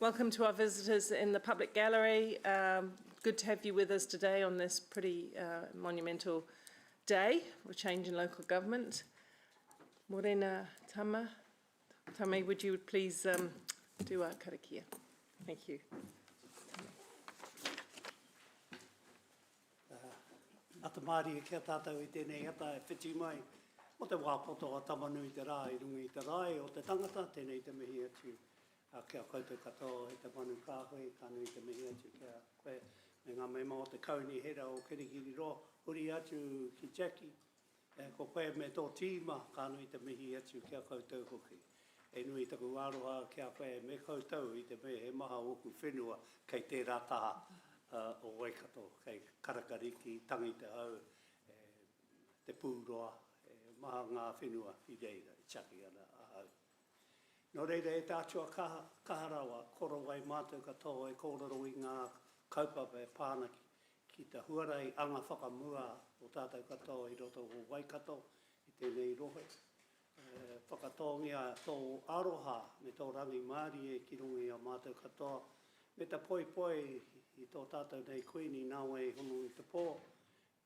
Welcome to our visitors in the public gallery. Good to have you with us today on this pretty monumental day for change in local government. Morena Tama. Tame, would you please do our karakia? Thank you. Ata Māori e kia tātou I tēnei ata e whiti mai. O te wāpoto a tamanui te rā, I rungi te rai o te tangata, tēnei te mihi atu. Kia koutou katoa e te manu kāhui, ka nui te mihi atu kia koe. Me ngā mema o te kauni hera o kirikiri ro, huri atu ki Jackie. Ko koe me tō tīma, ka nui te mihi atu kia koutou hoki. E nui taku aroha kia koe me koutou I te me he maha oku whenua kei tērā taha o Waikato, kei karakariki, tangi te au, te pūroa, maha ngā whenua I reira, I chaki ana ahau. Nō reira e tātua kaharawa, koro wai mātou katoa e kōrero I ngā kaupapa e pānaki ki te huarei anga whakamua o tātou katoa I roto o Waikato I tēnei rohe. Whakatongia tō aroha me tō rangi Māori e ki rungi a mātou katoa. Me ta poi I tō tātou nei kuini nāwe honu I te pō.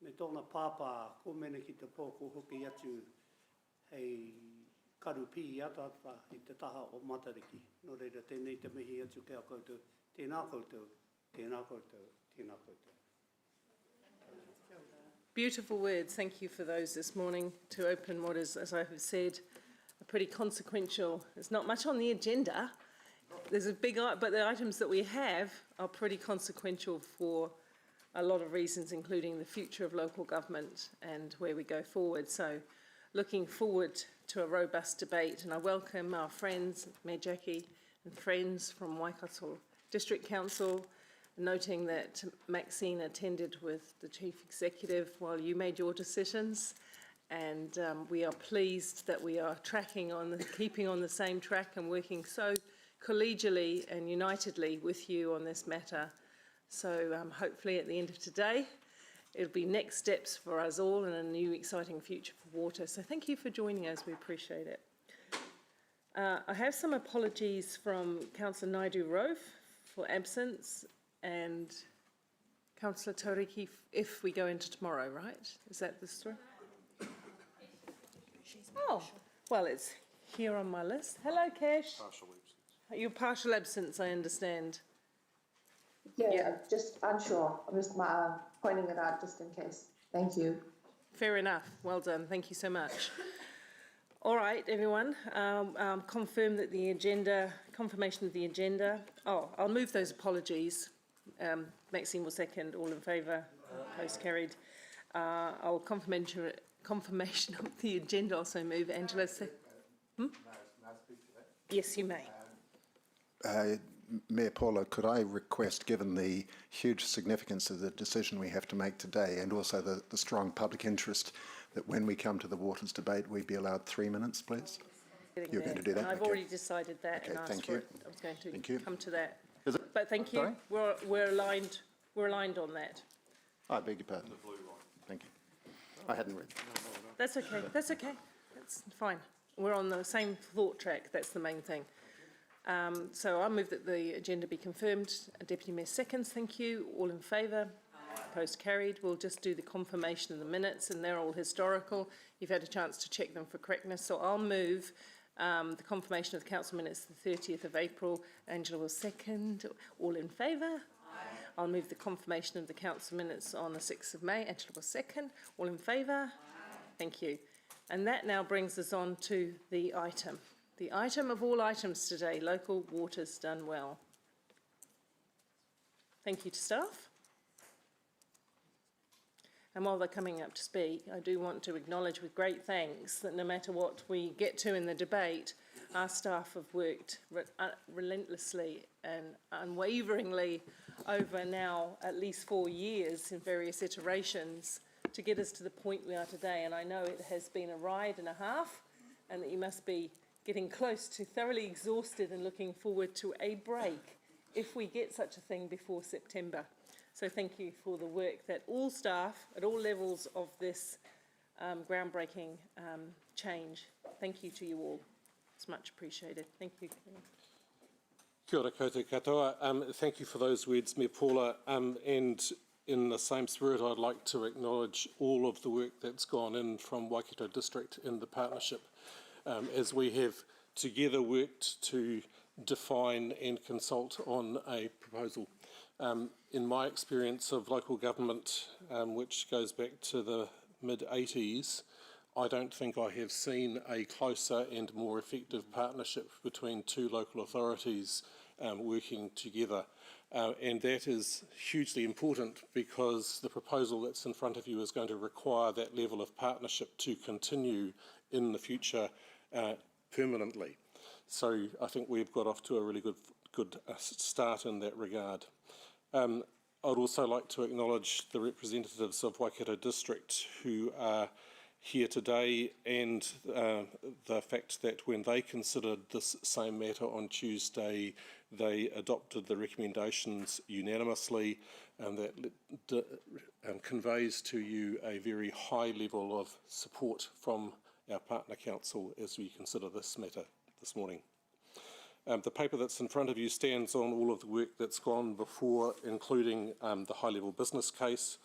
Me tōna pāpā ko mene ki te pō ko hoki atu hei karupi atata I te taha o Matariki. Nō reira tēnei te mihi atu kia koutou. Tēnā koutou, tēnā koutou, tēnā koutou. Beautiful words. Thank you for those this morning to open what is, as I have said, a pretty consequential, there's not much on the agenda. There's a big, but the items that we have are pretty consequential for a lot of reasons, including the future of local government and where we go forward. So looking forward to a robust debate, and I welcome our friends, Mayor Jackie and friends from Waikato District Council, noting that Maxine attended with the Chief Executive while you made your decisions. And we are pleased that we are keeping on the same track and working so collegially and unitedly with you on this matter. So hopefully at the end of today, it'll be next steps for us all and a new exciting future for water. So thank you for joining us, we appreciate it. I have some apologies from Councillor Naidu-Rofe for absence and Councillor Tauriki if we go into tomorrow, right? Is that the story? Oh, well, it's here on my list. Hello, Cash. Partial absence. Your partial absence, I understand. Yeah, just unsure. I'm just pointing it out just in case. Thank you. Fair enough. Well done. Thank you so much. All right, everyone. Confirm that the agenda, confirmation of the agenda. Oh, I'll move those apologies. Maxine will second. All in favour? Post carried. I'll confirmation of the agenda also move. Angela, yes, you may. Mayor Paula, could I request, given the huge significance of the decision we have to make today and also the strong public interest, that when we come to the waters debate, we be allowed 3 minutes, please? You're going to do that? And I've already decided that and asked thank for you. it. I was going to come to that. Is it? But thank you. Sorry? We're aligned. We're aligned on that. I beg your pardon. The blue line. Thank you. I hadn't read. That's okay. That's okay. That's fine. We're on the same thought track. That's the main thing. So I move that the agenda be confirmed. Deputy Mayor seconds. Thank you. All in favour? Post carried. We'll just do the confirmation of the minutes, and they're all historical. You've had a chance to check them for correctness. So I'll move the confirmation of the council minutes the 30th of April. Angela will second. All in favour? I'll move the confirmation of the council minutes on the 6th of May. Angela will second. All in favour? Thank you. And that now brings us on to the item. The item of all items today, local waters done well. Thank you to staff. And while they're coming up to speak, I do want to acknowledge with great thanks that no matter what we get to in the debate, our staff have worked relentlessly and unwaveringly over now at least 4 years in various iterations to get us to the point we are today. And I know it has been a ride and a half, and that you must be getting close to thoroughly exhausted and looking forward to a break if we get such a thing before September. So thank you for the work that all staff at all levels of this groundbreaking change. Thank you to you all. It's much appreciated. Thank you. Kia ora koutou katoa. Thank you for those words, Me Paula. And in the same spirit, I'd like to acknowledge all of the work that's gone in from Waikato District in the partnership, as we have together worked to define and consult on a proposal. In my experience of local government, which goes back to the mid-80s, I don't think I have seen a closer and more effective partnership between two local authorities working together. And that is hugely important because the proposal that's in front of you is going to require that level of partnership to continue in the future permanently. So I think we've got off to a really good start in that regard. I'd also like to acknowledge the representatives of Waikato District who are here today, and the fact that when they considered this same matter on Tuesday, they adopted the recommendations unanimously, and that conveys to you a very high level of support from our partner council as we consider this matter this morning. The paper that's in front of you stands on all of the work that's gone before, including the high-level business case.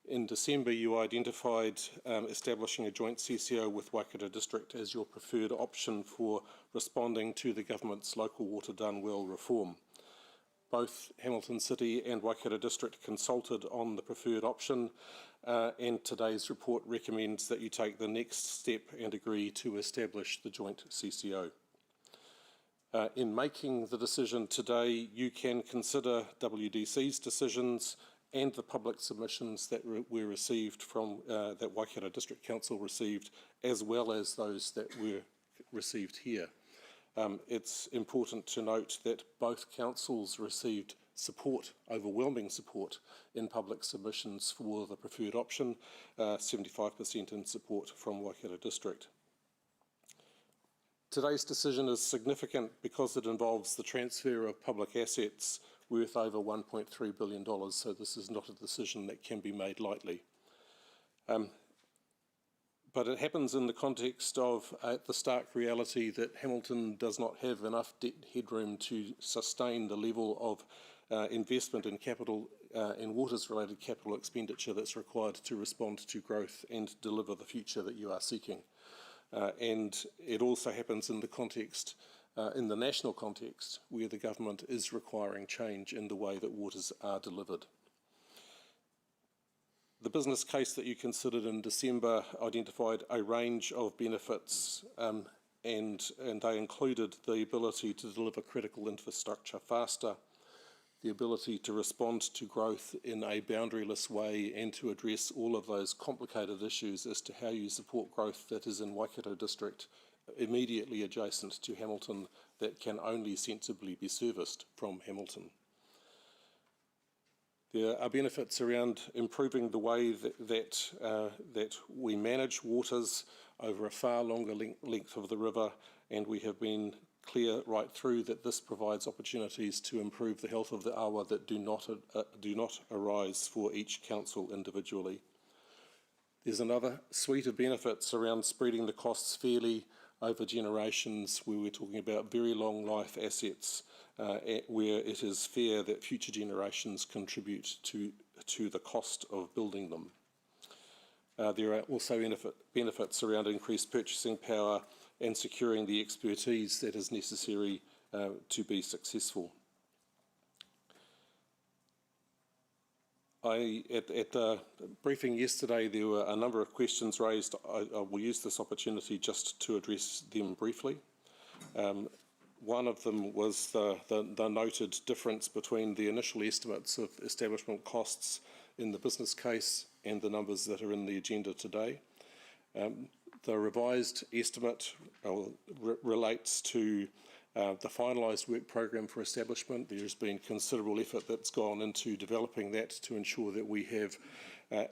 In December, you identified establishing a joint CCO with Waikato District as your preferred option for responding to the government's local water done well reform. Both Hamilton City and Waikato District consulted on the preferred option, and today's report recommends that you take the next step and agree to establish the joint CCO. In making the decision today, you can consider WDC's decisions and the public submissions that were received from, that Waikato District Council received, as well as those that were received here. It's important to note that both councils received support, overwhelming support, in public submissions for the preferred option, 75% in support from Waikato District. Today's decision is significant because it involves the transfer of public assets worth over $1.3 billion, so this is not a decision that can be made lightly. But it happens in the context of the stark reality that Hamilton does not have enough debt headroom to sustain the level of investment in capital, in waters-related capital expenditure that's required to respond to growth and deliver the future that you are seeking. And it also happens in the context, in the national context, where the government is requiring change in the way that waters are delivered. The business case that you considered in December identified a range of benefits, and they included the ability to deliver critical infrastructure faster, the ability to respond to growth in a boundaryless way, and to address all of those complicated issues as to how you support growth that is in Waikato District, immediately adjacent to Hamilton, that can only sensibly be serviced from Hamilton. There are benefits around improving the way that we manage waters over a far longer length of the river, and we have been clear right through that this provides opportunities to improve the health of the awa that do not arise for each council individually. There's another suite of benefits around spreading the costs fairly over generations, where we're talking about very long life assets, where it is fair that future generations contribute to the cost of building them. There are also benefits around increased purchasing power and securing the expertise that is necessary to be successful. At the briefing yesterday, there were a number of questions raised. I will use this opportunity just to address them briefly. One of them was the noted difference between the initial estimates of establishment costs in the business case and the numbers that are in the agenda today. The revised estimate relates to the finalised work programme for establishment. There's been considerable effort that's gone into developing that to ensure that we have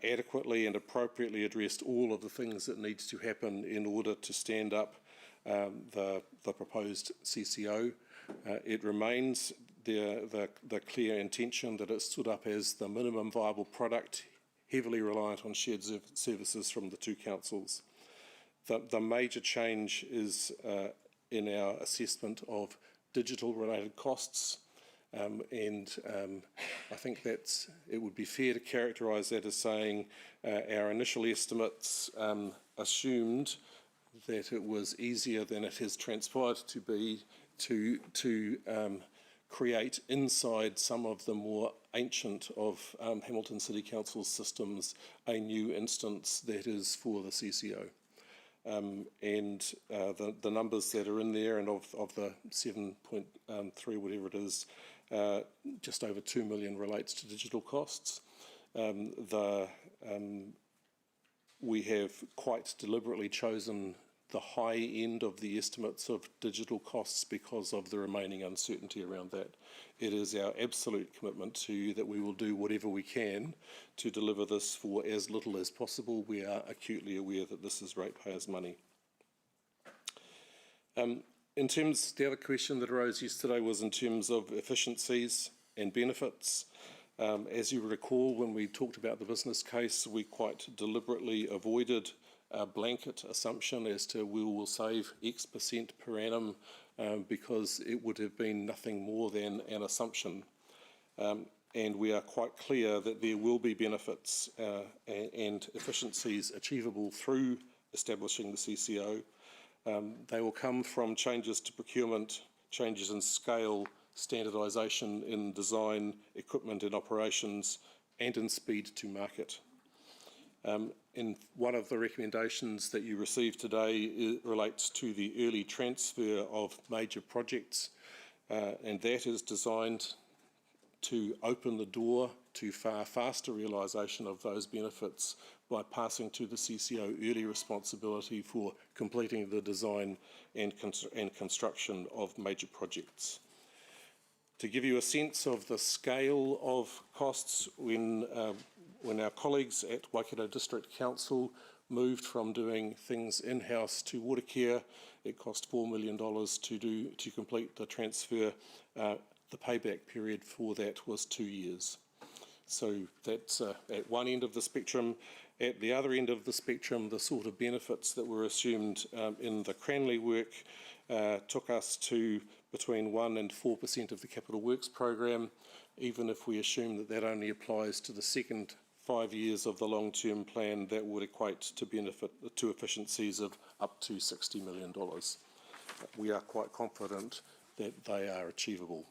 adequately and appropriately addressed all of the things that needs to happen in order to stand up the proposed CCO. It remains the clear intention that it stood up as the minimum viable product, heavily reliant on shared services from the two councils. The major change is in our assessment of digital related costs. I think it would be fair to characterise that as saying our initial estimates assumed that it was easier than it has transpired to be to create inside some of the more ancient of Hamilton City Council systems a new instance that is for the CCO. The numbers that are in there, and of the 7.3, whatever it is, just over 2 million relates to digital costs. We have quite deliberately chosen the high end of the estimates of digital costs because of the remaining uncertainty around that. It is our absolute commitment to you that we will do whatever we can to deliver this for as little as possible. We are acutely aware that this is ratepayers' money. In terms, the other question that arose yesterday was in terms of efficiencies and benefits. As you recall, when we talked about the business case, we quite deliberately avoided a blanket assumption as to we will save X percent per annum because it would have been nothing more than an assumption. And we are quite clear that there will be benefits and efficiencies achievable through establishing the CCO. They will come from changes to procurement, changes in scale, standardisation in design, equipment and operations, and in speed to market. In one of the recommendations that you received today relates to the early transfer of major projects, and that is designed to open the door to far faster realisation of those benefits by passing to the CCO early responsibility for completing the design and construction of major projects. To give you a sense of the scale of costs, when our colleagues at Waikato District Council moved from doing things in-house to water care, it cost $4 million to complete the transfer. The payback period for that was 2 years. So that's at one end of the spectrum. At the other end of the spectrum, the sort of benefits that were assumed in the Cranley work took us to between 1% and 4% of the capital works program, even if we assume that that only applies to the second 5 years of the long-term plan. That would equate to benefit to efficiencies of up to $60 million. We are quite confident that they are achievable.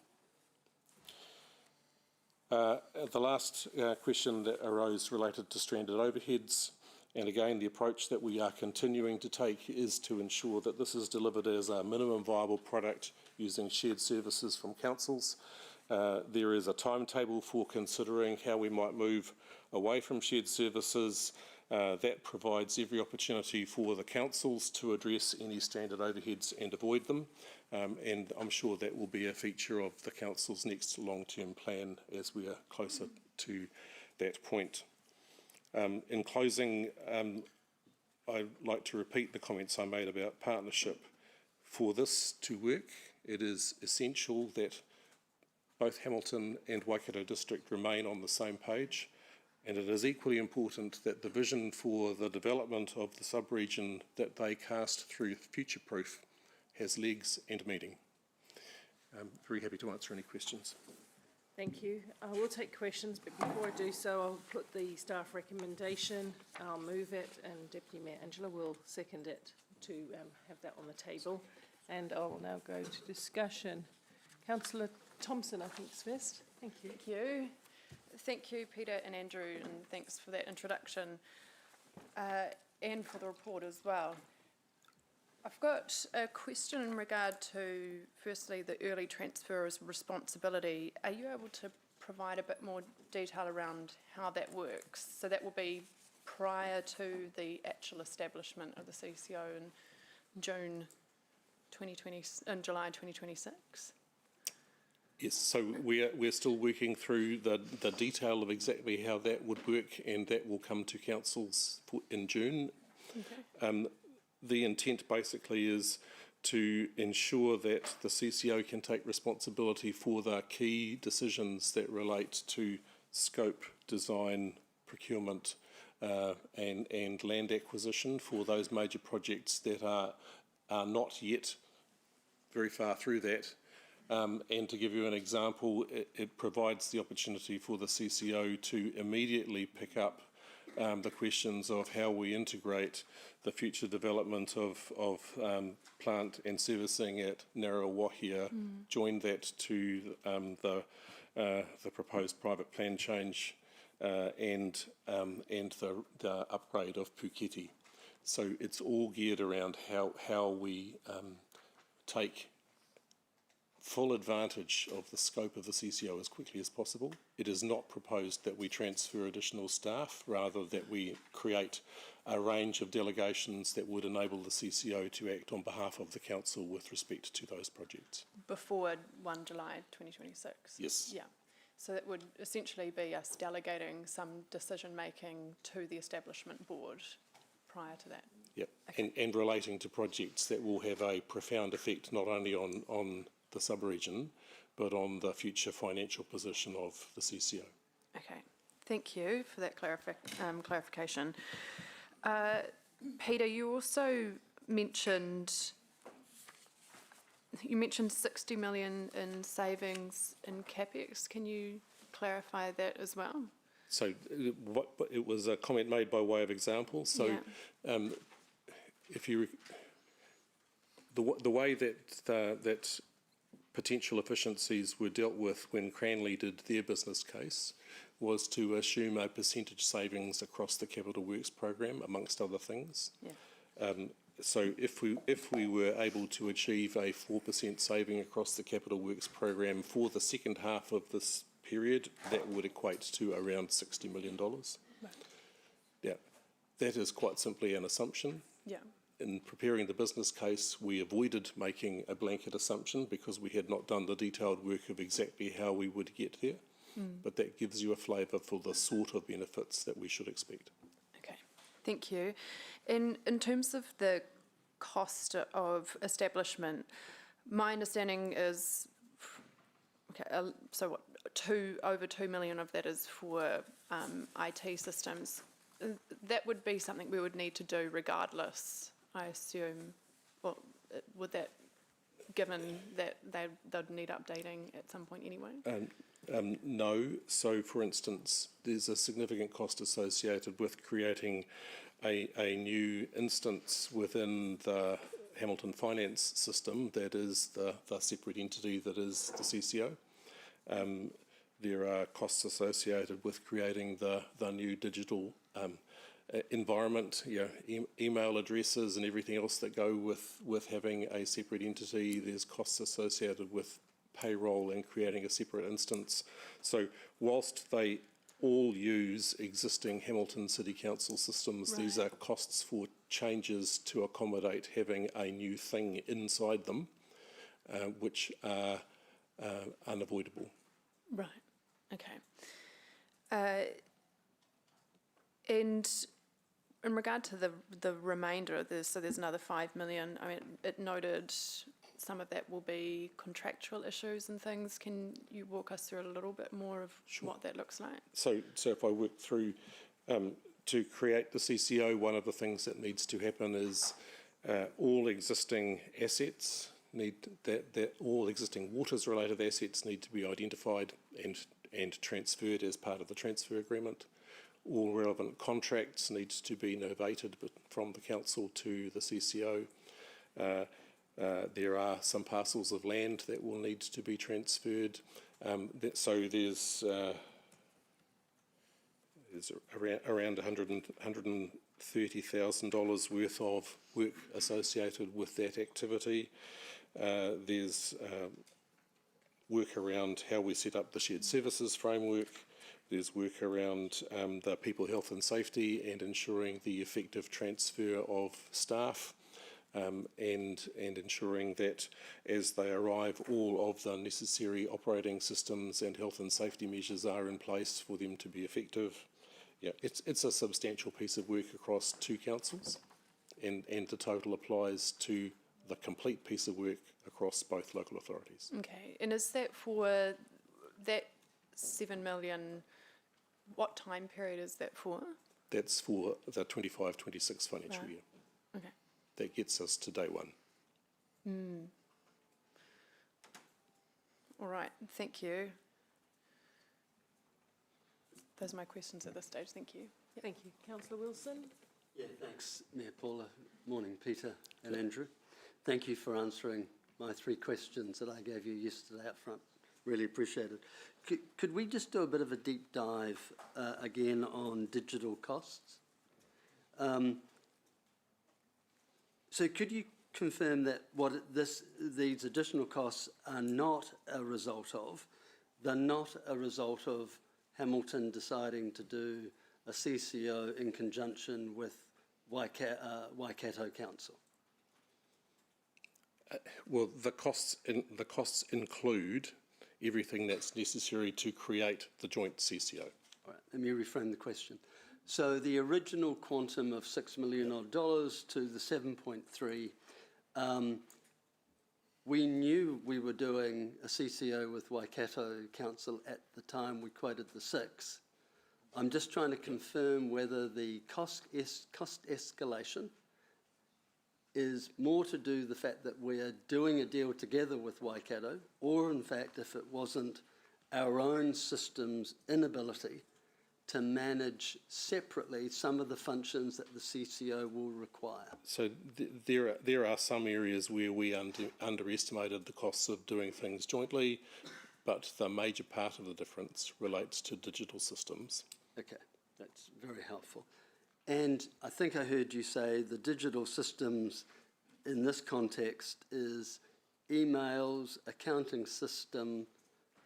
The last question that arose related to stranded overheads, and again the approach that we are continuing to take is to ensure that this is delivered as a minimum viable product using shared services from councils. There is a timetable for considering how we might move away from shared services. That provides every opportunity for the councils to address any stranded overheads and avoid them. And I'm sure that will be a feature of the council's next long-term plan as we are closer to that point. In closing, I'd like to repeat the comments I made about partnership. For this to work, it is essential that both Hamilton and Waikato District remain on the same page, and it is equally important that the vision for the development of the sub-region that they cast through Future Proof has legs and meaning. I'm very happy to answer any questions. Thank you. I will take questions, but before I do so, I'll put the staff recommendation, I'll move it, and Deputy Mayor Angela will second it to have that on the table. And I will now go to discussion. Councillor Thompson, I think, is first. Thank you. Thank you. Thank you, Peter and Andrew, and thanks for that introduction and for the report as well. I've got a question in regard to, firstly, the early transfer of responsibility. Are you able to provide a bit more detail around how that works? So that will be prior to the actual establishment of the CCO in July 2026? Yes, so we're still working through the detail of exactly how that would work, and that will come to councils in June. Okay. The intent basically is to ensure that the CCO can take responsibility for the key decisions that relate to scope, design, procurement, and land acquisition for those major projects that are not yet very far through that. And to give you an example, it provides the opportunity for the CCO to immediately pick up the questions of how we integrate the future development of plant and servicing at Ngaruawahia, join that to the proposed private plan change and the upgrade of Puketi. So it's all geared around how we take full advantage of the scope of the CCO as quickly as possible. It is not proposed that we transfer additional staff, rather that we create a range of delegations that would enable the CCO to act on behalf of the council with respect to those projects. Before 1 July 2026? Yes. Yeah. So that would essentially be us delegating some decision-making to the establishment board prior to that? Yep. Okay. And relating to projects that will have a profound effect not only on the sub-region, but on the future financial position of the CCO. Okay, thank you for that clarification. Peter, you also mentioned 60 million in savings in CapEx. Can you clarify that as well? So it was a comment made by way of example. So Yeah. if you the way that potential efficiencies were dealt with when Cranley did their business case was to assume a percentage savings across the capital works program, amongst other things. Yeah. So if we were able to achieve a 4% saving across the capital works program for the second half of this period, that would equate to around $60 million. Right. Yeah, that is quite simply an assumption. Yeah. In preparing the business case, we avoided making a blanket assumption because we had not done the detailed work of exactly how we would get there. But that gives you a flavour for the sort of benefits that we should expect. Okay, thank you. In terms of the cost of establishment, my understanding is, okay, so what, over 2 million of that is for IT systems. That would be something we would need to do regardless, I assume. Well, would that, given that they'd need updating at some point anyway? No. So, for instance, there's a significant cost associated with creating a new instance within the Hamilton finance system that is the separate entity that is the CCO. There are costs associated with creating the new digital environment, email addresses and everything else that go with having a separate entity. There's costs associated with payroll and creating a separate instance. So whilst they all use existing Hamilton City Council systems, Right. These are costs for changes to accommodate having a new thing inside them, which are unavoidable. Right, okay. And in regard to the remainder of this, so there's another 5 million, I mean, it noted some of that will be contractual issues and things. Can you walk us through a little bit more of what that looks like? So if I work through, to create the CCO, one of the things that needs to happen is all existing assets all existing waters-related assets need to be identified and transferred as part of the transfer agreement. All relevant contracts need to be novated from the council to the CCO. There are some parcels of land that will need to be transferred. So there's around $130,000 worth of work associated with that activity. There's work around how we set up the shared services framework. There's work around the people, health and safety and ensuring the effective transfer of staff. And ensuring that as they arrive, all of the necessary operating systems and health and safety measures are in place for them to be effective. Yeah, it's a substantial piece of work across two councils, and the total applies to the complete piece of work across both local authorities. Okay, and is that for that 7 million, what time period is that for? That's for the 25-26 financial year. Okay. That gets us to day one. All right, thank you. Those are my questions at this stage. Thank you. Yep. Thank you. Councillor Wilson? Yeah, thanks, Mayor Paula. Morning, Peter and Andrew. Thank you for answering my 3 questions that I gave you yesterday up front. Really appreciate it. Could we just do a bit of a deep dive again on digital costs? So could you confirm that these additional costs are not a result of, they're not a result of Hamilton deciding to do a CCO in conjunction with Waikato Council? Well, the costs include everything that's necessary to create the joint CCO. All right, let me reframe the question. So the original quantum of $6 million odd to the 7.3, we knew we were doing a CCO with Waikato Council at the time we quoted the 6. I'm just trying to confirm whether the cost escalation is more to do the fact that we're doing a deal together with Waikato, or in fact, if it wasn't our own system's inability to manage separately some of the functions that the CCO will require. So there are some areas where we underestimated the costs of doing things jointly, but the major part of the difference relates to digital systems. Okay, that's very helpful. And I think I heard you say the digital systems in this context is emails, accounting system.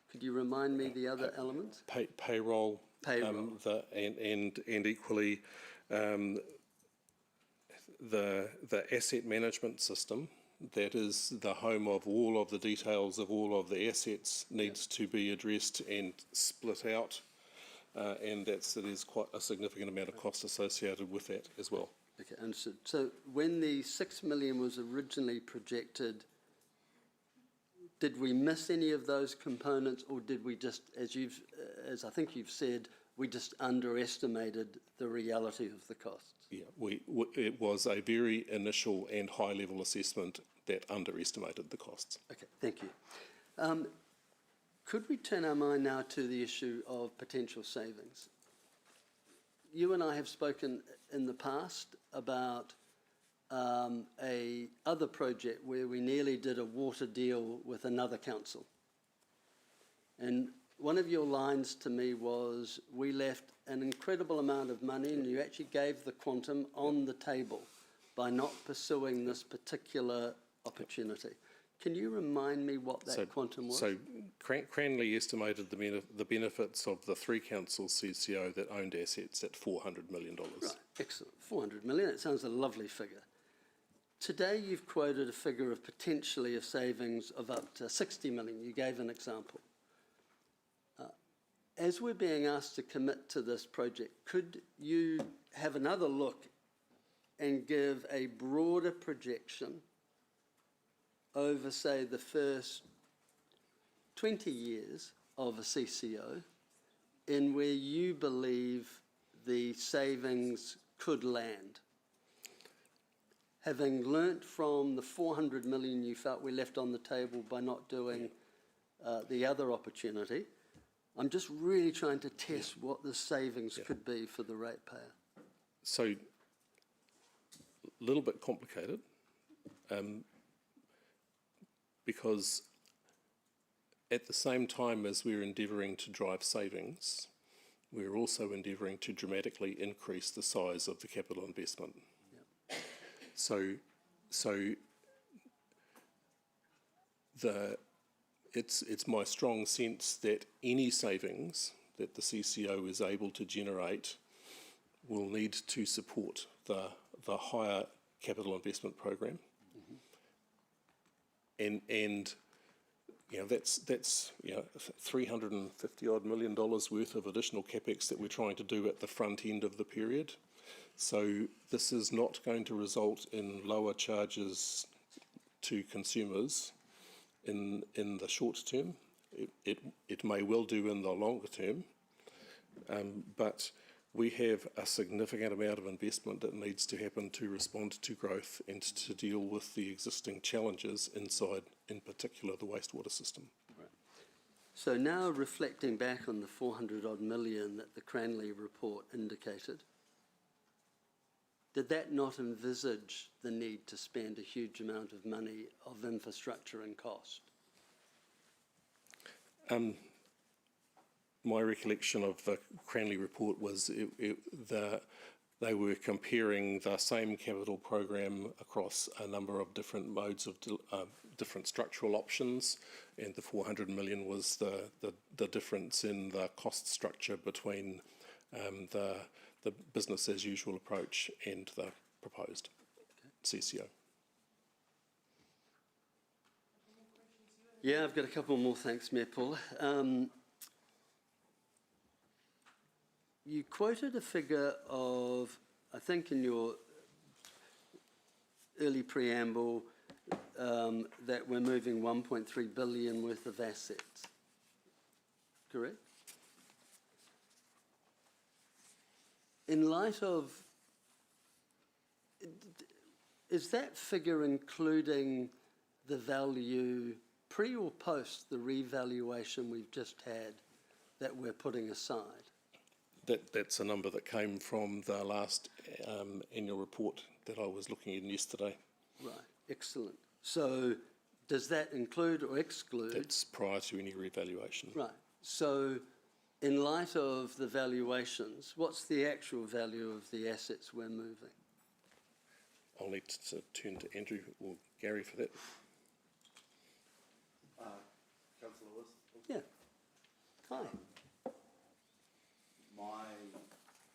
Could you remind me the other elements? Payroll. Payroll. And equally the asset management system, that is the home of all of the details of all of the assets, needs to be addressed and split out. And there's quite a significant amount of cost associated with that as well. Okay, understood. So when the 6 million was originally projected, did we miss any of those components, or did we just, as I think you've said, we just underestimated the reality of the costs? Yeah, it was a very initial and high-level assessment that underestimated the costs. Okay, thank you. Could we turn our mind now to the issue of potential savings? You and I have spoken in the past about a other project where we nearly did a water deal with another council. And one of your lines to me was, we left an incredible amount of money and you actually gave the quantum on the table by not pursuing this particular opportunity. Can you remind me what that quantum was? So Cranley estimated the benefits of the 3 councils CCO that owned assets at $400 million. Right, excellent. 400 million, that sounds a lovely figure. Today you've quoted a figure of potentially of savings of up to 60 million. You gave an example. As we're being asked to commit to this project, could you have another look and give a broader projection over, say, the first 20 years of a CCO in where you believe the savings could land? Having learnt from the 400 million you felt we left on the table by not doing the other opportunity, I'm just really trying to test what the savings could be for the ratepayer. So, a little bit complicated, because at the same time as we're endeavouring to drive savings, we're also endeavouring to dramatically increase the size of the capital investment. Yep. So it's my strong sense that any savings that the CCO is able to generate will need to support the higher capital investment program. Mm-hmm. And you know, that's $350 odd million worth of additional capex that we're trying to do at the front end of the period. So this is not going to result in lower charges to consumers in the short term. It may well do in the longer term, but we have a significant amount of investment that needs to happen to respond to growth and to deal with the existing challenges inside, in particular, the wastewater system. Right. So now reflecting back on the 400 odd million that the Cranley report indicated, did that not envisage the need to spend a huge amount of money of infrastructure and cost? My recollection of the Cranley report was they were comparing the same capital program across a number of different modes of different structural options, and the 400 million was the difference in the cost structure between the business as usual approach and the proposed CCO. Yeah, I've got a couple more, thanks, Mayor Paul. You quoted a figure of, I think in your early preamble, that we're moving 1.3 billion worth of assets, correct? In light of, is that figure including the value pre or post the revaluation we've just had that we're putting aside? That's a number that came from the last annual report that I was looking at yesterday. Right, excellent. So does that include or exclude? That's prior to any revaluation. Right. So in light of the valuations, what's the actual value of the assets we're moving? I'll need to turn to Andrew or Gary for that. Councillor Lewis, Yeah. Hi. my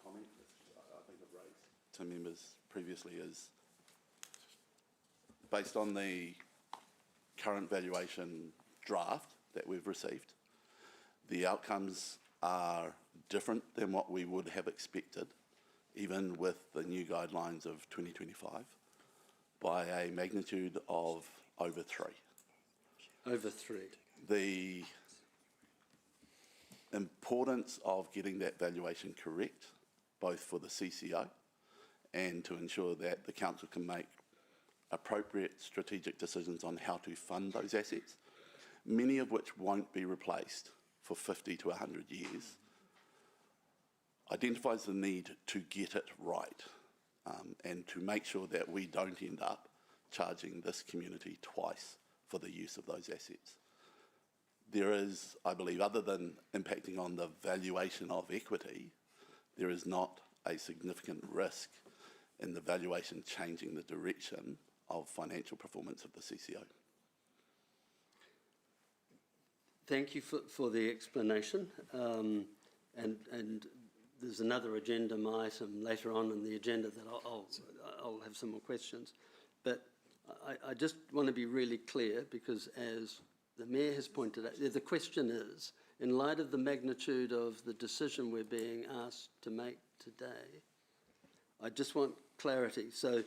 comment, which I think I've raised to members previously, is based on the current valuation draft that we've received, the outcomes are different than what we would have expected, even with the new guidelines of 2025, by a magnitude of over 3. Over 3. The importance of getting that valuation correct, both for the CCO and to ensure that the council can make appropriate strategic decisions on how to fund those assets, many of which won't be replaced for 50 to 100 years, identifies the need to get it right and to make sure that we don't end up charging this community twice for the use of those assets. There is, I believe, other than impacting on the valuation of equity, there is not a significant risk in the valuation changing the direction of financial performance of the CCO. Thank you for the explanation. And there's another agenda item later on in the agenda that I'll have some more questions. But I just want to be really clear, because as the Mayor has pointed out, the question is, in light of the magnitude of the decision we're being asked to make today, I just want clarity. So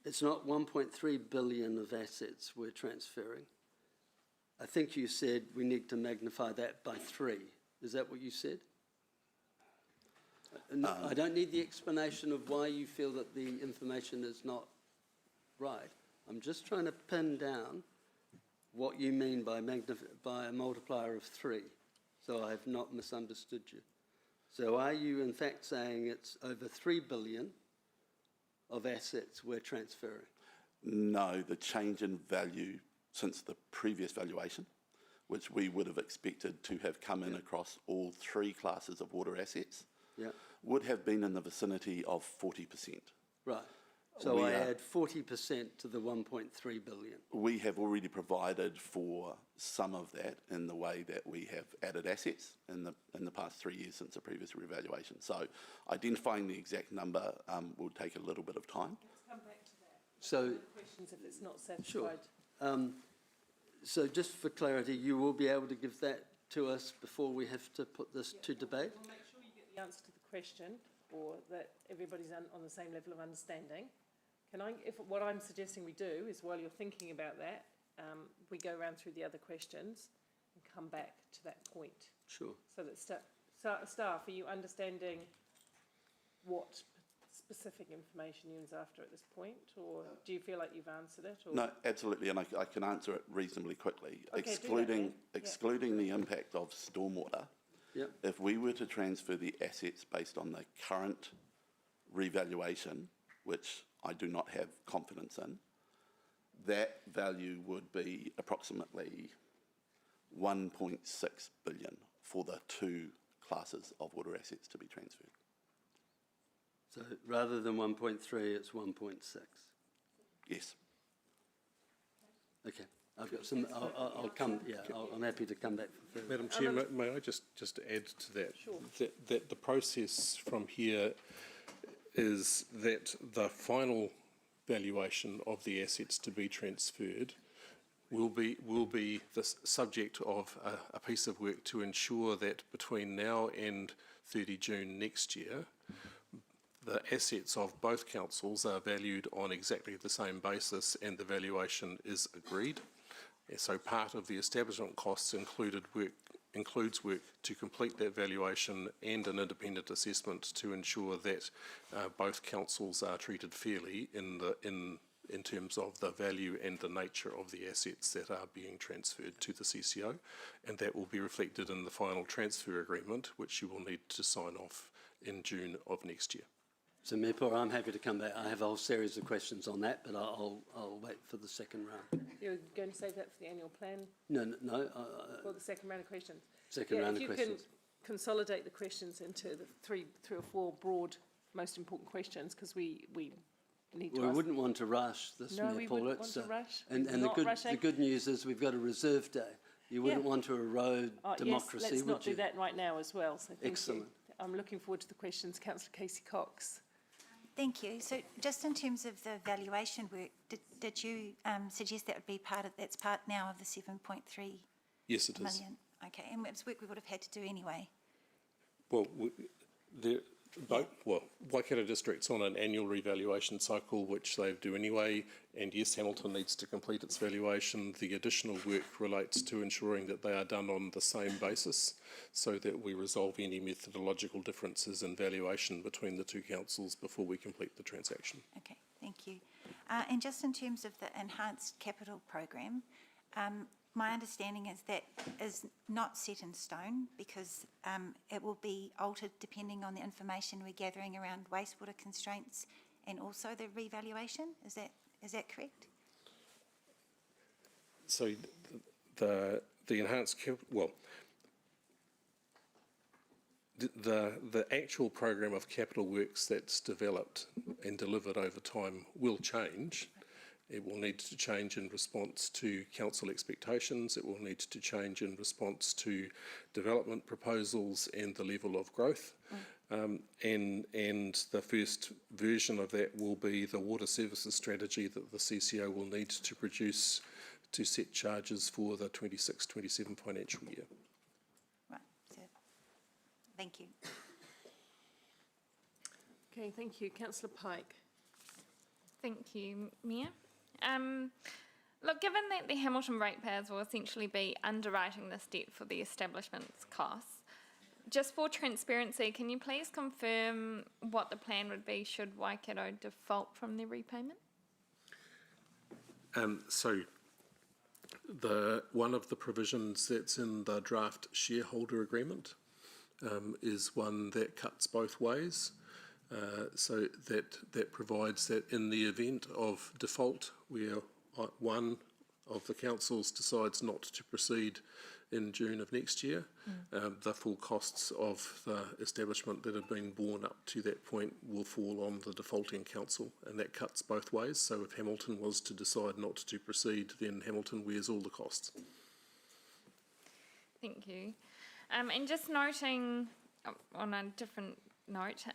it's not 1.3 billion of assets we're transferring. I think you said we need to magnify that by 3. Is that what you said? I don't need the explanation of why you feel that the information is not right. I'm just trying to pin down what you mean by a multiplier of 3, so I've not misunderstood you. So are you in fact saying it's over 3 billion of assets we're transferring? No, the change in value since the previous valuation, which we would have expected to have come in across all 3 classes of water assets, would have been in the vicinity of 40%. Right. So I add 40% to the 1.3 billion. We have already provided for some of that in the way that we have added assets in the past 3 years since the previous revaluation. So identifying the exact number will take a little bit of time. Let's come back to that. So Questions if it's not satisfied. sure. So just for clarity, you will be able to give that to us before we have to put this to debate? We'll make sure you get the answer to the question, or that everybody's on the same level of understanding. What I'm suggesting we do is, while you're thinking about that, we go around through the other questions and come back to that point. Sure. So that staff, are you understanding what specific information you was after at this point, or do you feel like you've answered it? Or? No, absolutely, and I can answer it reasonably quickly. Okay, do that excluding then. Yeah. excluding the impact of stormwater, Yep. if we were to transfer the assets based on the current revaluation, which I do not have confidence in, that value would be approximately 1.6 billion for the two classes of water assets to be transferred. So rather than 1.3, it's 1.6. Yes. Okay, I've got some, I'll come, yeah, I'm happy to come back for further. Madam Chair, may I just add to that? Sure. That the process from here is that the final valuation of the assets to be transferred will be the subject of a piece of work to ensure that between now and 30 June next year, the assets of both councils are valued on exactly the same basis and the valuation is agreed. So part of the establishment costs includes work to complete that valuation and an independent assessment to ensure that both councils are treated fairly in terms of the value and the nature of the assets that are being transferred to the CCO, and that will be reflected in the final transfer agreement, which you will need to sign off in June of next year. So, Mayor Pora, I'm happy to come back. I have a whole series of questions on that, but I'll wait for the second round. You're going to save that for the annual plan? No. For the second round of questions? Second round of If you questions. can consolidate the questions into the three or four broad, most important questions, because we need to We ask. wouldn't want to rush this, No, Mayor we Paul. wouldn't want to rush. And We're the not good rushing. the good news is we've got a reserve day. You wouldn't Yeah. want to erode democracy, Yes, let's would not you? do that right now as well, so thank Excellent. you. I'm looking forward to the questions. Councillor Casey Cox. Thank you. So just in terms of the valuation work, did you suggest that would be that's part now of the 7.3 Yes, it is. million? Okay, and it's work we would have had to do anyway. Well, Waikato District's on an annual revaluation cycle, which they do anyway, and yes, Hamilton needs to complete its valuation. The additional work relates to ensuring that they are done on the same basis, so that we resolve any methodological differences in valuation between the two councils before we complete the transaction. Okay, thank you. And just in terms of the enhanced capital program, my understanding is that is not set in stone because it will be altered depending on the information we're gathering around wastewater constraints and also the revaluation. Is that correct? So the enhanced the actual program of capital works that's developed and delivered over time will change. It will need to change in response to council expectations. It will need to change in response to development proposals and the level of growth. And the first version of that will be the water services strategy that the CCO will need to produce to set charges for the 26-27 financial year. Right, so thank you. Okay, thank you. Councillor Pike. Thank you, Mayor. Look, given that the Hamilton ratepayers will essentially be underwriting this debt for the establishment's costs, just for transparency, can you please confirm what the plan would be should Waikato default from their repayment? So one of the provisions that's in the draft shareholder agreement is one that cuts both ways. So that provides that in the event of default, where one of the councils decides not to proceed in June of next year, the full costs of the establishment that have been borne up to that point will fall on the defaulting council, and that cuts both ways. So if Hamilton was to decide not to proceed, then Hamilton wears all the costs. Thank you. And just noting on a different note,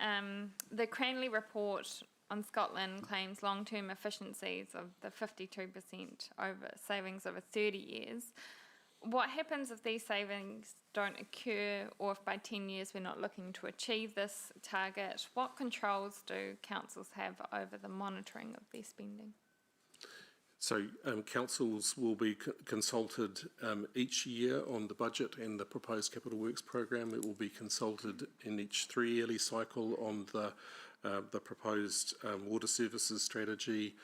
the Cranley report on Scotland claims long-term efficiencies of the 52% over savings over 30 years. What happens if these savings don't occur, or if by 10 years we're not looking to achieve this target? What controls do councils have over the monitoring of their spending? So councils will be consulted each year on the budget and the proposed capital works program. It will be consulted in each 3-yearly cycle on the the proposed water services strategy.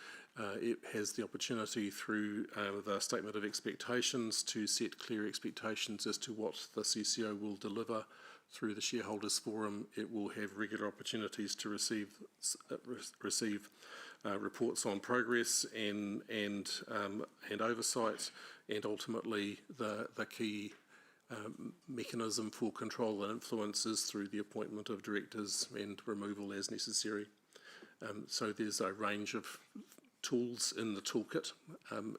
It has the opportunity through the statement of expectations to set clear expectations as to what the CCO will deliver through the shareholders forum. It will have regular opportunities to receive reports on progress and oversight, and ultimately the key mechanism for control and influence is through the appointment of directors and removal as necessary. So there's a range of tools in the toolkit,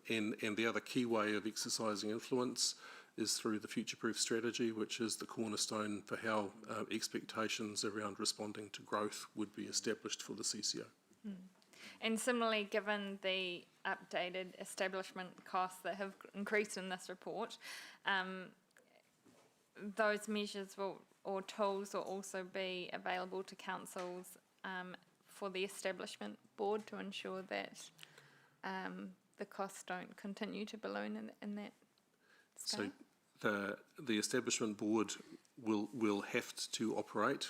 and the other key way of exercising influence is through the future-proof strategy, which is the cornerstone for how expectations around responding to growth would be established for the CCO. And similarly, given the updated establishment costs that have increased in this report, those measures or tools will also be available to councils for the establishment board to ensure that the costs don't continue to balloon in that scale? So the establishment board will have to operate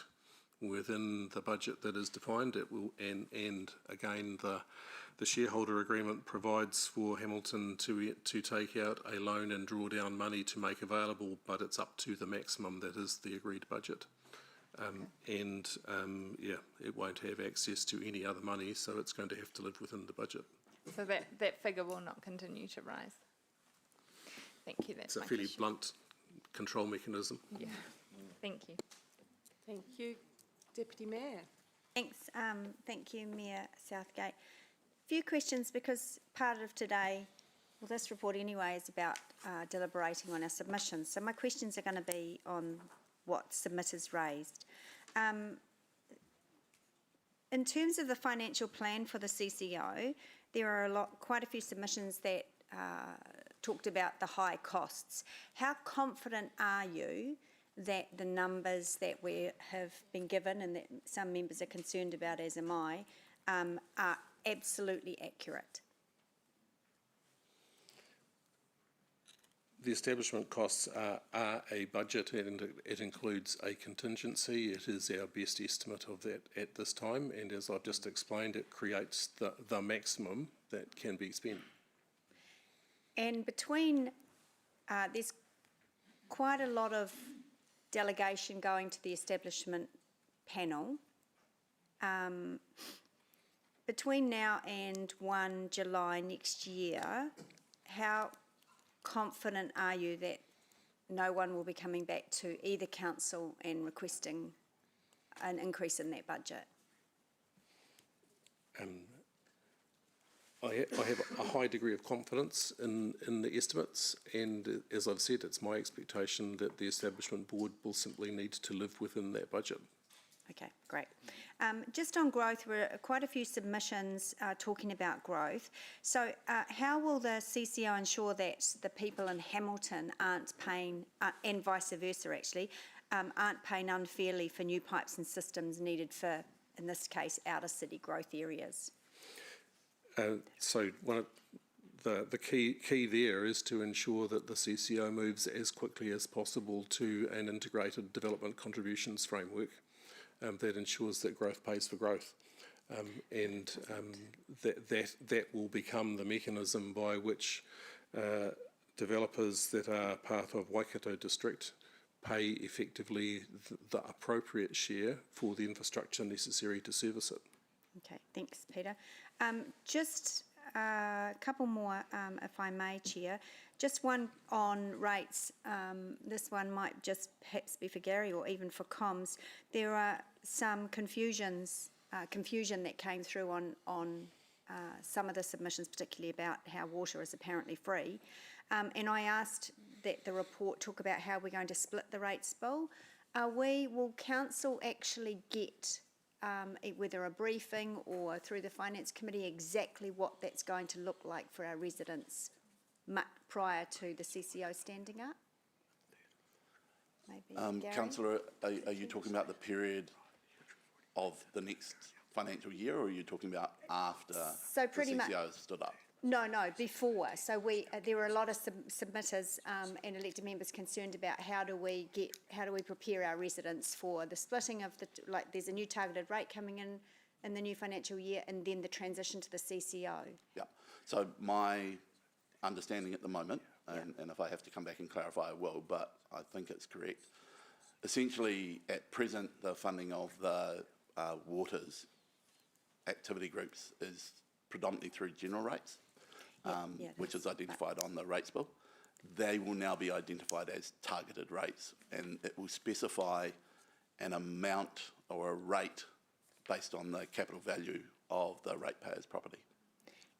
within the budget that is defined. It will, and again, the shareholder agreement provides for Hamilton to take out a loan and draw down money to make available, but it's up to the maximum that is the agreed budget. It won't have access to any other money, so it's going to have to live within the budget. So that figure will not continue to rise. Thank you. That's It's a fairly blunt control mechanism. Yeah. Thank you. Thank you. Deputy Mayor. Thanks. Thank you, Mayor Southgate. Few questions, because part of today, well, this report anyway is about deliberating on our submissions. So my questions are going to be on what submitters raised. In terms of the financial plan for the CCO, there are quite a few submissions that talked about the high costs. How confident are you that the numbers that we have been given and that some members are concerned about, as am I, are absolutely accurate? The establishment costs are a budget, and it includes a contingency. It is our best estimate of that at this time, and as I've just explained, it creates the maximum that can be spent. And between, there's quite a lot of delegation going to the establishment panel. Between now and 1 July next year, how confident are you that no one will be coming back to either council and requesting an increase in that budget? I have a high degree of confidence in the estimates, and as I've said, it's my expectation that the establishment board will simply need to live within that budget. Okay, great. Just on growth, there are quite a few submissions talking about growth. So how will the CCO ensure that the people in Hamilton aren't paying, and vice versa actually, aren't paying unfairly for new pipes and systems needed for, in this case, outer city growth areas? So one of the key there is to ensure that the CCO moves as quickly as possible to an integrated development contributions framework that ensures that growth pays for growth, that will become the mechanism by which developers that are part of Waikato District pay effectively the appropriate share for the infrastructure necessary to service it. Okay, thanks, Peter. Just a couple more, if I may, Chair. Just one on rates. This one might just perhaps be for Gary or even for comms. There are some confusion that came through on some of the submissions, particularly about how water is apparently free. And I asked that the report talk about how we're going to split the rates bill. Will council actually get whether a briefing or through the Finance Committee, exactly what that's going to look like for our residents prior to the CCO standing up? Maybe Gary? Councillor, are you talking about the period of the next financial year, or are you talking about after So pretty the much, CCO stood up? No, before. So there were a lot of submitters and elected members concerned about how do we prepare our residents for the splitting of there's a new targeted rate coming in in the new financial year and then the transition to the CCO? Yeah. So my understanding at the moment, and if I have to come back and clarify, I will, but I think it's correct. Essentially, at present, the funding of the waters activity groups is predominantly through general rates, which is identified on the rates bill. They will now be identified as targeted rates, and it will specify an amount or a rate based on the capital value of the ratepayer's property.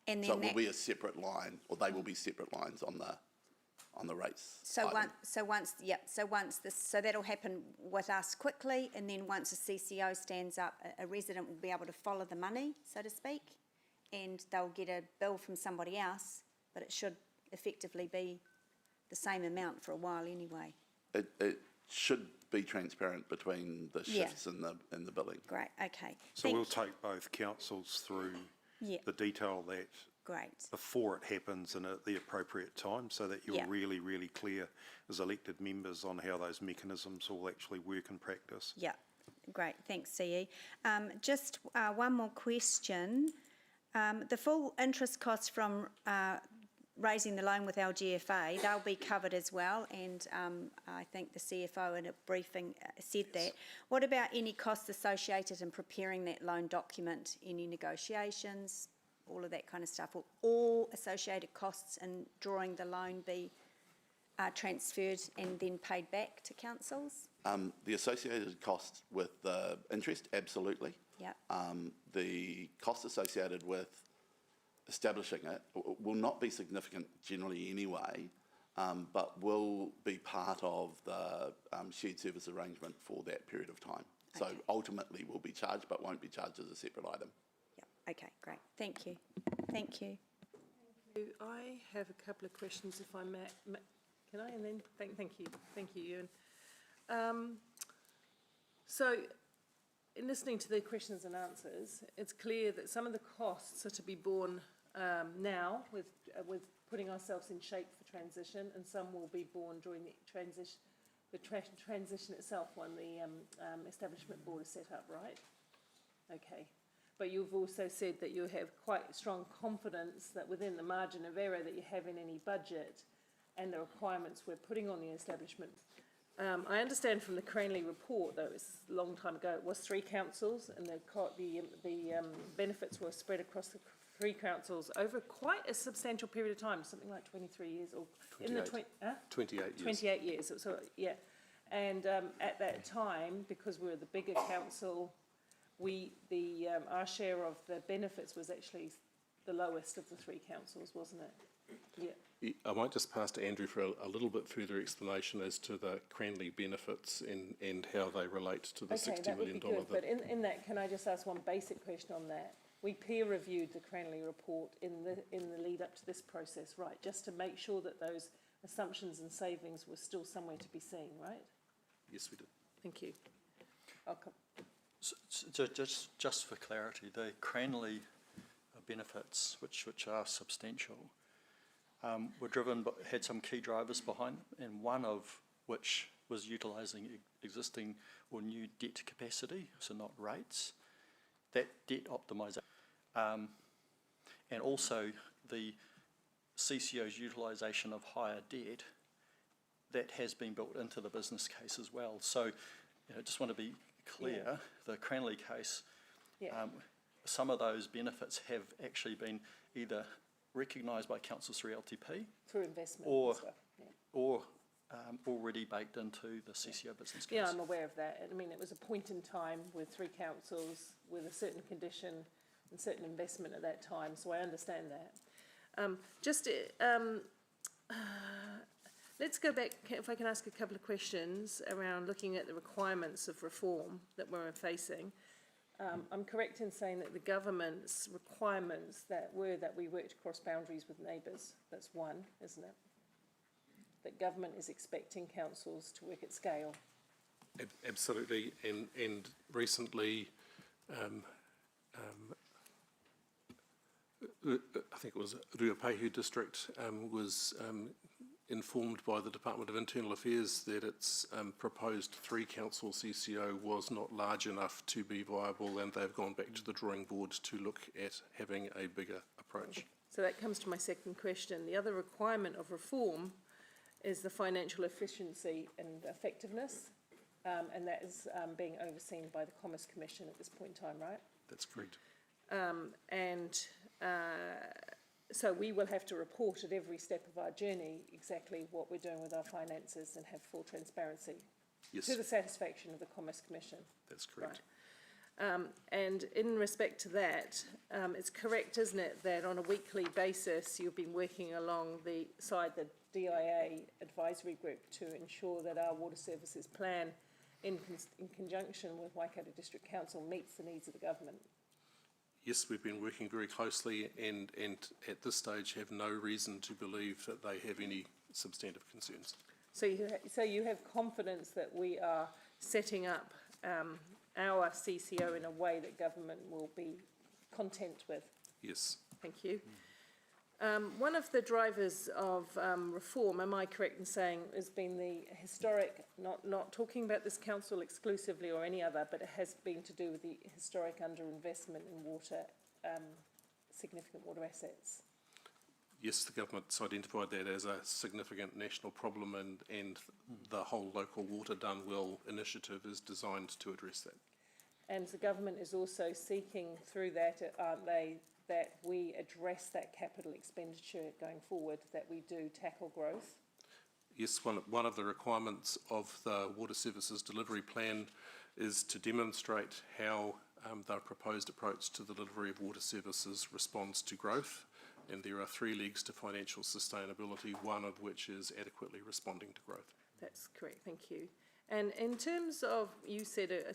And then So it will be a separate line, or they will be separate lines on the rates. So item. so that'll happen with us quickly, and then once a CCO stands up, a resident will be able to follow the money, so to speak, and they'll get a bill from somebody else, but it should effectively be the same amount for a while anyway. It should be transparent between the shifts in the billing. Great, okay. So we'll take both councils through the detail of that Great. before it happens and at the appropriate time, so that you're really, really clear as elected members on how those mechanisms will actually work in practice. Yeah, great, thanks, CE. Just one more question. The full interest costs from raising the loan with LGFA, they'll be covered as well, and I think the CFO in a briefing said that. What about any costs associated in preparing that loan document, any negotiations, all of that kind of stuff? Will all associated costs in drawing the loan be transferred and then paid back to councils? The associated costs with the interest, absolutely. Yeah. The costs associated with establishing it will not be significant generally anyway, but will be part of the shared service arrangement for that period of time. So ultimately will be charged, but won't be charged as a separate item. Yeah. Okay, great. Thank you. Thank you. I have a couple of questions, if I may. Can I? And then thank you, Ewan. So, in listening to the questions and answers, it's clear that some of the costs are to be borne now with putting ourselves in shape for transition, and some will be borne during the transition itself when the establishment board is set up, right? Okay. But you've also said that you have quite strong confidence that within the margin of error that you have in any budget and the requirements we're putting on the establishment. I understand from the Cranley report, though it was a long time ago, it was 3 councils, and the benefits were spread across the 3 councils over quite a substantial period of time, something like 23 years, or 28 years. 28 years. So yeah, and at that time, because we were the bigger council, our share of the benefits was actually the lowest of the 3 councils, wasn't it? Yeah. I might just pass to Andrew for a little bit further explanation as to the Cranley benefits and how they relate to the $60 million. Okay, that would be good, but in that, can I just ask one basic question on that? We peer reviewed the Cranley report in the lead up to this process, right? Just to make sure that those assumptions and savings were still somewhere to be seen, right? Yes, we did. Thank you. I'll come. So just for clarity, the Cranley benefits, which are substantial, were driven, but had some key drivers behind them, and one of which was utilising existing or new debt capacity, so not rates, that debt optimisation, and also the CCO's utilisation of higher debt that has been built into the business case as well. So, just want to be clear, the Cranley case, some of those benefits have actually been either recognised by councils through LTP through investment or already baked into the CCO business case. Yeah, I'm aware of that. I mean, it was a point in time with 3 councils with a certain condition and certain investment at that time, so I understand that. Let's go back, if I can ask a couple of questions around looking at the requirements of reform that we're facing. I'm correct in saying that the government's requirements that we worked across boundaries with neighbours. That's one, isn't it? That government is expecting councils to work at scale. Absolutely, and recently, I think it was Ruapehu district was informed by the Department of Internal Affairs that its proposed 3-council CCO was not large enough to be viable, and they've gone back to the drawing board to look at having a bigger approach. So that comes to my second question. The other requirement of reform is the financial efficiency and effectiveness, and that is being overseen by the Commerce Commission at this point in time, right? That's correct. So we will have to report at every step of our journey exactly what we're doing with our finances and have full transparency. Yes. To the satisfaction of the Commerce Commission. That's correct. Right. And in respect to that, it's correct, isn't it, that on a weekly basis you've been working along the DIA advisory group to ensure that our water services plan in conjunction with Waikato District Council meets the needs of the government? Yes, we've been working very closely and at this stage have no reason to believe that they have any substantive concerns. So you have confidence that we are setting up our CCO in a way that government will be content with? Yes. Thank you. One of the drivers of reform, am I correct in saying, has been the historic, not talking about this council exclusively or any other, but it has been to do with the historic underinvestment in water, significant water assets? Yes, the government's identified that as a significant national problem, and the whole Local Water Done Well initiative is designed to address that. And the government is also seeking through that, aren't they, that we address that capital expenditure going forward, that we do tackle growth? Yes, one of the requirements of the Water Services Delivery Plan is to demonstrate how the proposed approach to the delivery of water services responds to growth, and there are 3 legs to financial sustainability, one of which is adequately responding to growth. That's correct, thank you. And in terms of, you said a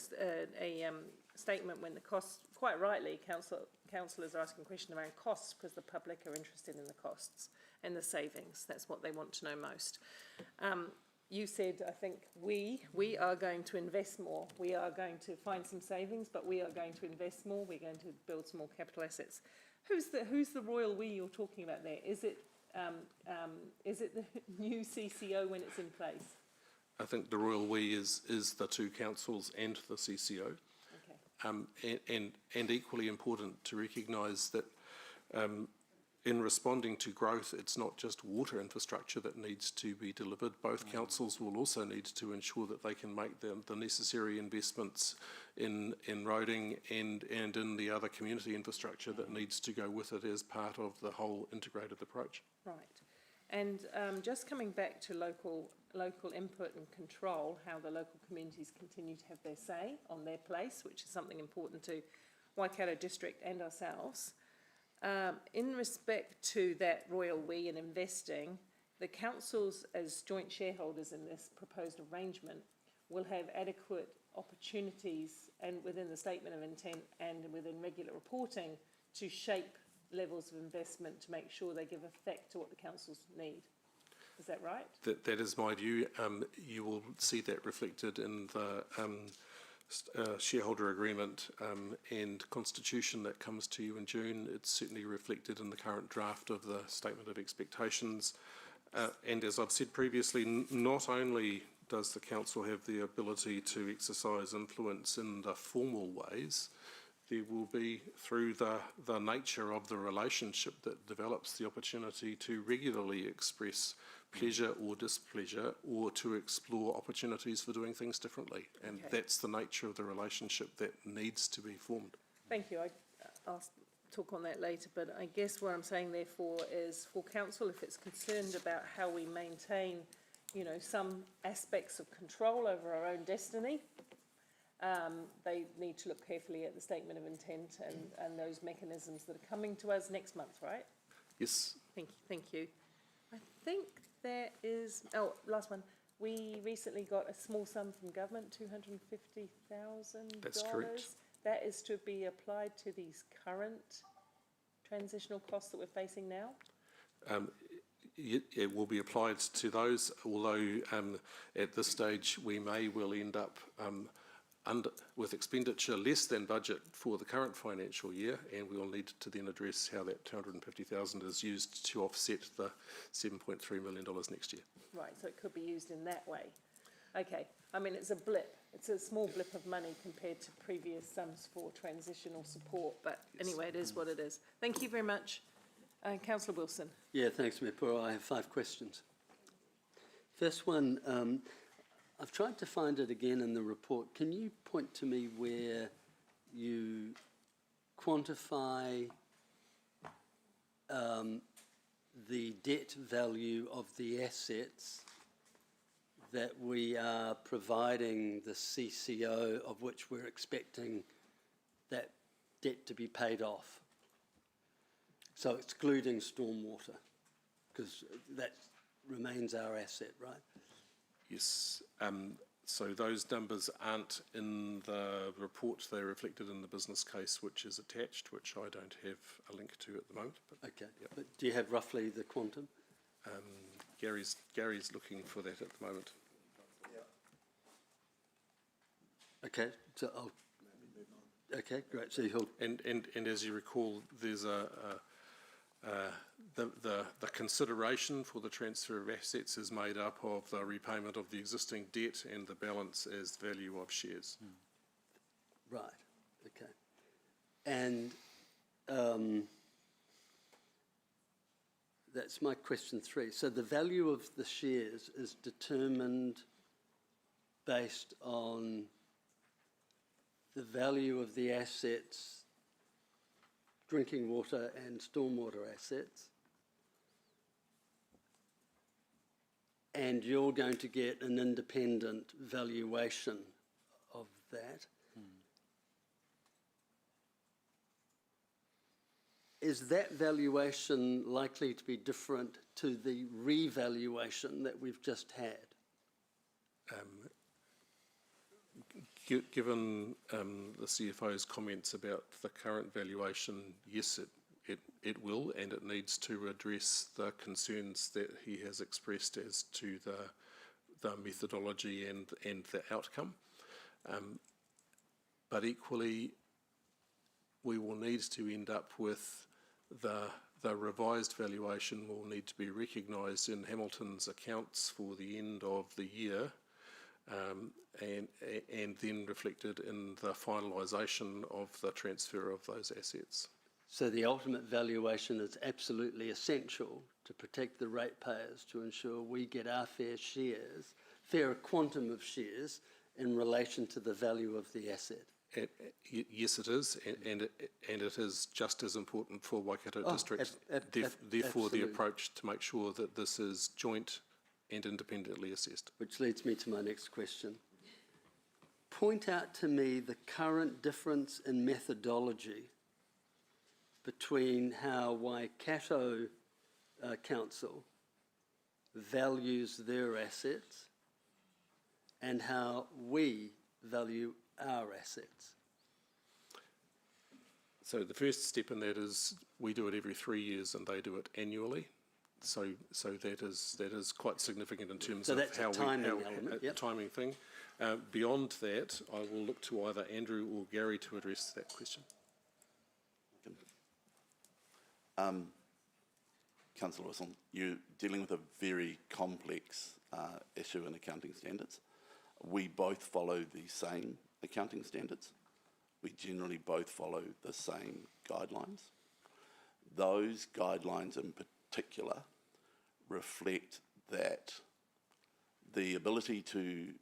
statement when the costs, quite rightly, councillors are asking a question around costs because the public are interested in the costs and the savings. That's what they want to know most. You said, I think, we are going to invest more. We are going to find some savings, but we are going to invest more. We're going to build some more capital assets. Who's the royal we you're talking about there? Is it the new CCO when it's in place? I think the royal we is the 2 councils and the CCO. Okay. And equally important to recognise that in responding to growth, it's not just water infrastructure that needs to be delivered. Both councils will also need to ensure that they can make the necessary investments in roading and in the other community infrastructure that needs to go with it as part of the whole integrated approach. Right. And just coming back to local input and control, how the local communities continue to have their say on their place, which is something important to Waikato District and ourselves. In respect to that royal we and investing, the councils as joint shareholders in this proposed arrangement will have adequate opportunities, and within the statement of intent and within regular reporting, to shape levels of investment to make sure they give effect to what the councils need. Is that right? That is my view. You will see that reflected in the shareholder agreement and constitution that comes to you in June. It's certainly reflected in the current draft of the statement of expectations. And as I've said previously, not only does the council have the ability to exercise influence in the formal ways, there will be, through the nature of the relationship that develops, the opportunity to regularly express pleasure or displeasure, or to explore opportunities for doing things differently. And that's the nature of the relationship that needs to be formed. Thank you. I'll talk on that later, but I guess what I'm saying therefore is for council, if it's concerned about how we maintain, some aspects of control over our own destiny, they need to look carefully at the statement of intent and those mechanisms that are coming to us next month, right? Yes. Thank you. I think there is, last one. We recently got a small sum from government, $250,000. That's correct. That is to be applied to these current transitional costs that we're facing now? It will be applied to those, although at this stage we may well end up with expenditure less than budget for the current financial year, and we will need to then address how that 250,000 is used to offset the $7.3 million next year. Right, so it could be used in that way. Okay, I mean, it's a blip. It's a small blip of money compared to previous sums for transitional support, but anyway, it is what it is. Thank you very much. Councillor Wilson. Yeah, thanks, Mayor Pura. I have 5 questions. First one, I've tried to find it again in the report. Can you point to me where you quantify the debt value of the assets that we are providing the CCO, of which we're expecting that debt to be paid off? So excluding stormwater, because that remains our asset, right? Yes. So those numbers aren't in the report. They're reflected in the business case, which is attached, which I don't have a link to at the moment. But okay. Yep. But do you have roughly the quantum? Gary's looking for that at the moment. Okay. So I'll. Okay, great. So he'll. And as you recall, there's the consideration for the transfer of assets is made up of the repayment of the existing debt and the balance as value of shares. Right, okay. And that's my question 3. So the value of the shares is determined based on the value of the assets, drinking water and stormwater assets, and you're going to get an independent valuation of that. Is that valuation likely to be different to the revaluation that we've just had? Given the CFO's comments about the current valuation, yes, it will, and it needs to address the concerns that he has expressed as to the methodology and the outcome. But equally, we will need to end up with the revised valuation will need to be recognised in Hamilton's accounts for the end of the year, and then reflected in the finalisation of the transfer of those assets. So the ultimate valuation is absolutely essential to protect the ratepayers, to ensure we get our fair quantum of shares in relation to the value of the asset. Yes, it is, and it is just as important for Waikato District. Therefore, absolutely. the approach to make sure that this is joint and independently assessed. Which leads me to my next question. Point out to me the current difference in methodology between how Waikato Council values their assets and how we value our assets. So the first step in that is we do it every 3 years and they do it annually. So that is quite significant in terms of how we timing thing. Beyond that, I will look to either Andrew or Gary to address that question. Councillor Wilson, you're dealing with a very complex issue in accounting standards. We both follow the same accounting standards. We generally both follow the same guidelines. Those guidelines in particular reflect that the ability to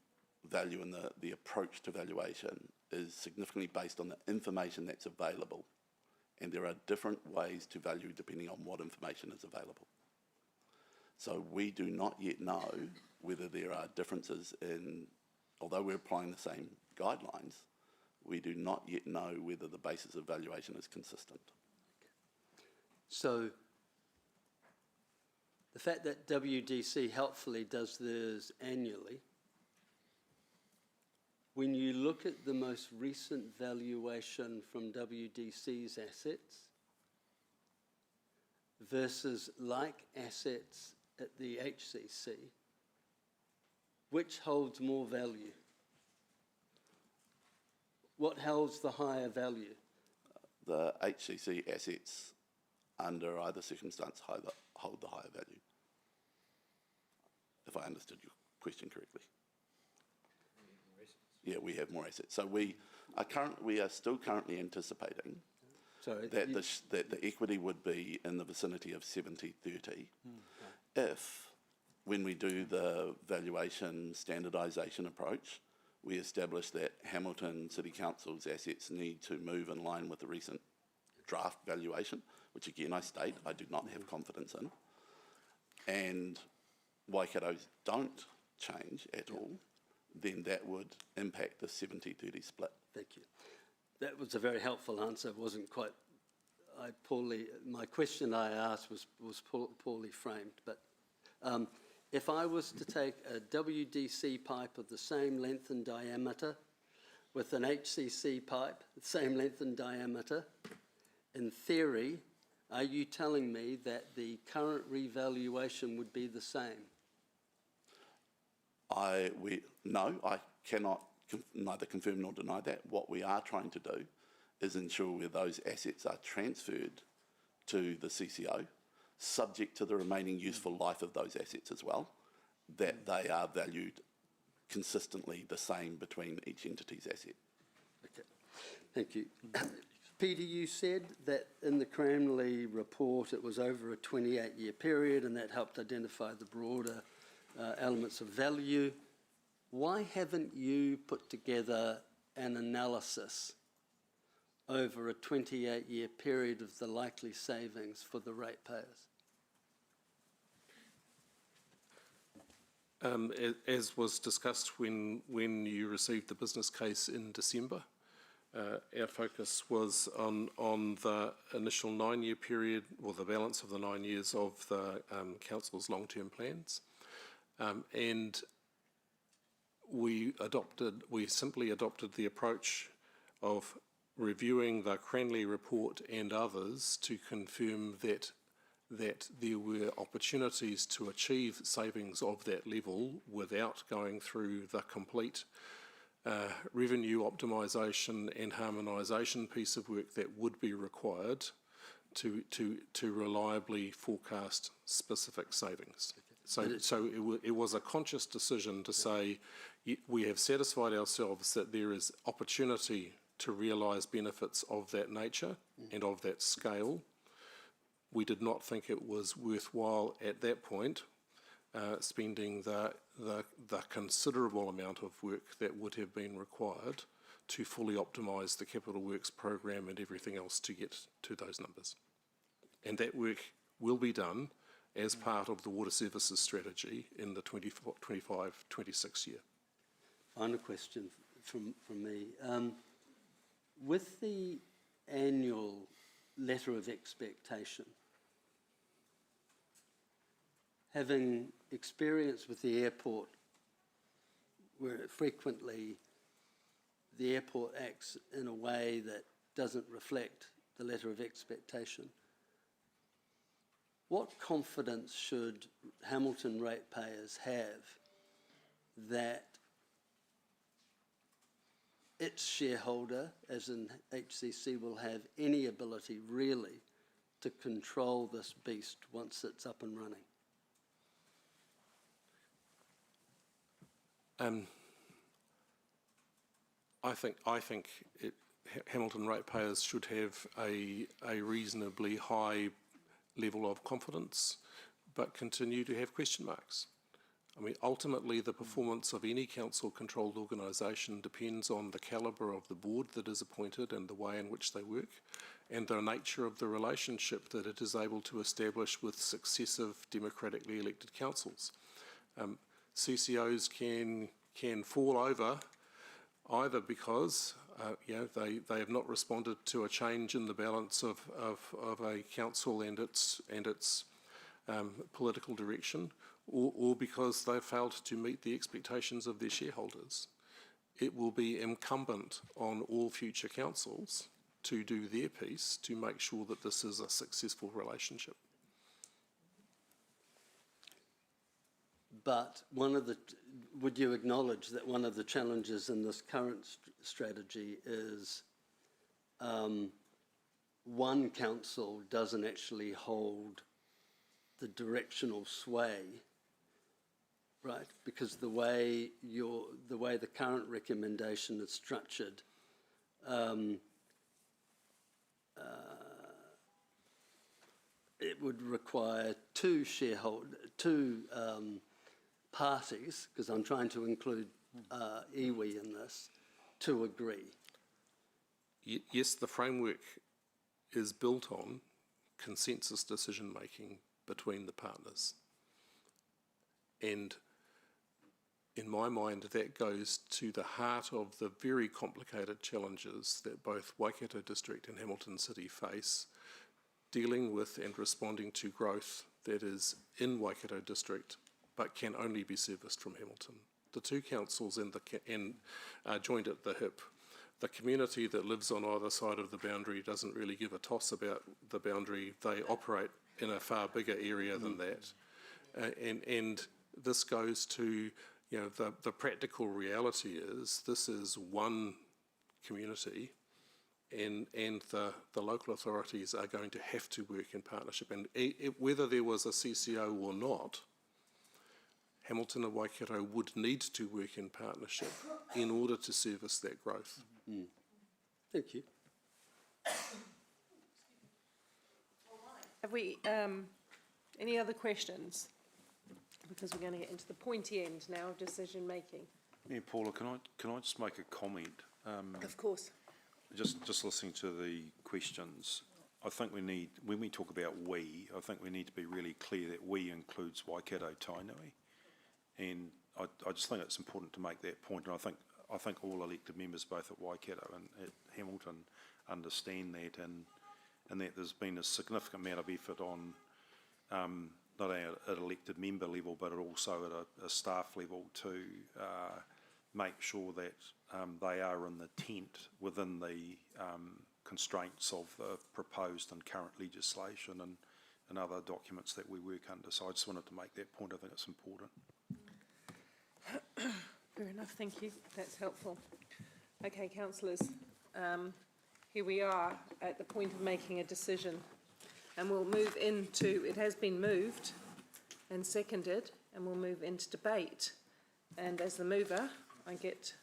value and the approach to valuation is significantly based on the information that's available. And there are different ways to value depending on what information is available. So we do not yet know whether there are differences in, although we're applying the same guidelines, we do not yet know whether the basis of valuation is consistent. So the fact that WDC helpfully does theirs annually, when you look at the most recent valuation from WDC's assets versus like assets at the HCC, which holds more value? What holds the higher value? The HCC assets under either circumstance hold the higher value, if I understood your question correctly. Yeah, we have more assets. So we are still currently anticipating that the equity would be in the vicinity of 70-30 if, when we do the valuation standardisation approach, we establish that Hamilton City Council's assets need to move in line with the recent draft valuation, which again I state I do not have confidence in, and Waikato's don't change at all, then that would impact the 70-30 split. Thank you. That was a very helpful answer. It wasn't quite, my question I asked was poorly framed, but if I was to take a WDC pipe of the same length and diameter with an HCC pipe, the same length and diameter, in theory, are you telling me that the current revaluation would be the same? No, I cannot neither confirm nor deny that. What we are trying to do is ensure where those assets are transferred to the CCO, subject to the remaining useful life of those assets as well, that they are valued consistently the same between each entity's asset. Okay, thank you. Peter, you said that in the Cranley report it was over a 28-year period and that helped identify the broader elements of value. Why haven't you put together an analysis over a 28-year period of the likely savings for the ratepayers? As was discussed when you received the business case in December, our focus was on the initial 9-year period, or the balance of the 9 years of the council's long-term plans, and we simply adopted the approach of reviewing the Cranley report and others to confirm that there were opportunities to achieve savings of that level without going through the complete revenue optimisation and harmonisation piece of work that would be required to reliably forecast specific savings. So it was a conscious decision to say we have satisfied ourselves that there is opportunity to realise benefits of that nature and of that scale. We did not think it was worthwhile at that point spending the considerable amount of work that would have been required to fully optimise the capital works program and everything else to get to those numbers. And that work will be done as part of the water services strategy in the 25-26 year. Final question from me. With the annual letter of expectation, having experience with the airport where frequently the airport acts in a way that doesn't reflect the letter of expectation, what confidence should Hamilton ratepayers have that its shareholder, as in HCC, will have any ability really to control this beast once it's up and running? I think Hamilton ratepayers should have a reasonably high level of confidence, but continue to have question marks. I mean, ultimately, the performance of any council-controlled organisation depends on the calibre of the board that is appointed and the way in which they work, and the nature of the relationship that it is able to establish with successive democratically elected councils. CCOs can fall over either because they have not responded to a change in the balance of a council and its political direction, or because they failed to meet the expectations of their shareholders. It will be incumbent on all future councils to do their piece to make sure that this is a successful relationship. but would you acknowledge that one of the challenges in this current strategy is one council doesn't actually hold the directional sway, right? Because the way the current recommendation is structured, it would require two parties, because I'm trying to include iwi in this, to agree. Yes, the framework is built on consensus decision-making between the partners. And in my mind, that goes to the heart of the very complicated challenges that both Waikato District and Hamilton City face, dealing with and responding to growth that is in Waikato District but can only be serviced from Hamilton. The two councils are joined at the hip. The community that lives on either side of the boundary doesn't really give a toss about the boundary. They operate in a far bigger area than that. And this goes to, you know, the practical reality is this is one community, and the local authorities are going to have to work in partnership. And whether there was a CCO or not, Hamilton and Waikato would need to work in partnership in order to service that growth. Thank you. Have we, any other questions? Because we're going to get into the pointy end now of decision making. Yeah, Paula, can I just make a comment? Of course. Just listening to the questions, I think we need, when we talk about we, I think we need to be really clear that we includes Waikato Tainui. And I just think it's important to make that point, and I think all elected members, both at Waikato and at Hamilton, understand that, and that there's been a significant amount of effort on not only at elected member level, but also at a staff level to make sure that they are in the tent within the constraints of the proposed and current legislation and other documents that we work under. So I just wanted to make that point. I think it's important. Fair enough, thank you. That's helpful. Okay, councillors, here we are at the point of making a decision, and we'll move into, it has been moved and seconded, and we'll move into debate. And as the mover, I get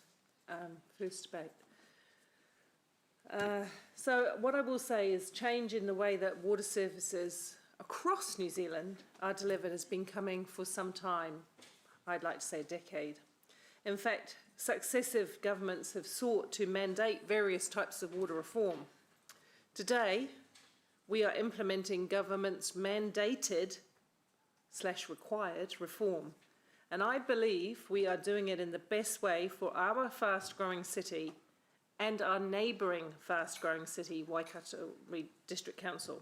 first debate. So what I will say is change in the way that water services across New Zealand are delivered has been coming for some time. I'd like to say a decade. In fact, successive governments have sought to mandate various types of water reform. Today, we are implementing government's mandated / required reform. And I believe we are doing it in the best way for our fast-growing city and our neighbouring fast-growing city, Waikato District Council.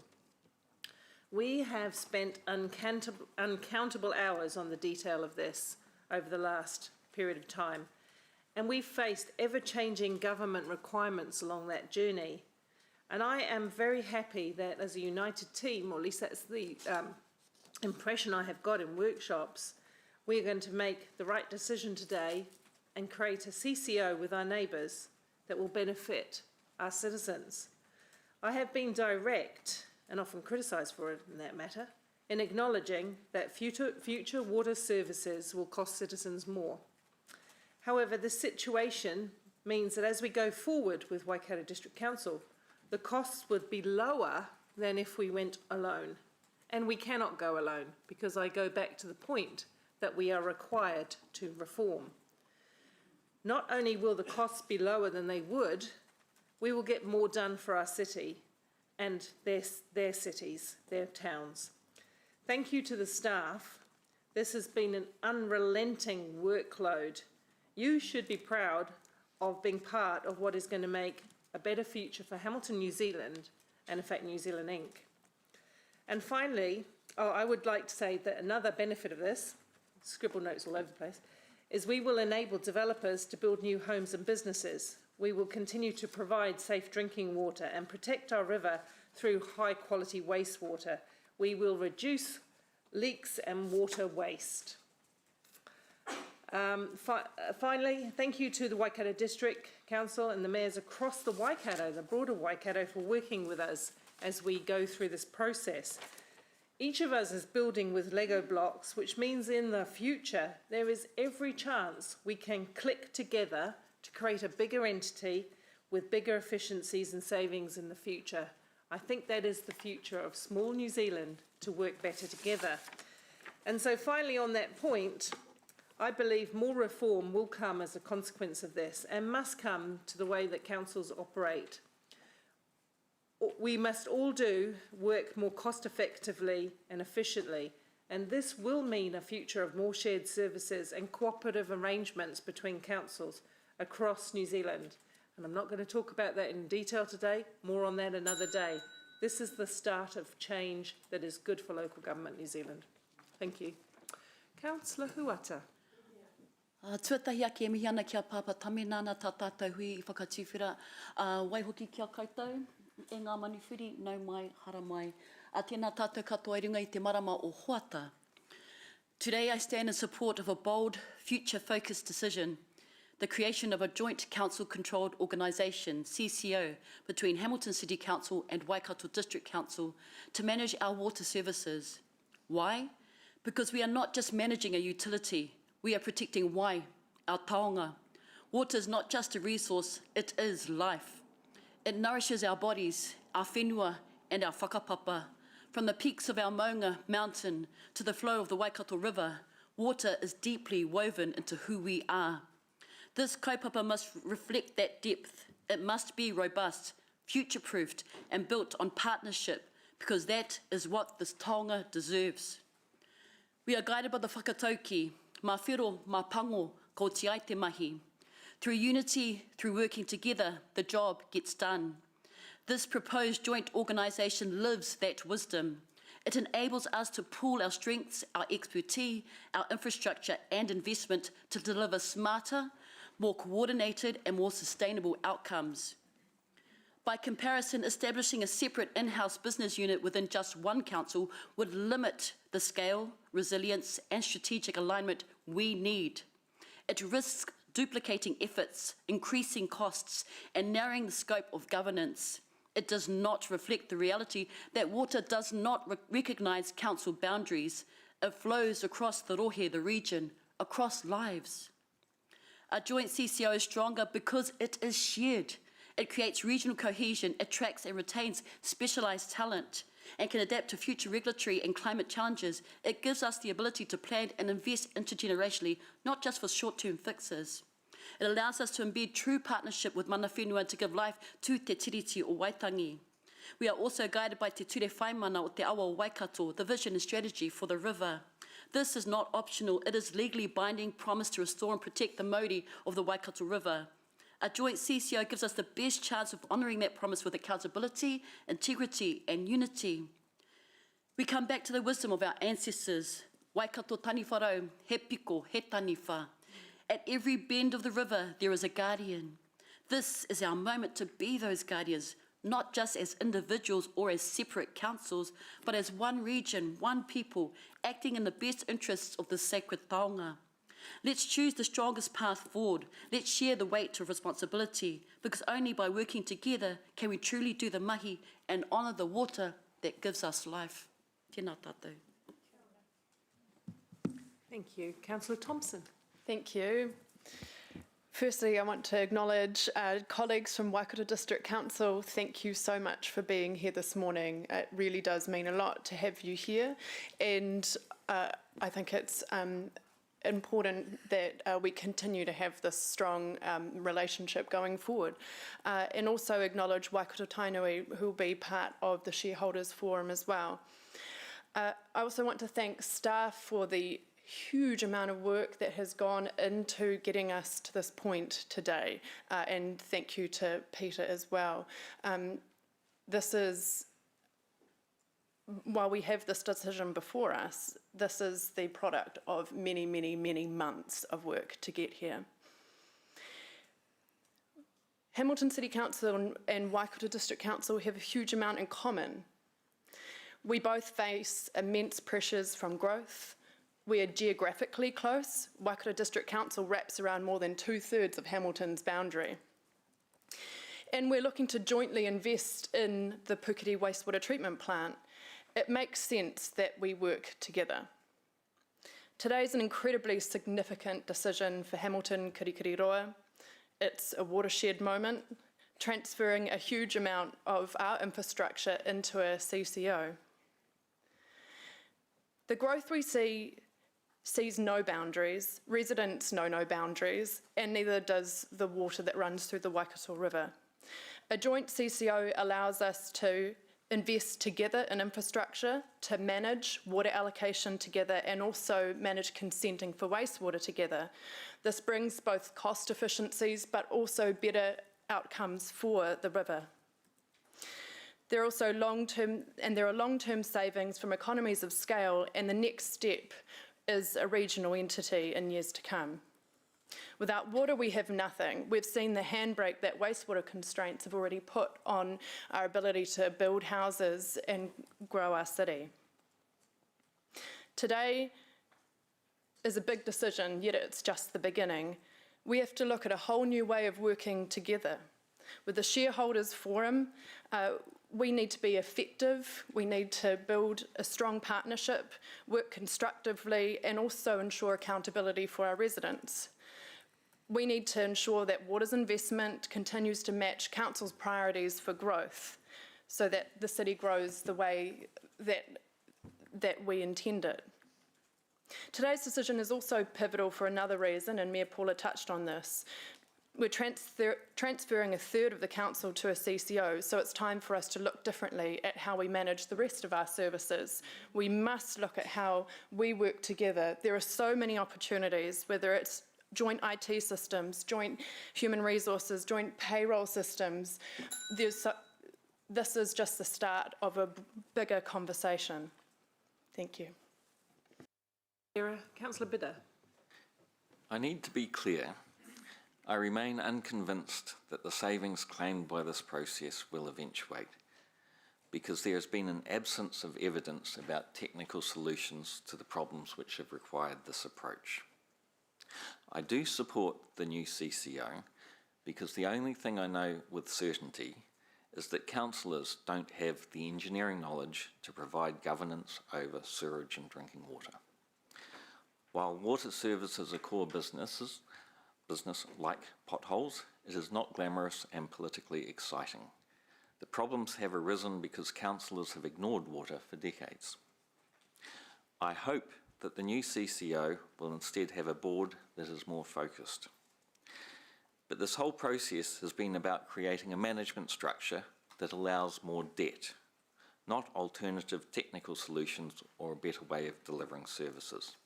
We have spent uncountable hours on the detail of this over the last period of time, and we've faced ever-changing government requirements along that journey. And I am very happy that as a united team, or at least that's the impression I have got in workshops, we're going to make the right decision today and create a CCO with our neighbours that will benefit our citizens. I have been direct, and often criticised for it in that matter, in acknowledging that future water services will cost citizens more. However, this situation means that as we go forward with Waikato District Council, the costs would be lower than if we went alone. And we cannot go alone, because I go back to the point that we are required to reform. Not only will the costs be lower than they would, we will get more done for our city and their cities, their towns. Thank you to the staff. This has been an unrelenting workload. You should be proud of being part of what is going to make a better future for Hamilton, New Zealand, and in fact, New Zealand Inc. And finally, I would like to say that another benefit of this, scribble notes all over the place, is we will enable developers to build new homes and businesses. We will continue to provide safe drinking water and protect our river through high quality wastewater. We will reduce leaks and water waste. Finally, thank you to the Waikato District Council and the mayors across the Waikato, the broader Waikato, for working with us as we go through this process. Each of us is building with Lego blocks, which means in the future there is every chance we can click together to create a bigger entity with bigger efficiencies and savings in the future. I think that is the future of small New Zealand, to work better together. And so finally on that point, I believe more reform will come as a consequence of this and must come to the way that councils operate. We must all work more cost effectively and efficiently, and this will mean a future of more shared services and cooperative arrangements between councils across New Zealand. And I'm not going to talk about that in detail today, more on that another day. This is the start of change that is good for local government New Zealand. Thank you. Councillor Huata. Tuatahi ake e mihi ana kia pāpa taminana tā tātou hui I whakatiwhira. Waihoki kia koutou, e ngā maniwhiri, nau mai, hara mai. A tēnā tātou katoa I runga I te marama o Huata. Today I stand in support of a bold, future-focused decision, the creation of a joint council-controlled organisation, CCO, between Hamilton City Council and Waikato District Council to manage our water services. Why? Because we are not just managing a utility, we are protecting wai, our taonga. Water is not just a resource, it is life. It nourishes our bodies, our whenua and our whakapapa. From the peaks of our Maunga mountain to the flow of the Waikato River, water is deeply woven into who we are. This kaupapa must reflect that depth. It must be robust, future-proofed and built on partnership, because that is what this taonga deserves. We are guided by the whakatauki, mā whiro, mā pango, ko te ai te mahi. Through unity, through working together, the job gets done. This proposed joint organisation lives that wisdom. It enables us to pool our strengths, our expertise, our infrastructure and investment to deliver smarter, more coordinated and more sustainable outcomes. By comparison, establishing a separate in-house business unit within just one council would limit the scale, resilience and strategic alignment we need. It risks duplicating efforts, increasing costs and narrowing the scope of governance. It does not reflect the reality that water does not recognise council boundaries. It flows across the rohe, the region, across lives. A joint CCO is stronger because it is shared. It creates regional cohesion, attracts and retains specialised talent, and can adapt to future regulatory and climate challenges. It gives us the ability to plan and invest intergenerationally, not just for short-term fixes. It allows us to embed true partnership with mana whenua to give life to te tiriti o Waitangi. We are also guided by te ture whaimana o te awa o Waikato, the vision and strategy for the river. This is not optional, it is legally binding promise to restore and protect the mauri of the Waikato River. A joint CCO gives us the best chance of honouring that promise with accountability, integrity and unity. We come back to the wisdom of our ancestors. Waikato tani wharau, he piko, he taniwha. At every bend of the river, there is a guardian. This is our moment to be those guardians, not just as individuals or as separate councils, but as one region, one people, acting in the best interests of the sacred taonga. Let's choose the strongest path forward. Let's share the weight of responsibility, because only by working together can we truly do the mahi and honour the water that gives us life. Tēnā tātou. Thank you. Councillor Thompson. Thank you. Firstly, I want to acknowledge colleagues from Waikato District Council. Thank you so much for being here this morning. It really does mean a lot to have you here, and I think it's important that we continue to have this strong relationship going forward. And also acknowledge Waikato Tainui, who will be part of the shareholders forum as well. I also want to thank staff for the huge amount of work that has gone into getting us to this point today, and thank you to Peter as well. This is, while we have this decision before us, this is the product of many, many, many months of work to get here. Hamilton City Council and Waikato District Council have a huge amount in common. We both face immense pressures from growth, We are geographically close. Waikato District Council wraps around more than 2/3 of Hamilton's boundary. And we're looking to jointly invest in the Puketi wastewater treatment plant. It makes sense that we work together. Today is an incredibly significant decision for Hamilton Kirikiriroa. It's a watershed moment, transferring a huge amount of our infrastructure into a CCO. The growth we see sees no boundaries, residents know no boundaries, and neither does the water that runs through the Waikato River. A joint CCO allows us to invest together in infrastructure, to manage water allocation together, and also manage consenting for wastewater together. This brings both cost efficiencies but also better outcomes for the river. There are also long-term savings from economies of scale, and the next step is a regional entity in years to come. Without water, we have nothing. We've seen the handbrake that wastewater constraints have already put on our ability to build houses and grow our city. Today is a big decision, yet it's just the beginning. We have to look at a whole new way of working together. With the shareholders forum, we need to be effective, we need to build a strong partnership, work constructively, and also ensure accountability for our residents. We need to ensure that water's investment continues to match Council's priorities for growth so that the city grows the way that we intend it. Today's decision is also pivotal for another reason, and Mayor Paula touched on this. We're transferring 1/3 of the council to a CCO, so it's time for us to look differently at how we manage the rest of our services. We must look at how we work together. There are so many opportunities, whether it's joint IT systems, joint human resources, joint payroll systems. This is just the start of a bigger conversation. Thank you. Councillor Bidder. I need to be clear. I remain unconvinced that the savings claimed by this process will eventuate, because there has been an absence of evidence about technical solutions to the problems which have required this approach. I do support the new CCO because the only thing I know with certainty is that councillors don't have the engineering knowledge to provide governance over sewerage and drinking water. While water service is a core business like potholes, it is not glamorous and politically exciting. The problems have arisen because councillors have ignored water for decades. I hope that the new CCO will instead have a board that is more focused. But this whole process has been about creating a management structure that allows more debt, not alternative technical solutions or a better way of delivering services.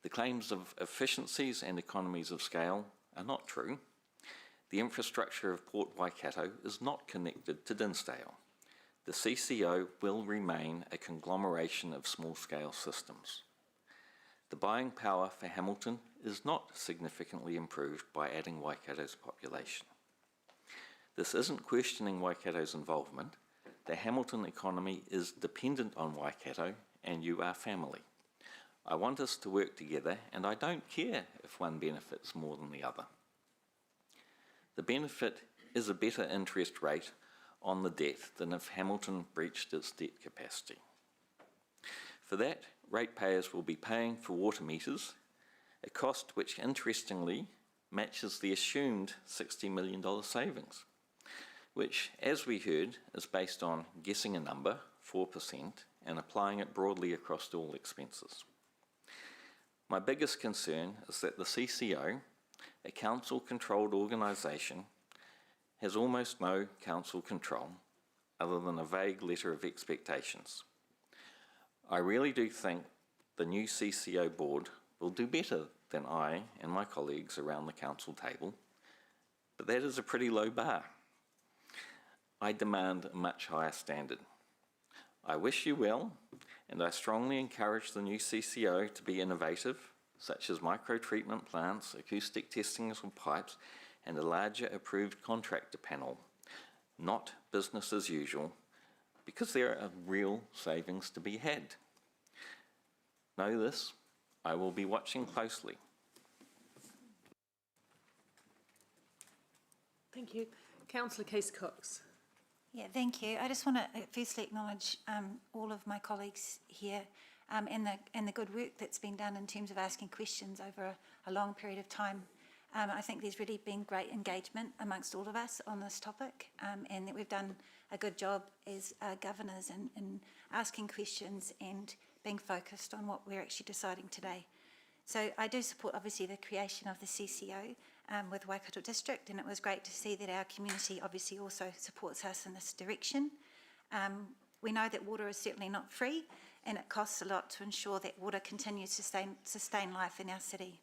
The claims of efficiencies and economies of scale are not true. The infrastructure of Port Waikato is not connected to Dinsdale. The CCO will remain a conglomeration of small-scale systems. The buying power for Hamilton is not significantly improved by adding Waikato's population. This isn't questioning Waikato's involvement. The Hamilton economy is dependent on Waikato, and you are family. I want us to work together, and I don't care if one benefits more than the other. The benefit is a better interest rate on the debt than if Hamilton breached its debt capacity. For that, ratepayers will be paying for water meters, a cost which interestingly matches the assumed $60 million savings, which, as we heard, is based on guessing a number, 4%, and applying it broadly across all expenses. My biggest concern is that the CCO, a council-controlled organisation, has almost no council control other than a vague letter of expectations. I really do think the new CCO board will do better than I and my colleagues around the council table, but that is a pretty low bar. I demand a much higher standard. I wish you well, and I strongly encourage the new CCO to be innovative, such as micro-treatment plants, acoustic testing of pipes, and a larger approved contractor panel, not business as usual, because there are real savings to be had. Know this, I will be watching closely. Thank you. Councillor Case-Cox. Yeah, thank you. I just want to firstly acknowledge all of my colleagues here and the good work that's been done in terms of asking questions over a long period of time. I think there's really been great engagement amongst all of us on this topic, and that we've done a good job as governors in asking questions and being focused on what we're actually deciding today. So I do support, obviously, the creation of the CCO with Waikato District, and it was great to see that our community obviously also supports us in this direction. We know that water is certainly not free, and it costs a lot to ensure that water continues to sustain life in our city.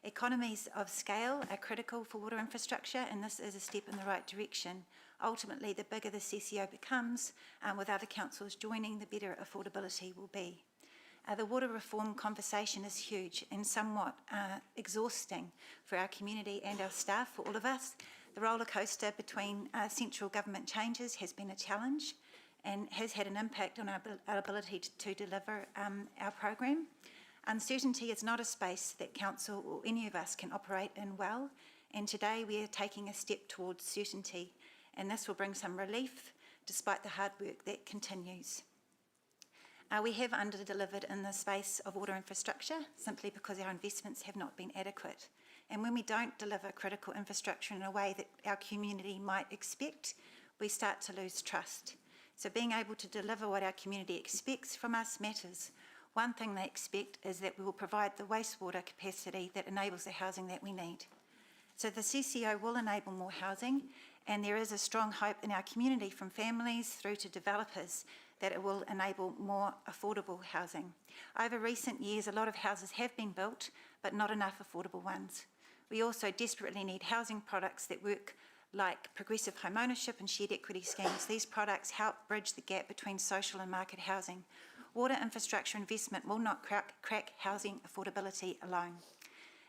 Economies of scale are critical for water infrastructure, and this is a step in the right direction. Ultimately, the bigger the CCO becomes, with other councils joining, the better affordability will be. The water reform conversation is huge and somewhat exhausting for our community and our staff, for all of us. The roller coaster between central government changes has been a challenge and has had an impact on our ability to deliver our program. Uncertainty is not a space that council or any of us can operate in well, and today we are taking a step towards certainty, and this will bring some relief despite the hard work that continues. We have under-delivered in the space of water infrastructure simply because our investments have not been adequate. And when we don't deliver critical infrastructure in a way that our community might expect, we start to lose trust. So being able to deliver what our community expects from us matters. One thing they expect is that we will provide the wastewater capacity that enables the housing that we need. So the CCO will enable more housing, and there is a strong hope in our community, from families through to developers, that it will enable more affordable housing. Over recent years, a lot of houses have been built, but not enough affordable ones. We also desperately need housing products that work like progressive home ownership and shared equity schemes. These products help bridge the gap between social and market housing. Water infrastructure investment will not crack housing affordability alone.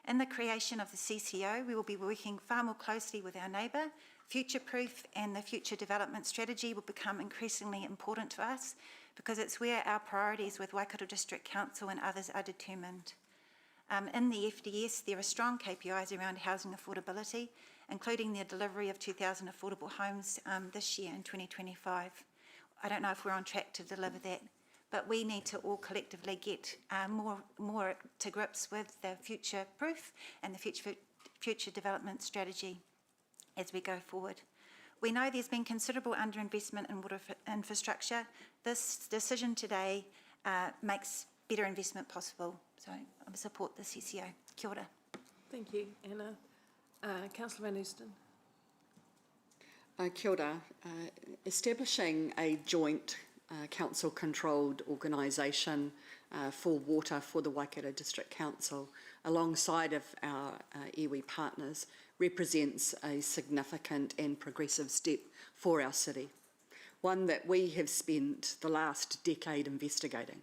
In the creation of the CCO, we will be working far more closely with our neighbour. Future-proof and the future development strategy will become increasingly important to us because it's where our priorities with Waikato District Council and others are determined. In the FDS, there are strong KPIs around housing affordability, including the delivery of 2,000 affordable homes this year in 2025. I don't know if we're on track to deliver that, but we need to all collectively get more to grips with the future-proof and the future development strategy as we go forward. We know there's been considerable underinvestment in water infrastructure. This decision today makes better investment possible. So I support the CCO. Kia ora. Thank you, Anna. Councillor Van Oosten. Kia ora. Establishing a joint council-controlled organisation for water for the Waikato District Council alongside of our iwi partners represents a significant and progressive step for our city, one that we have spent the last decade investigating.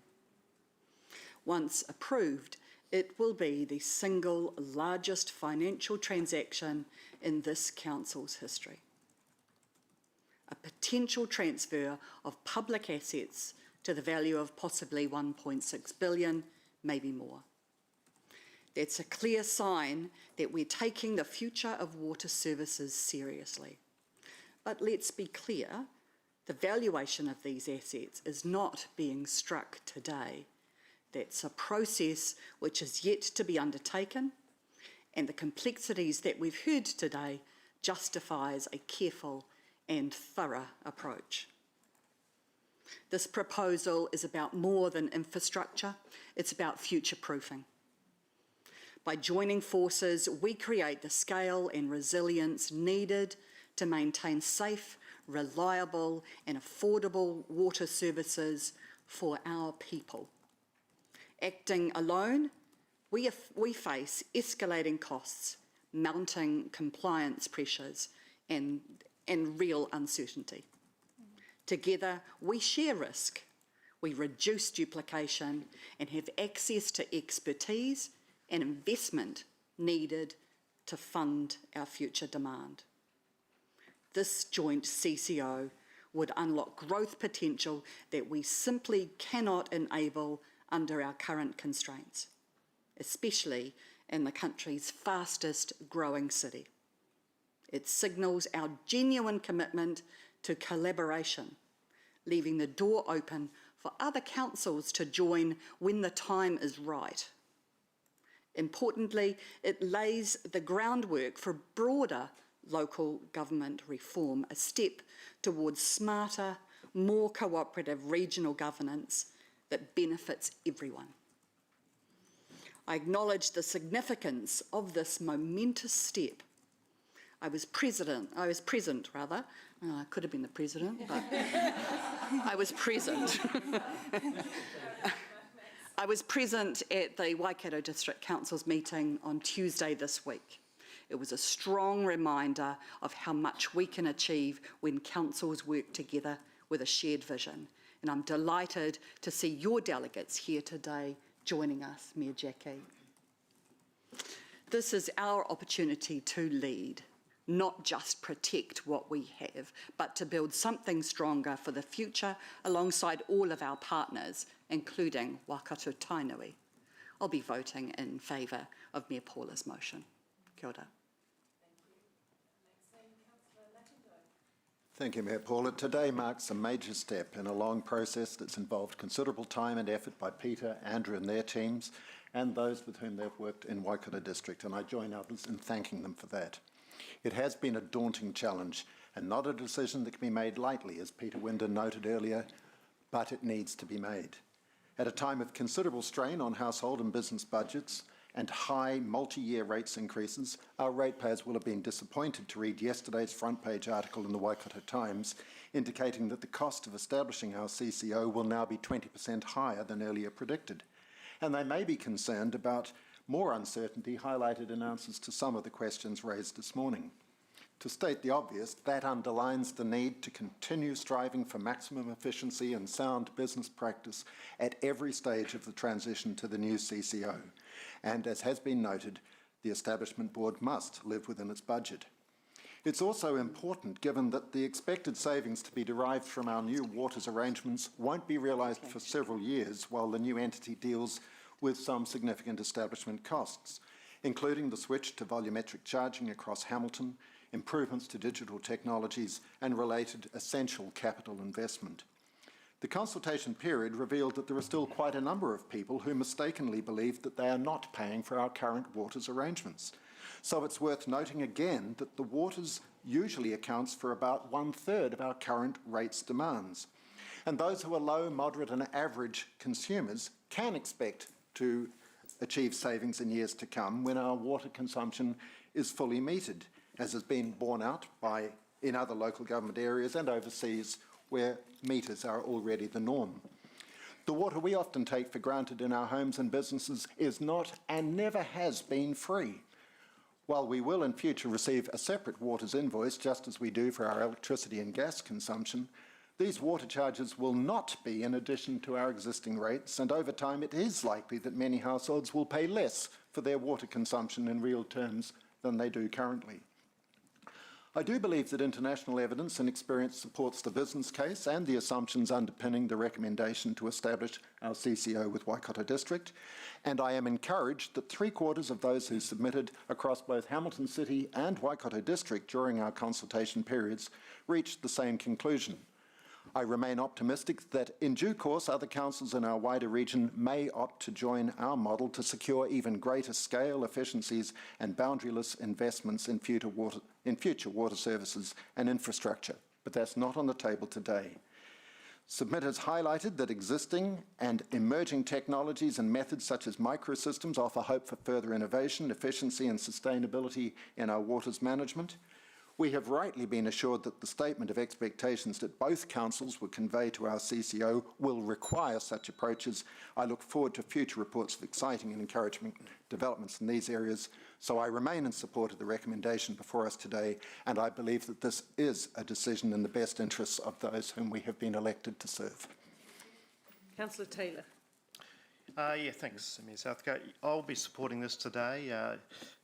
Once approved, it will be the single largest financial transaction in this council's history. A potential transfer of public assets to the value of possibly 1.6 billion, maybe more. That's a clear sign that we're taking the future of water services seriously. But let's be clear, the valuation of these assets is not being struck today. That's a process which is yet to be undertaken, and the complexities that we've heard today justifies a careful and thorough approach. This proposal is about more than infrastructure, it's about future-proofing. By joining forces, we create the scale and resilience needed to maintain safe, reliable and affordable water services for our people. Acting alone, we face escalating costs, mounting compliance pressures and real uncertainty. Together, we share risk, we reduce duplication and have access to expertise and investment needed to fund our future demand. This joint CCO would unlock growth potential that we simply cannot enable under our current constraints, especially in the country's fastest growing city. It signals our genuine commitment to collaboration, leaving the door open for other councils to join when the time is right. Importantly, it lays the groundwork for broader local government reform, a step towards smarter, more cooperative regional governance that benefits everyone. I acknowledge the significance of this momentous step. I was present, I could have been the president, but I was present. I was present at the Waikato District Council's meeting on Tuesday this week. It was a strong reminder of how much we can achieve when councils work together with a shared vision. And I'm delighted to see your delegates here today joining us, Mayor Jackie. This is our opportunity to lead, not just protect what we have, but to build something stronger for the future alongside all of our partners, including Waikato Tainui. I'll be voting in favour of Mayor Paula's motion. Kia ora. Thank you, Mayor Paula. Today marks a major step in a long process that's involved considerable time and effort by Peter, Andrew and their teams, and those with whom they've worked in Waikato District, and I join others in thanking them for that. It has been a daunting challenge and not a decision that can be made lightly, as Peter Winder noted earlier, but it needs to be made. At a time of considerable strain on household and business budgets and high multi-year rates increases, our ratepayers will have been disappointed to read yesterday's front page article in the Waikato Times indicating that the cost of establishing our CCO will now be 20% higher than earlier predicted. And they may be concerned about more uncertainty highlighted in answers to some of the questions raised this morning. To state the obvious, that underlines the need to continue striving for maximum efficiency and sound business practice at every stage of the transition to the new CCO. And as has been noted, the Establishment Board must live within its budget. It's also important, given that the expected savings to be derived from our new waters arrangements won't be realised for several years while the new entity deals with some significant establishment costs, including the switch to volumetric charging across Hamilton, improvements to digital technologies and related essential capital investment. The consultation period revealed that there are still quite a number of people who mistakenly believe that they are not paying for our current waters arrangements. So it's worth noting again that the waters usually accounts for about 1/3 of our current rates demands. And those who are low, moderate and average consumers can expect to achieve savings in years to come when our water consumption is fully metered, as has been borne out by in other local government areas and overseas where meters are already the norm. The water we often take for granted in our homes and businesses is not and never has been free. While we will in future receive a separate waters invoice, just as we do for our electricity and gas consumption, these water charges will not be in addition to our existing rates, and over time it is likely that many households will pay less for their water consumption in real terms than they do currently. I do believe that international evidence and experience supports the business case and the assumptions underpinning the recommendation to establish our CCO with Waikato District, and I am encouraged that 3/4 of those who submitted across both Hamilton City and Waikato District during our consultation periods reached the same conclusion. I remain optimistic that in due course other councils in our wider region may opt to join our model to secure even greater scale, efficiencies and boundaryless investments in future water services and infrastructure. But that's not on the table today. Submitters highlighted that existing and emerging technologies and methods such as microsystems offer hope for further innovation, efficiency and sustainability in our waters management. We have rightly been assured that the statement of expectations that both councils will convey to our CCO will require such approaches. I look forward to future reports of exciting and encouraging developments in these areas, so I remain in support of the recommendation before us today, and I believe that this is a decision in the best interests of those whom we have been elected to serve. Councillor Taylor. Yeah, thanks, Mayor Southgate. I'll be supporting this today,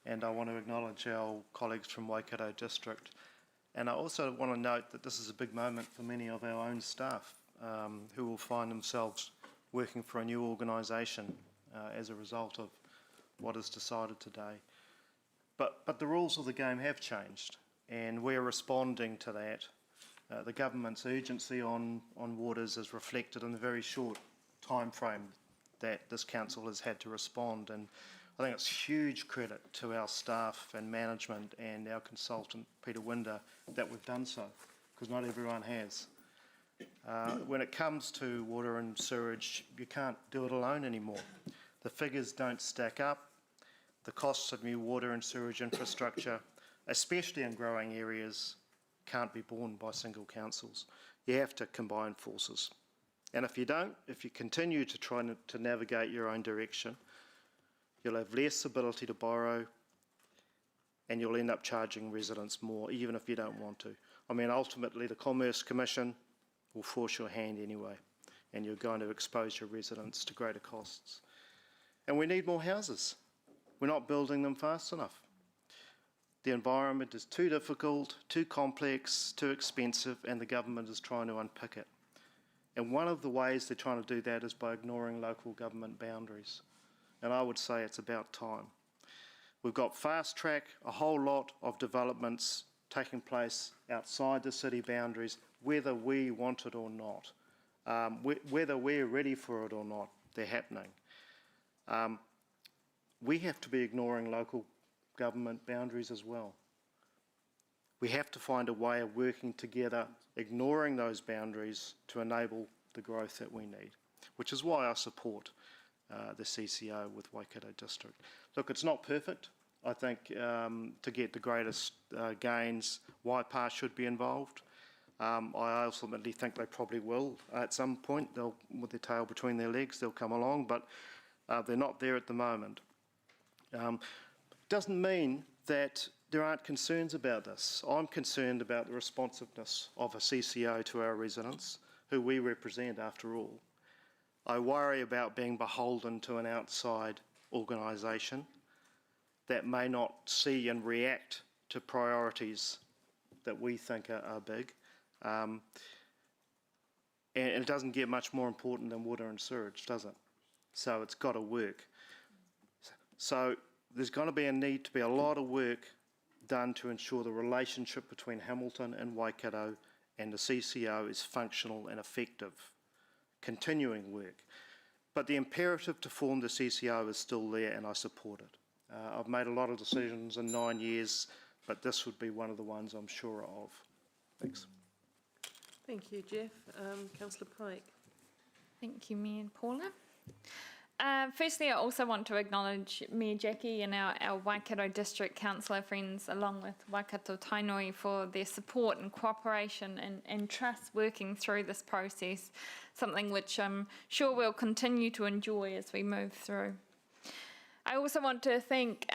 and I want to acknowledge our colleagues from Waikato District. And I also want to note that this is a big moment for many of our own staff who will find themselves working for a new organisation as a result of what is decided today. But the rules of the game have changed, and we're responding to that. The government's urgency on waters is reflected in the very short time frame that this council has had to respond, and I think it's huge credit to our staff and management and our consultant Peter Winder that we've done so, because not everyone has. When it comes to water and sewerage, you can't do it alone anymore. The figures don't stack up. The costs of new water and sewerage infrastructure, especially in growing areas, can't be borne by single councils. You have to combine forces. And if you don't, if you continue to try to navigate your own direction, you'll have less ability to borrow, and you'll end up charging residents more, even if you don't want to. I mean, ultimately, the Commerce Commission will force your hand anyway, and you're going to expose your residents to greater costs. And we need more houses. We're not building them fast enough. The environment is too difficult, too complex, too expensive, and the government is trying to unpick it. And one of the ways they're trying to do that is by ignoring local government boundaries. And I would say it's about time. We've got fast track, a whole lot of developments taking place outside the city boundaries, whether we want it or not. Whether we're ready for it or not, they're happening. We have to be ignoring local government boundaries as well. We have to find a way of working together, ignoring those boundaries to enable the growth that we need, which is why I support the CCO with Waikato District. Look, it's not perfect. I think to get the greatest gains, Waipa should be involved. I ultimately think they probably will at some point. They'll, with their tail between their legs, they'll come along, but they're not there at the moment. Doesn't mean that there aren't concerns about this. I'm concerned about the responsiveness of a CCO to our residents, who we represent after all. I worry about being beholden to an outside organisation that may not see and react to priorities that we think are big. And it doesn't get much more important than water and sewage, does it? So it's got to work. So there's going to be a need to be a lot of work done to ensure the relationship between Hamilton and Waikato and the CCO is functional and effective. Continuing work. But the imperative to form the CCO is still there, and I support it. I've made a lot of decisions in 9 years, but this would be one of the ones I'm sure of. Thanks. Thank you, Jeff. Councillor Pike. Thank you, Mayor and Paula. Firstly, I also want to acknowledge Mayor Jackie and our Waikato District Councillor friends, along with Waikato Tainui, for their support and cooperation and trust working through this process, something which I'm sure we'll continue to enjoy as we move through. I also want to thank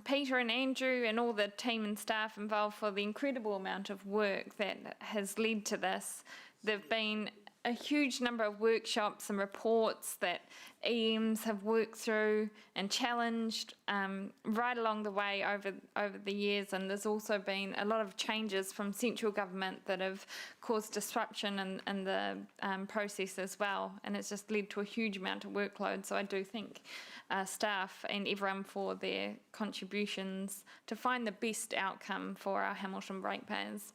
Peter and Andrew and all the team and staff involved for the incredible amount of work that has led to this. There have been a huge number of workshops and reports that EMs have worked through and challenged right along the way over the years, and there's also been a lot of changes from central government that have caused disruption in the process as well, and it's just led to a huge amount of workload. So I do thank staff and everyone for their contributions to find the best outcome for our Hamilton ratepayers.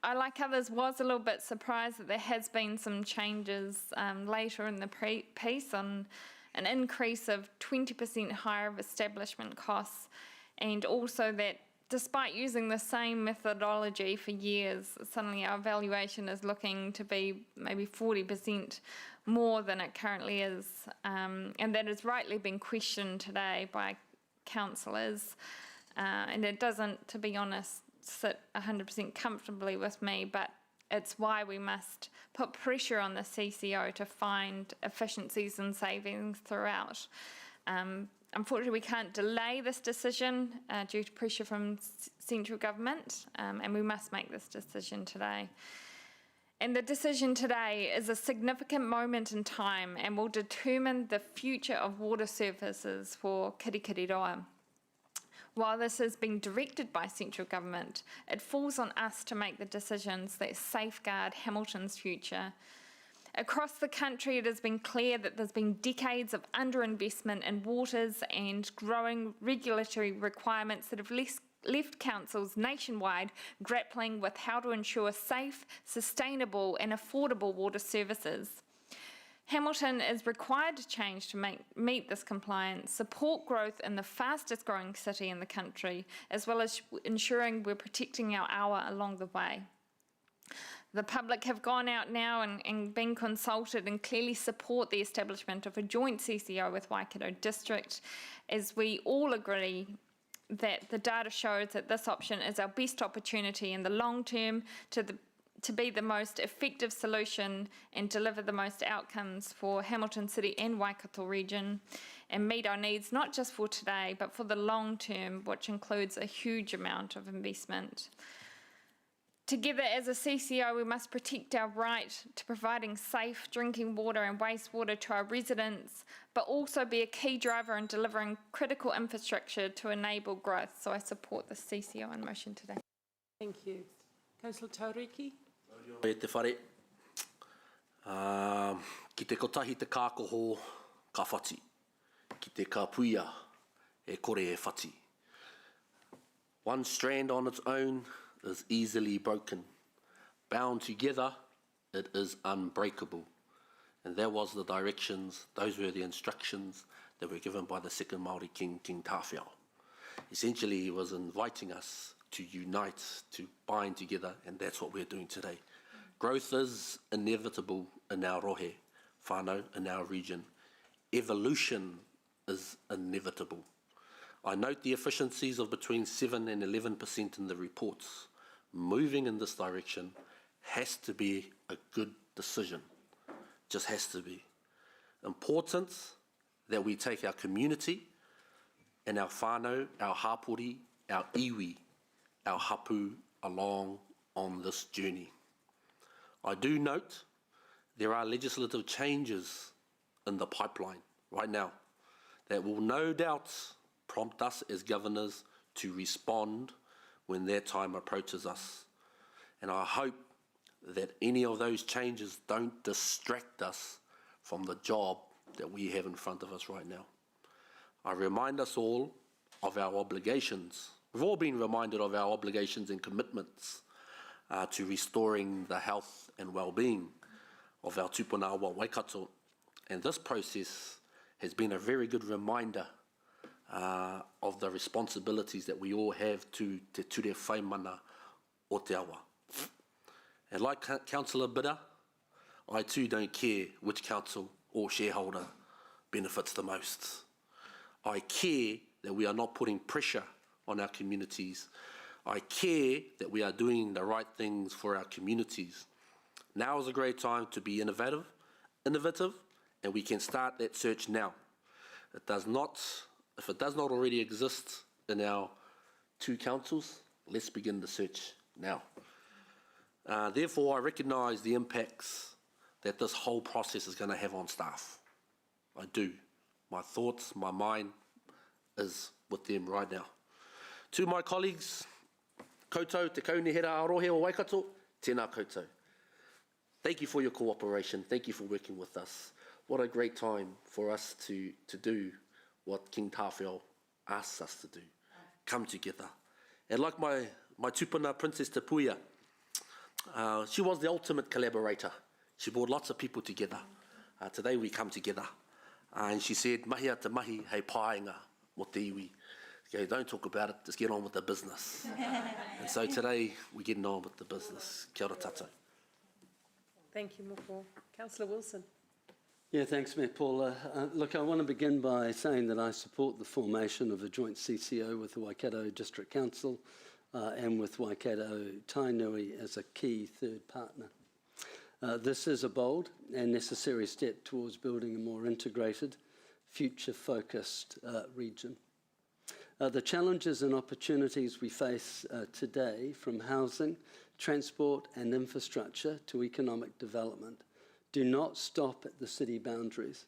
I, like others, was a little bit surprised that there has been some changes later in the piece on an increase of 20% higher of establishment costs, and also that despite using the same methodology for years, suddenly our valuation is looking to be maybe 40% more than it currently is, and that has rightly been questioned today by councillors, and it doesn't, to be honest, sit 100% comfortably with me, but it's why we must put pressure on the CCO to find efficiencies and savings throughout. Unfortunately, we can't delay this decision due to pressure from central government, and we must make this decision today. And the decision today is a significant moment in time and will determine the future of water services for Kirikiriroa. While this is being directed by central government, it falls on us to make the decisions that safeguard Hamilton's future. Across the country, it has been clear that there's been decades of underinvestment in waters and growing regulatory requirements that have left councils nationwide grappling with how to ensure safe, sustainable and affordable water services. Hamilton is required to change to meet this compliance, support growth in the fastest growing city in the country, as well as ensuring we're protecting our awa along the way. The public have gone out now and been consulted and clearly support the establishment of a joint CCO with Waikato District, as we all agree that the data shows that this option is our best opportunity in the long term to be the most effective solution and deliver the most outcomes for Hamilton City and Waikato region and meet our needs not just for today but for the long term, which includes a huge amount of investment. Together as a CCO, we must protect our right to providing safe drinking water and wastewater to our residents, but also be a key driver in delivering critical infrastructure to enable growth. So I support the CCO in motion today. Thank you. Councillor Tauriki. E te whare, ki te kotahi te kākoho ka whati, ki te ka puia e kore e whati. One strand on its own is easily broken. Bound together, it is unbreakable. And that was the directions, those were the instructions that were given by the second Māori King, King Tāwhiao. Essentially, he was inviting us to unite, to bind together, and that's what we're doing today. Growth is inevitable in our rohe, whānau, in our region. Evolution is inevitable. I note the efficiencies of between 7 and 11% in the reports. Moving in this direction has to be a good decision. Just has to be. Important that we take our community and our whānau, our hapori, our iwi, our hapu along on this journey. I do note there are legislative changes in the pipeline right now that will no doubt prompt us as governors to respond when their time approaches us. And I hope that any of those changes don't distract us from the job that we have in front of us right now. I remind us all of our obligations. We've all been reminded of our obligations and commitments to restoring the health and well-being of our tupuna awa Waikato. And this process has been a very good reminder of the responsibilities that we all have to te ture whaimana o te awa. And like Councillor Bidder, I too don't care which council or shareholder benefits the most. I care that we are not putting pressure on our communities. I care that we are doing the right things for our communities. Now is a great time to be innovative, and we can start that search now. If it does not already exist in our two councils, let's begin the search now. Therefore, I recognise the impacts that this whole process is going to have on staff. I do. My thoughts, my mind is with them right now. To my colleagues, koutou, te kaunihera arohe o Waikato, tēnā koutou. Thank you for your cooperation. Thank you for working with us. What a great time for us to do what King Tāwhiao asks us to do. Come together. And like my tupuna, Princess Te Puia, she was the ultimate collaborator. She brought lots of people together. Today we come together. And she said, mahia te mahi hei pāinga mo te iwi. Okay, don't talk about it, just get on with the business. And so today we're getting on with the business. Kia ora tātou. Thank you, Moko. Councillor Wilson. Yeah, thanks, Mayor Paula. Look, I want to begin by saying that I support the formation of a joint CCO with the Waikato District Council and with Waikato Tainui as a key third partner. This is a bold and necessary step towards building a more integrated, future-focused region. The challenges and opportunities we face today, from housing, transport and infrastructure to economic development, do not stop at the city boundaries.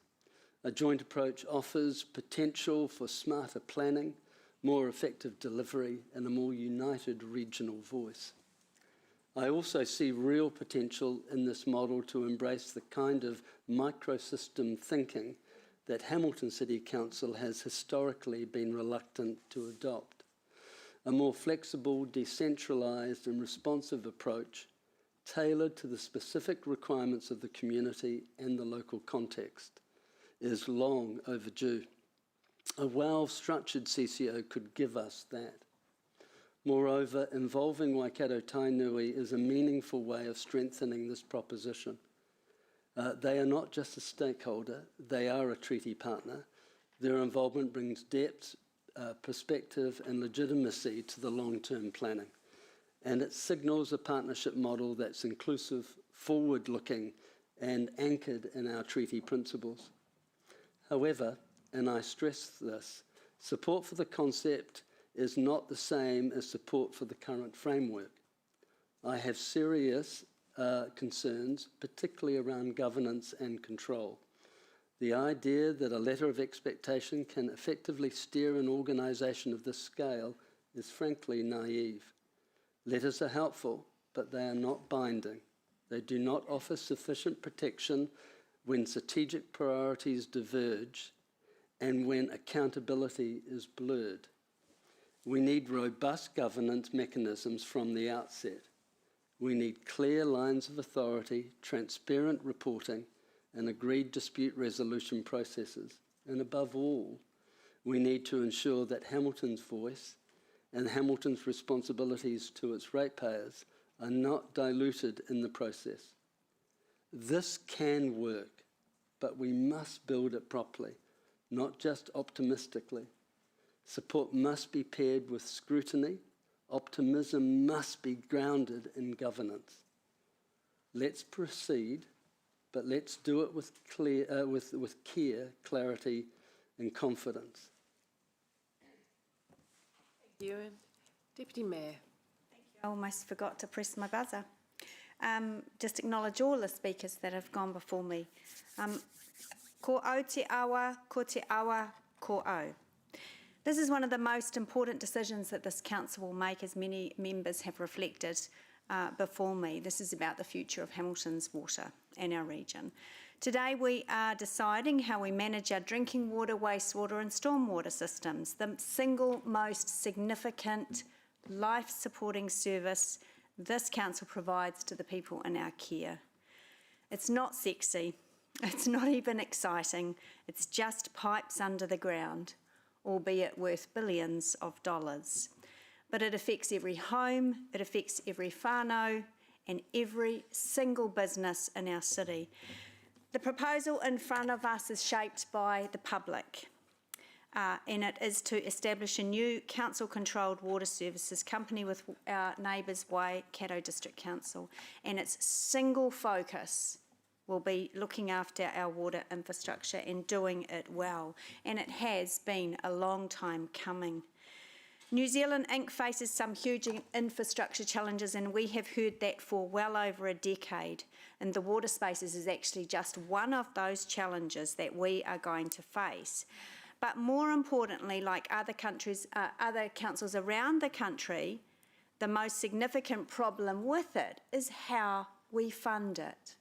A joint approach offers potential for smarter planning, more effective delivery and a more united regional voice. I also see real potential in this model to embrace the kind of microsystem thinking that Hamilton City Council has historically been reluctant to adopt. A more flexible, decentralised and responsive approach tailored to the specific requirements of the community and the local context is long overdue. A well-structured CCO could give us that. Moreover, involving Waikato Tainui is a meaningful way of strengthening this proposition. They are not just a stakeholder, they are a treaty partner. Their involvement brings depth, perspective and legitimacy to the long-term planning. And it signals a partnership model that's inclusive, forward-looking and anchored in our treaty principles. However, and I stress this, support for the concept is not the same as support for the current framework. I have serious concerns, particularly around governance and control. The idea that a letter of expectation can effectively steer an organisation of this scale is frankly naive. Letters are helpful, but they are not binding. They do not offer sufficient protection when strategic priorities diverge and when accountability is blurred. We need robust governance mechanisms from the outset. We need clear lines of authority, transparent reporting, and agreed dispute resolution processes. And above all, we need to ensure that Hamilton's voice and Hamilton's responsibilities to its ratepayers are not diluted in the process. This can work, but we must build it properly, not just optimistically. Support must be paired with scrutiny. Optimism must be grounded in governance. Let's proceed, but let's do it with care, clarity and confidence. Thank you. Deputy Mayor. I almost forgot to press my buzzer. Just acknowledge all the speakers that have gone before me. Ko au te awa, ko te awa, ko au. This is one of the most important decisions that this council will make, as many members have reflected before me. This is about the future of Hamilton's water and our region. Today we are deciding how we manage our drinking water, wastewater and stormwater systems, the single most significant life-supporting service this council provides to the people in our care. It's not sexy, it's not even exciting, it's just pipes under the ground, albeit worth billions of dollars. But it affects every home, it affects every whānau and every single business in our city. The proposal in front of us is shaped by the public, and it is to establish a new council-controlled water services company with our neighbours Waikato District Council, and its single focus will be looking after our water infrastructure and doing it well, and it has been a long time coming. New Zealand Inc. faces some huge infrastructure challenges, and we have heard that for well over a decade, and the water spaces is actually just one of those challenges that we are going to face. But more importantly, like other councils around the country, the most significant problem with it is how we fund it.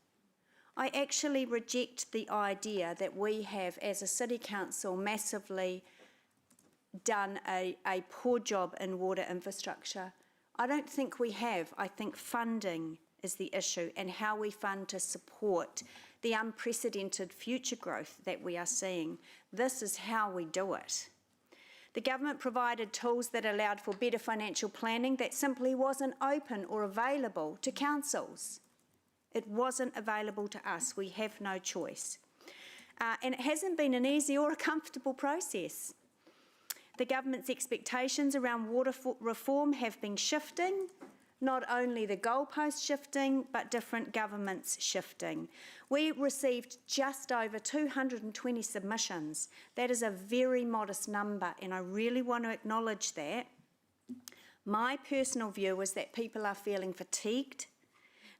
I actually reject the idea that we have, as a city council, massively done a poor job in water infrastructure. I don't think we have. I think funding is the issue, and how we fund to support the unprecedented future growth that we are seeing. This is how we do it. The government provided tools that allowed for better financial planning that simply wasn't open or available to councils. It wasn't available to us. We have no choice. And it hasn't been an easy or a comfortable process. The government's expectations around water reform have been shifting, not only the goalpost shifting, but different governments shifting. We received just over 220 submissions. That is a very modest number, and I really want to acknowledge that. My personal view is that people are feeling fatigued.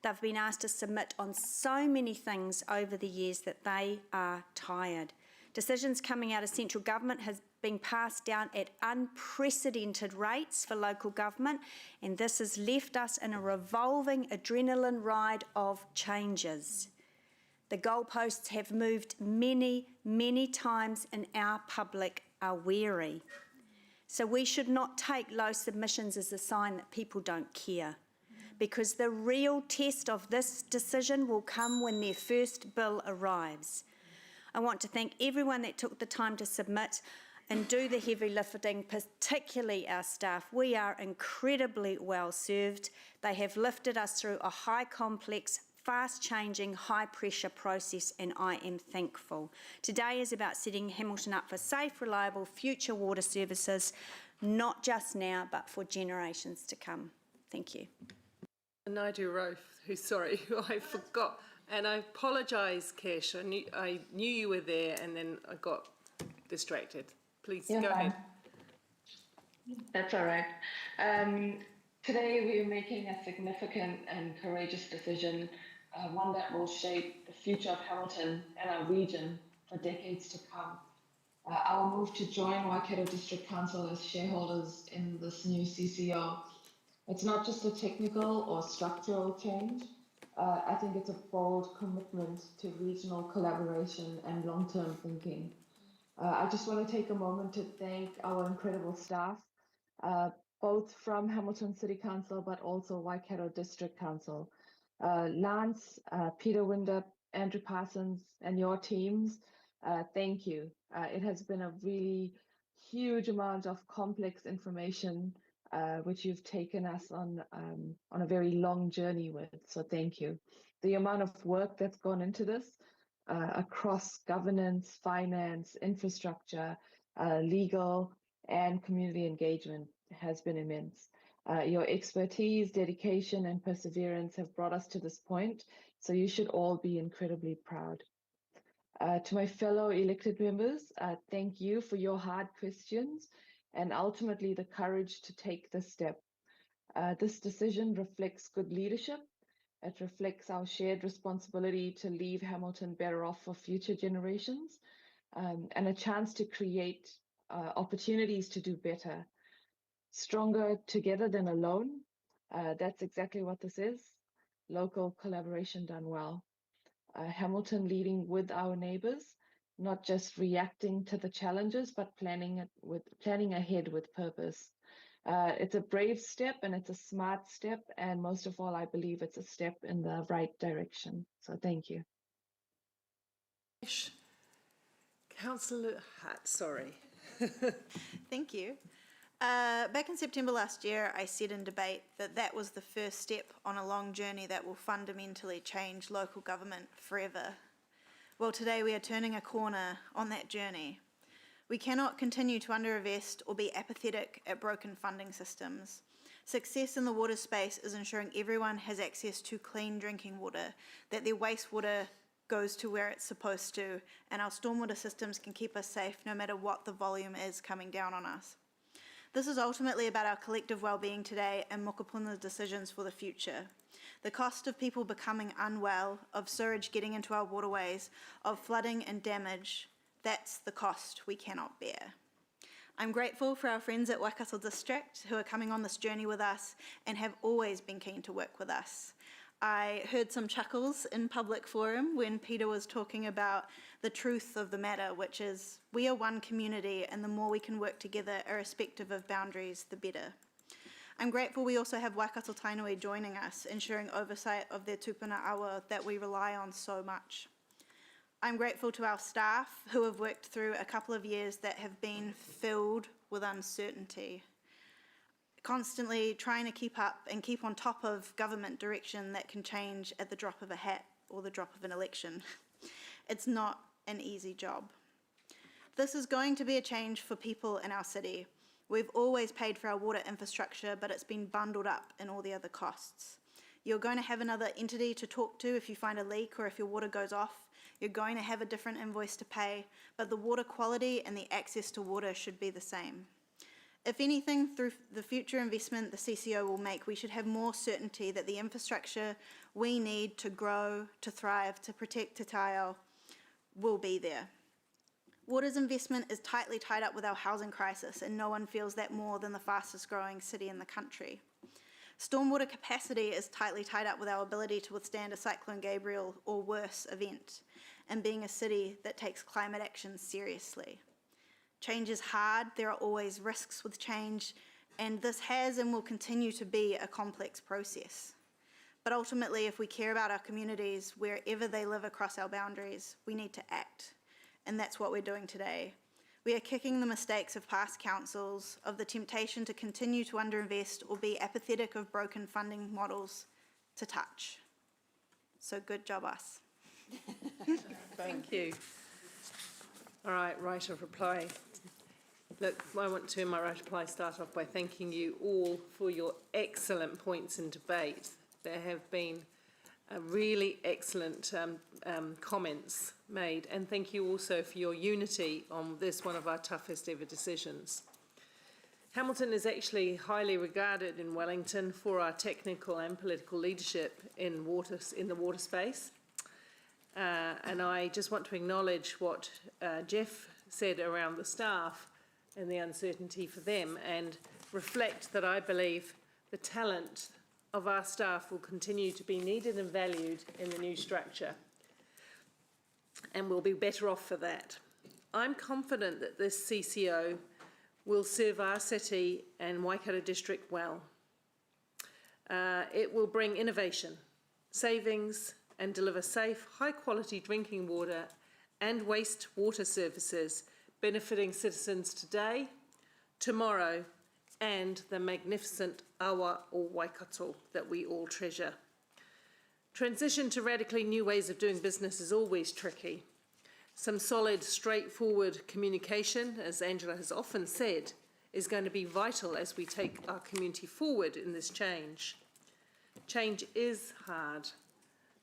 They've been asked to submit on so many things over the years that they are tired. Decisions coming out of central government being passed down at unprecedented rates for local government, and this has left us in a revolving adrenaline ride of changes. The goalposts have moved many, many times, and our public are wary. So we should not take low submissions as a sign that people don't care, because the real test of this decision will come when their first bill arrives. I want to thank everyone that took the time to submit and do the heavy lifting, particularly our staff. We are incredibly well served. They have lifted us through a high complex, fast-changing, high-pressure process, and I am thankful. Today is about setting Hamilton up for safe, reliable, future water services, not just now, but for generations to come. Thank you. Nigel Rofe, who I forgot, and I apologise, Cash. I knew you were there, and then I got distracted. Please go ahead. That's all right. Today we are making a significant and courageous decision, one that will shape the future of Hamilton and our region for decades to come. Our move to join Waikato District Council as shareholders in this new CCO, it's not just a technical or structural change. I think it's a bold commitment to regional collaboration and long-term thinking. I just want to take a moment to thank our incredible staff, both from Hamilton City Council, but also Waikato District Council. Lance, Peter Windup, Andrew Parsons, and your teams, thank you. It has been a really huge amount of complex information, which you've taken us on a very long journey with, so thank you. The amount of work that's gone into this, across governance, finance, infrastructure, legal, and community engagement has been immense. Your expertise, dedication, and perseverance have brought us to this point, so you should all be incredibly proud. To my fellow elected members, thank you for your hard questions and ultimately the courage to take this step. This decision reflects good leadership. It reflects our shared responsibility to leave Hamilton better off for future generations, and a chance to create opportunities to do better. Stronger together than alone. That's exactly what this is. Local collaboration done well. Hamilton leading with our neighbours, not just reacting to the challenges, but planning ahead with purpose. It's a brave step and it's a smart step, and most of all, I believe it's a step in the right direction. So thank you. Councillor Hart, sorry. Thank you. Back in September last year, I said in debate that was the first step on a long journey that will fundamentally change local government forever. Well, today we are turning a corner on that journey. We cannot continue to underinvest or be apathetic at broken funding systems. Success in the water space is ensuring everyone has access to clean drinking water, that their wastewater goes to where it's supposed to, and our stormwater systems can keep us safe no matter what the volume is coming down on us. This is ultimately about our collective well-being today and Mokapuna's decisions for the future. The cost of people becoming unwell, of sewage getting into our waterways, of flooding and damage, that's the cost we cannot bear. I'm grateful for our friends at Waikato District who are coming on this journey with us and have always been keen to work with us. I heard some chuckles in public forum when Peter was talking about the truth of the matter, which is we are one community, and the more we can work together irrespective of boundaries, the better. I'm grateful we also have Waikato Tainui joining us, ensuring oversight of their tupuna awa that we rely on so much. I'm grateful to our staff who have worked through a couple of years that have been filled with uncertainty, constantly trying to keep up and keep on top of government direction that can change at the drop of a hat or the drop of an election. It's not an easy job. This is going to be a change for people in our city. We've always paid for our water infrastructure, but it's been bundled up in all the other costs. You're going to have another entity to talk to if you find a leak or if your water goes off. You're going to have a different invoice to pay, but the water quality and the access to water should be the same. If anything, through the future investment the CCO will make, we should have more certainty that the infrastructure we need to grow, to thrive, to protect Te Taio will be there. Water's investment is tightly tied up with our housing crisis, and no one feels that more than the fastest growing city in the country. Stormwater capacity is tightly tied up with our ability to withstand a Cyclone Gabriel or worse event, and being a city that takes climate action seriously. Change is hard, there are always risks with change, and this has and will continue to be a complex process. But ultimately, if we care about our communities, wherever they live across our boundaries, we need to act. And that's what we're doing today. We are kicking the mistakes of past councils, of the temptation to continue to underinvest or be apathetic of broken funding models to touch. So good job, us. Thank you. All right, right of reply. Look, I want to, in my right of reply, start off by thanking you all for your excellent points in debate. There have been really excellent comments made, and thank you also for your unity on this, one of our toughest ever decisions. Hamilton is actually highly regarded in Wellington for our technical and political leadership in the water space. And I just want to acknowledge what Jeff said around the staff and the uncertainty for them, and reflect that I believe the talent of our staff will continue to be needed and valued in the new structure, and we'll be better off for that. I'm confident that this CCO will serve our city and Waikato district well. It will bring innovation, savings, and deliver safe, high-quality drinking water and wastewater services benefiting citizens today, tomorrow, and the magnificent awa o Waikato that we all treasure. Transition to radically new ways of doing business is always tricky. Some solid, straightforward communication, as Angela has often said, is going to be vital as we take our community forward in this change. Change is hard,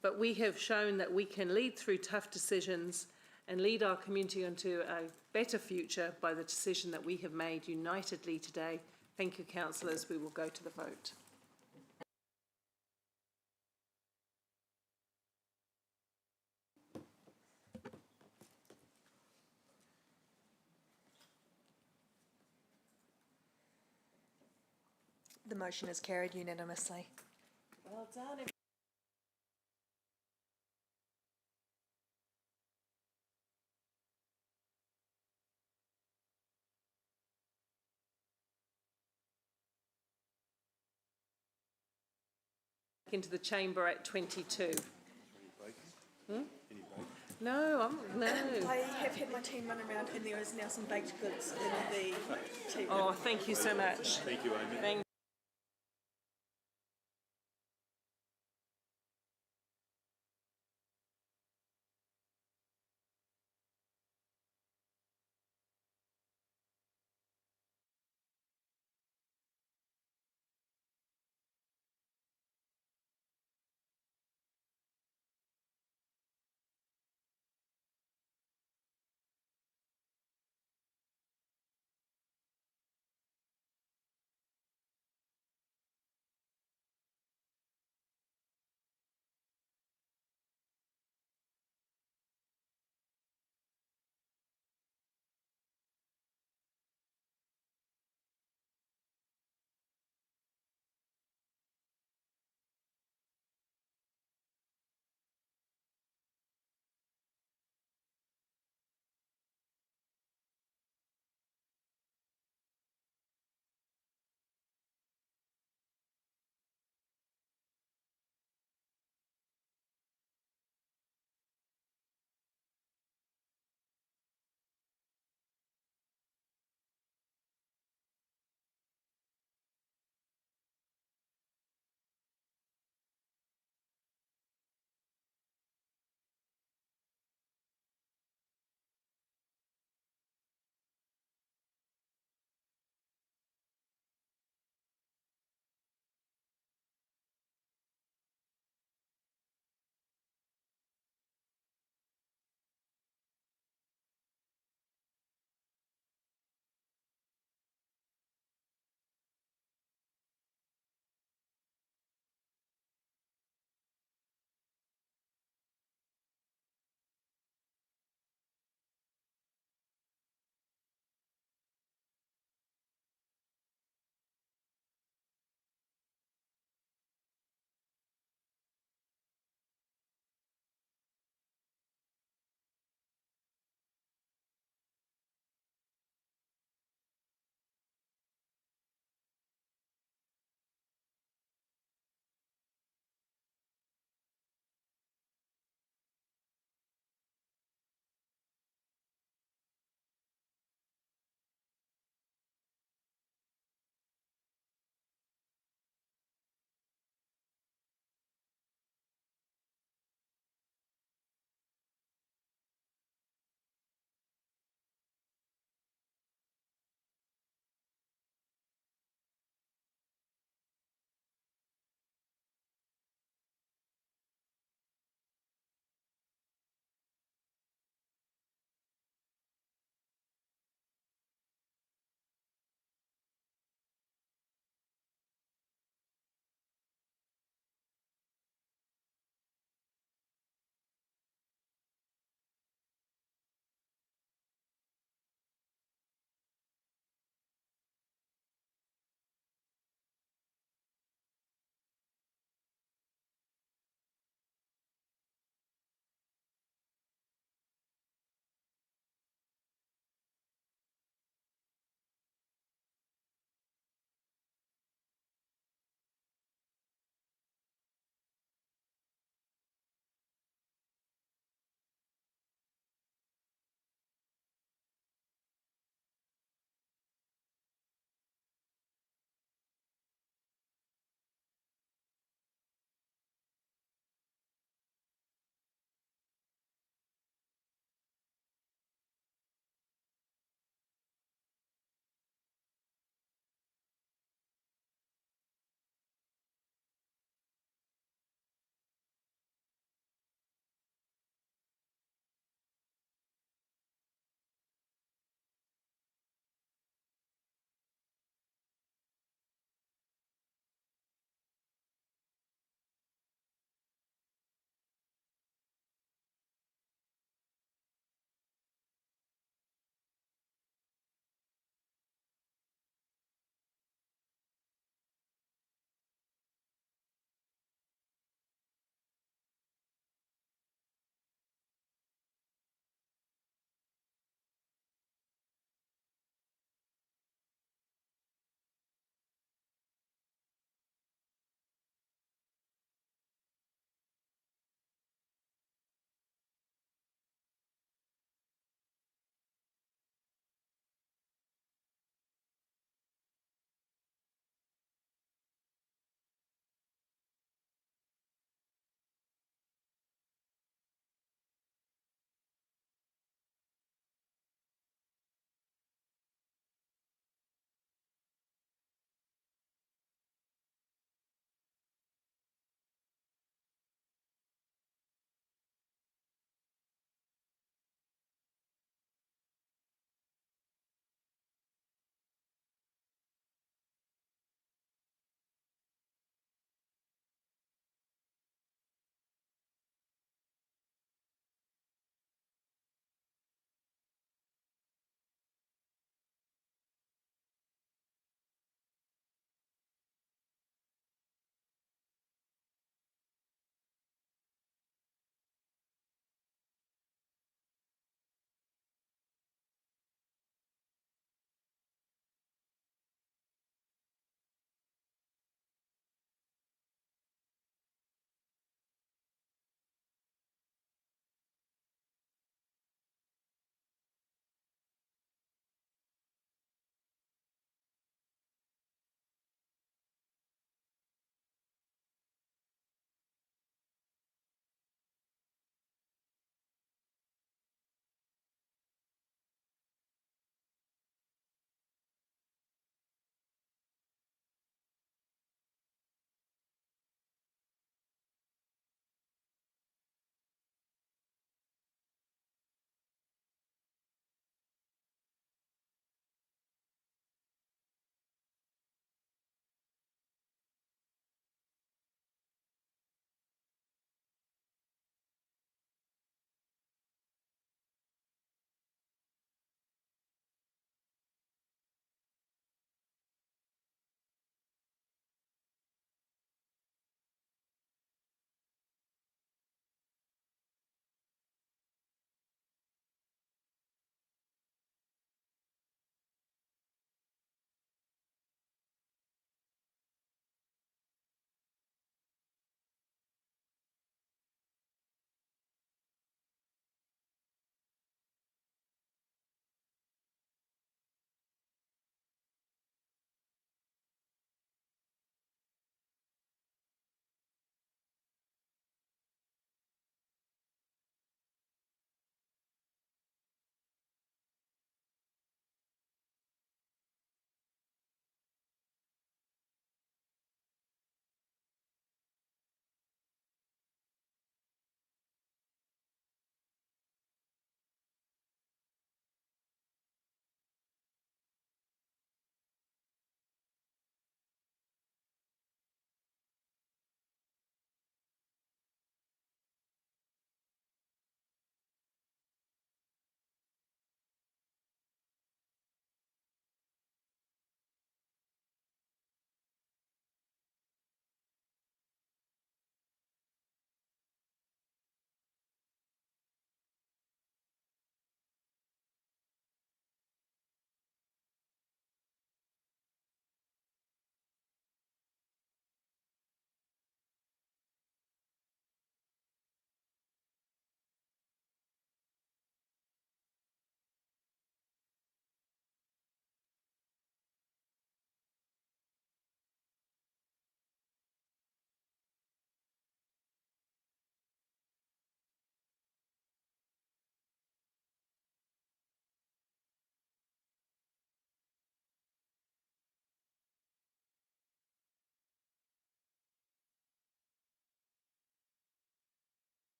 but we have shown that we can lead through tough decisions and lead our community into a better future by the decision that we have made unitedly today. Thank you, councillors. We will go to the vote. The motion is carried unanimously. Well done. Into the chamber at 22. No, no. I have had my team run around, and there is now some baked goods in the tea room. Oh, thank you so much. Thank you, Amy. Thank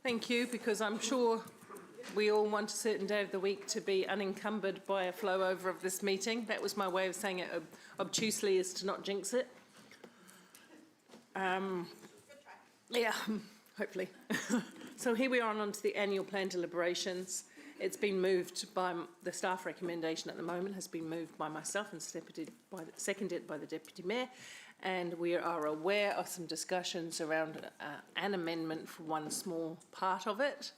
Thank you, because I'm sure we all want a certain day of the week to be unencumbered by a flow over of this meeting. That was my way of saying it obtusely, is to not jinx it. Yeah, hopefully. So here we are on to the annual plan deliberations. It's been moved by the staff recommendation at the moment, has been moved by myself and seconded by the Deputy Mayor. And we are aware of some discussions around an amendment for one small part of it.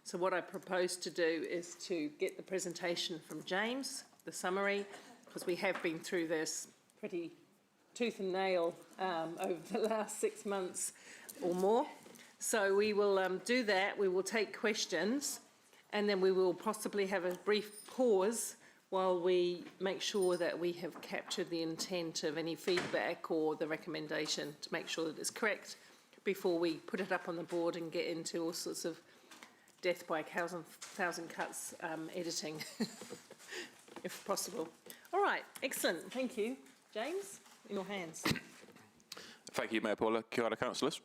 So what I propose to do is to get the presentation from James, the summary, because we have been through this pretty tooth and nail over the last 6 months or more. So we will do that, we will take questions, and then we will possibly have a brief pause while we make sure that we have captured the intent of any feedback or the recommendation to make sure that it's correct before we put it up on the board and get into all sorts of death by a thousand cuts editing, if possible. All right, excellent, thank you. James, in your hands. Thank you, Mayor Paula. Kia ora, councillors.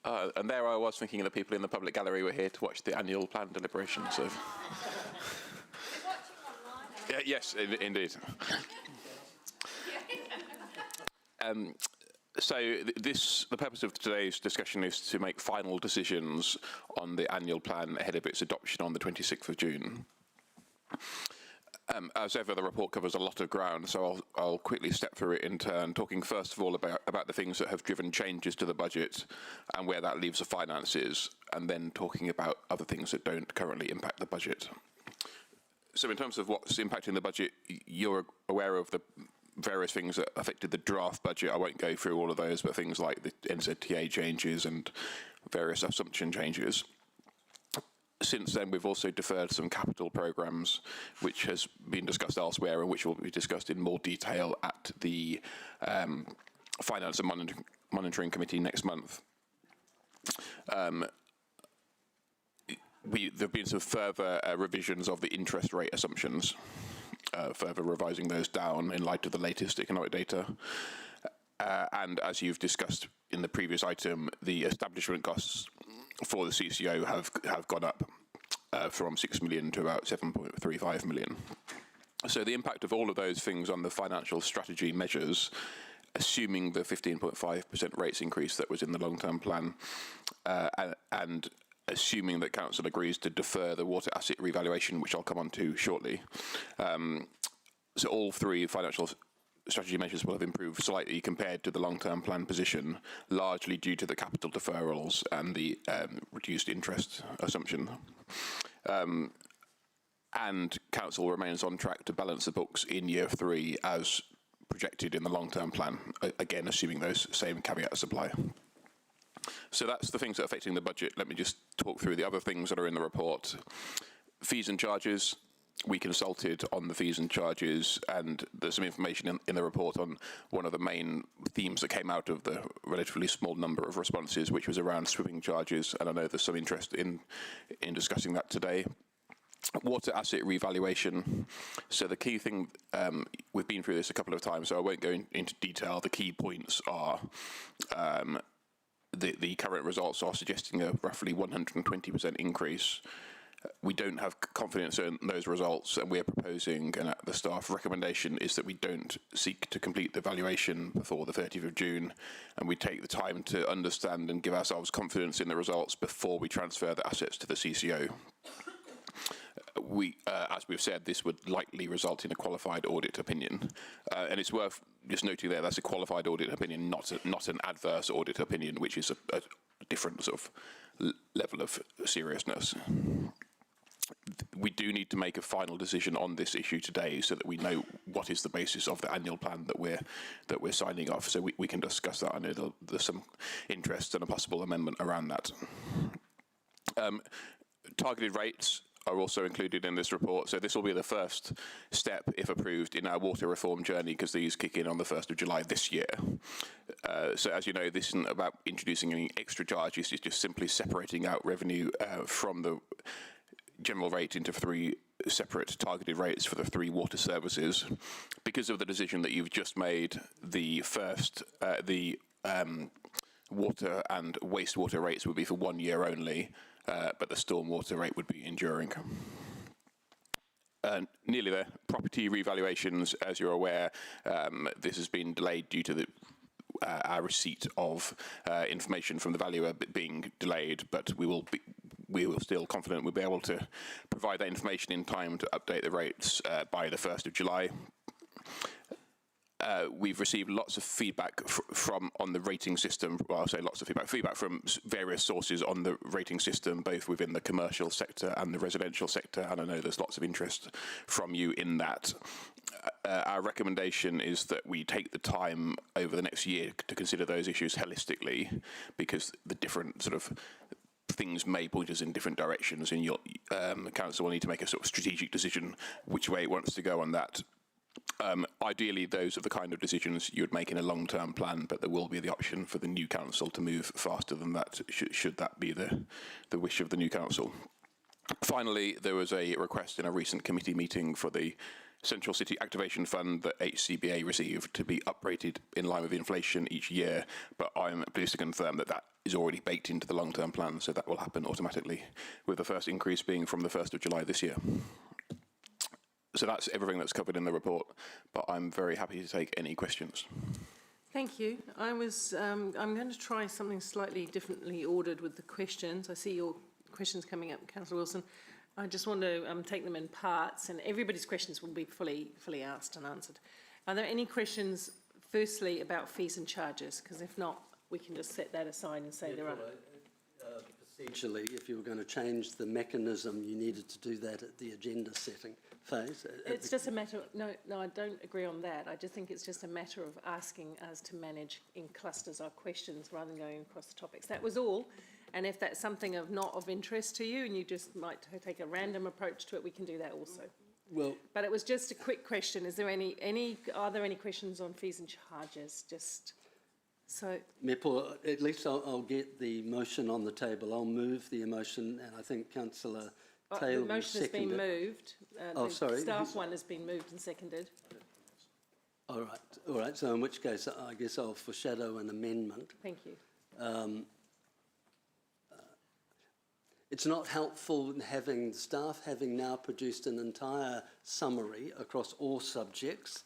And there I was thinking the people in the public gallery were here to watch the annual plan deliberations. So. Yeah, yes, indeed. So the purpose of today's discussion is to make final decisions on the annual plan ahead of its adoption on the 26th of June. As ever, the report covers a lot of ground, so I'll quickly step through it in turn, talking first of all about the things that have driven changes to the budget and where that leaves the finances, and then talking about other things that don't currently impact the budget. So in terms of what's impacting the budget, you're aware of the various things that affected the draft budget. I won't go through all of those, but things like the NZTA changes and various assumption changes. Since then, we've also deferred some capital programmes, which has been discussed elsewhere and which will be discussed in more detail at the Finance and Monitoring Committee next month. There have been some further revisions of the interest rate assumptions, further revising those down in light of the latest economic data. And as you've discussed in the previous item, the establishment costs for the CCO have gone up from 6 million to about 7.35 million. So the impact of all of those things on the financial strategy measures, assuming the 15.5% rates increase that was in the long-term plan, and assuming that council agrees to defer the water asset revaluation, which I'll come on to shortly. So all three financial strategy measures will have improved slightly compared to the long-term plan position, largely due to the capital deferrals and the reduced interest assumption. And council remains on track to balance the books in year 3 as projected in the long-term plan, again assuming those same caveats apply. So that's the things that are affecting the budget. Let me just talk through the other things that are in the report. Fees and charges. We consulted on the fees and charges, and there's some information in the report on one of the main themes that came out of the relatively small number of responses, which was around swimming charges, and I know there's some interest in discussing that today. Water asset revaluation. So the key thing, we've been through this a couple of times, so I won't go into detail. The key points are the current results are suggesting a roughly 120% increase. We don't have confidence in those results, and we're proposing, and the staff recommendation is that we don't seek to complete the valuation before the 30th of June, and we take the time to understand and give ourselves confidence in the results before we transfer the assets to the CCO. As we've said, this would likely result in a qualified audit opinion, and it's worth just noting there that's a qualified audit opinion, not an adverse audit opinion, which is a different sort of level of seriousness. We do need to make a final decision on this issue today, so that we know what is the basis of the annual plan that we're signing off. So we can discuss that. I know there's some interest and a possible amendment around that. Targeted rates are also included in this report. So this will be the first step, if approved, in our water reform journey, because these kick in on the 1st of July this year. So as you know, this isn't about introducing any extra charges, it's just simply separating out revenue from the general rate into 3 separate targeted rates for the 3 water services. Because of the decision that you've just made, the first, water and wastewater rates would be for 1 year only, but the stormwater rate would be enduring. Nearly there. Property revaluations, as you're aware, this has been delayed due to our receipt of information from the valuer being delayed, but we will still confident we'll be able to provide that information in time to update the rates by the 1st of July. We've received lots of feedback on the rating system. Well, I'll say lots of feedback from various sources on the rating system, both within the commercial sector and the residential sector, and I know there's lots of interest from you in that. Our recommendation is that we take the time over the next year to consider those issues holistically, because the different sort of things may point us in different directions, and your council will need to make a sort of strategic decision which way it wants to go on that. Ideally, those are the kind of decisions you would make in a long-term plan, but there will be the option for the new council to move faster than that, should that be the wish of the new council. Finally, there was a request in a recent committee meeting for the Central City Activation Fund that HCBA received to be uprated in line with inflation each year, but I'm pleased to confirm that that is already baked into the long-term plan, so that will happen automatically, with the first increase being from the 1st of July this year. So that's everything that's covered in the report, but I'm very happy to take any questions. Thank you. I'm going to try something slightly differently ordered with the questions. I see your questions coming up, Councillor Wilson. I just want to take them in parts, and everybody's questions will be fully asked and answered. Are there any questions, firstly, about fees and charges? Because if not, we can just set that aside and say there are. Procedurally, if you were going to change the mechanism, you needed to do that at the agenda setting phase. It's just a matter of, no, I don't agree on that. I just think it's just a matter of asking us to manage in clusters our questions rather than going across the topics. That was all. And if that's something not of interest to you and you just might take a random approach to it, we can do that also. Well, but it was just a quick question. Is there are there any questions on fees and charges? Just so. At least I'll get the motion on the table. I'll move the motion, and I think Councillor Taylor will second it. The motion has been moved. Sorry. The staff one has been moved and seconded. All right. So in which case, I guess I'll foreshadow an amendment. Thank you. It's not helpful in having staff having now produced an entire summary across all subjects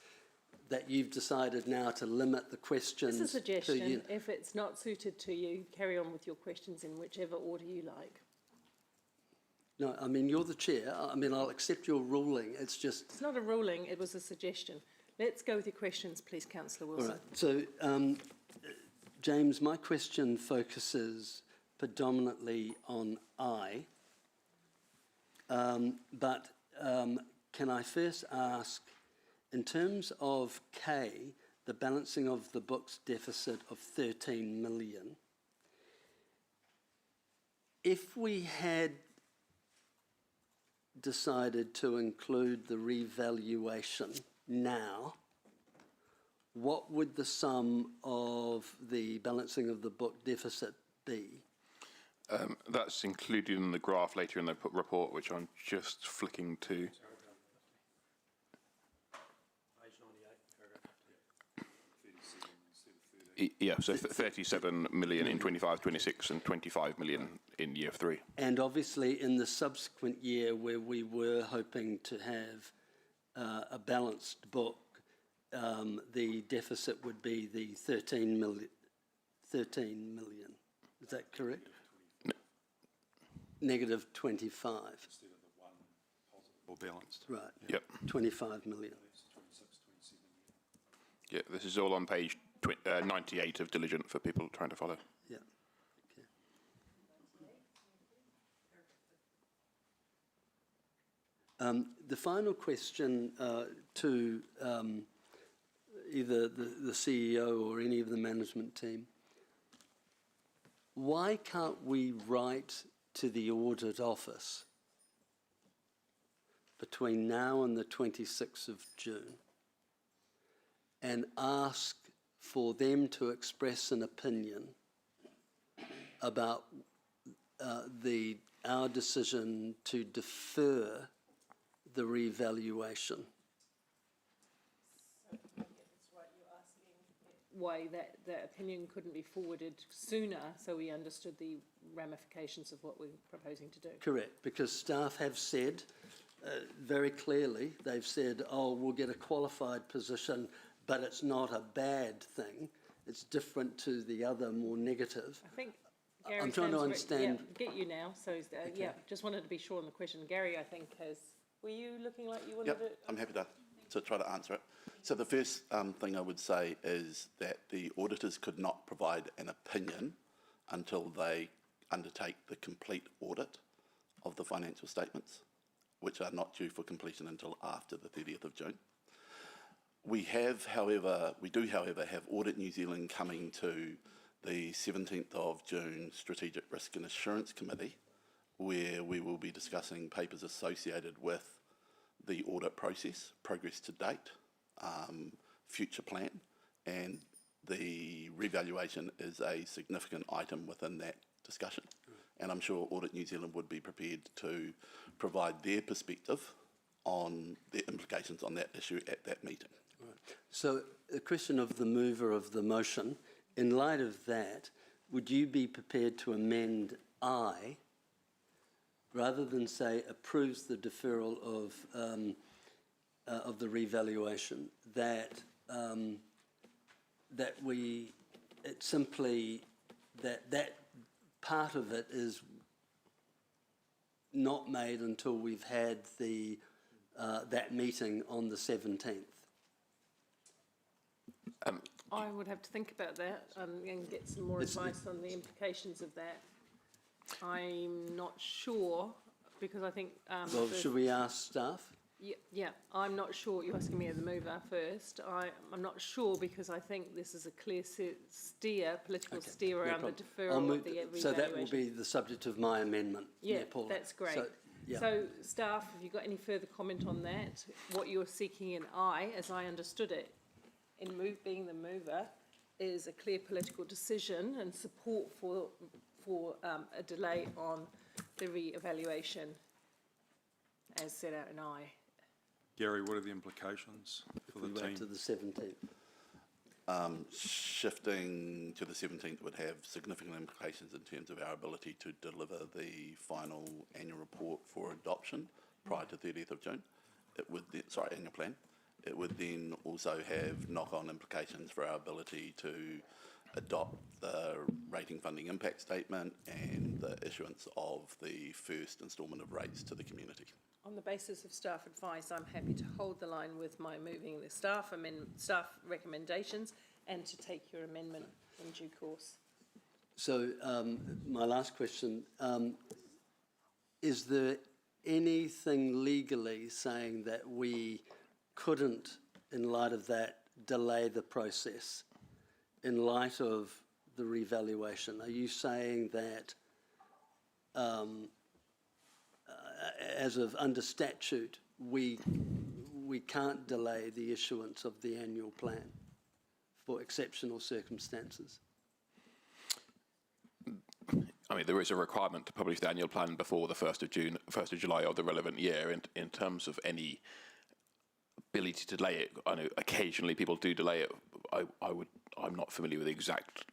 that you've decided now to limit the questions. It's a suggestion. If it's not suited to you, carry on with your questions in whichever order you like. No, I mean, you're the chair. I mean, I'll accept your ruling. It's just... It's not a ruling, it was a suggestion. Let's go with your questions, please, Councillor Wilson. All right. So, James, my question focuses predominantly on I, but can I first ask, in terms of K, the balancing of the books deficit of 13 million, if we had decided to include the revaluation now, what would the sum of the balancing of the book deficit be? That's included in the graph later in the report, which I'm just flicking to. Yeah, so 37 million in 25-26 and 25 million in year 3. And obviously in the subsequent year where we were hoping to have a balanced book, the deficit would be the 13 million. Is that correct? No. Negative 25. Instead of the one positive or balanced. Right. Yep. 25 million. Yeah, this is all on page 98 of Diligent for people trying to follow. Yeah. Okay. The final question to either the CEO or any of the management team. Why can't we write to the audit office between now and the 26th of June and ask for them to express an opinion about our decision to defer the revaluation? why that opinion couldn't be forwarded sooner, so we understood the ramifications of what we're proposing to do. Correct, because staff have said very clearly, they've said, oh, we'll get a qualified position, but it's not a bad thing. It's different to the other more negative. I think Gary I'm trying to understand. Yeah, get you now. So yeah, just wanted to be sure on the question. Gary, I think were you looking like you wanted to? I'm happy to try to answer it. So the first thing I would say is that the auditors could not provide an opinion until they undertake the complete audit of the financial statements, which are not due for completion until after the 30th of June. We do, however, have Audit New Zealand coming to the 17th of June Strategic Risk and Assurance Committee, where we will be discussing papers associated with the audit process, progress to date, future plan, and the revaluation is a significant item within that discussion. And I'm sure Audit New Zealand would be prepared to provide their perspective on the implications on that issue at that meeting. Right. So the question of the mover of the motion, in light of that, would you be prepared to amend I, rather than say approves the deferral of the revaluation, that that part of it is not made until we've had the that meeting on the 17th? I would have to think about that and get some more advice on the implications of that. I'm not sure, because I think... well, should we ask staff? Yeah, I'm not sure. You're asking me as the mover first. I'm not sure, because I think this is a clear political steer around the deferral of the revaluation. So that will be the subject of my amendment. Yeah, Paula. that's great. So, yeah. So, staff, have you got any further comment on that? What you're seeking in I, as I understood it, in being the mover, is a clear political decision and support for a delay on the re-evaluation as set out in I. Gary, what are the implications for the team? To the 17th. Shifting to the 17th would have significant implications in terms of our ability to deliver the final annual report for adoption prior to 30th of June. It would then, annual plan. It would then also have knock-on implications for our ability to adopt the rating funding impact statement and the issuance of the first instalment of rates to the community. On the basis of staff advice, I'm happy to hold the line with my moving the staff recommendations and to take your amendment in due course. So my last question, is there anything legally saying that we couldn't, in light of that, delay the process in light of the revaluation? Are you saying that as of under statute, we can't delay the issuance of the annual plan for exceptional circumstances? I mean, there is a requirement to publish the annual plan before the 1st of July of the relevant year. In terms of any ability to delay it, I know occasionally people do delay it. I'm not familiar with the exact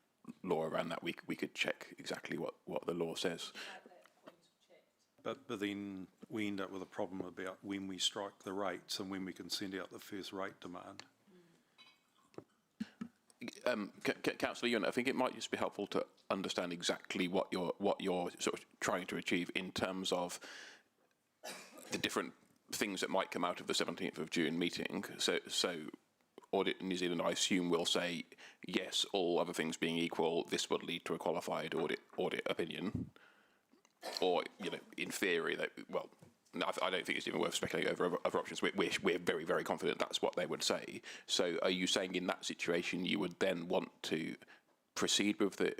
law around that. We could check exactly what the law says. But then we end up with a problem about when we strike the rates and when we can send out the first rate demand. Councillor Ewan, I think it might just be helpful to understand exactly what you're sort of trying to achieve in terms of the different things that might come out of the 17th of June meeting. So Audit New Zealand, I assume, will say yes, all other things being equal, this would lead to a qualified audit opinion. Or, in theory, no, I don't think it's even worth speculating over other options. We're very, very confident that's what they would say. So, are you saying in that situation you would then want to proceed with the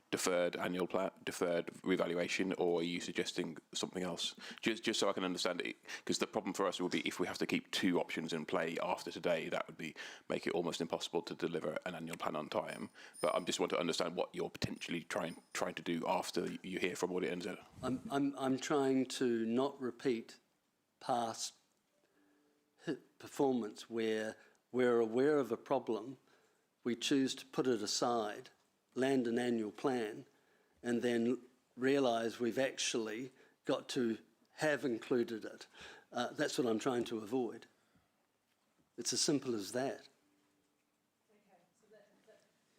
deferred annual plan, deferred revaluation, or are you suggesting something else? Just so I can understand it, because the problem for us will be if we have to keep two options in play after today, that would make it almost impossible to deliver an annual plan on time. But I just want to understand what you're potentially trying to do after you hear from Audit NZ. I'm trying to not repeat past performance where we're aware of a problem, we choose to put it aside, land an annual plan, and then realise we've actually got to have included it. That's what I'm trying to avoid. It's as simple as that.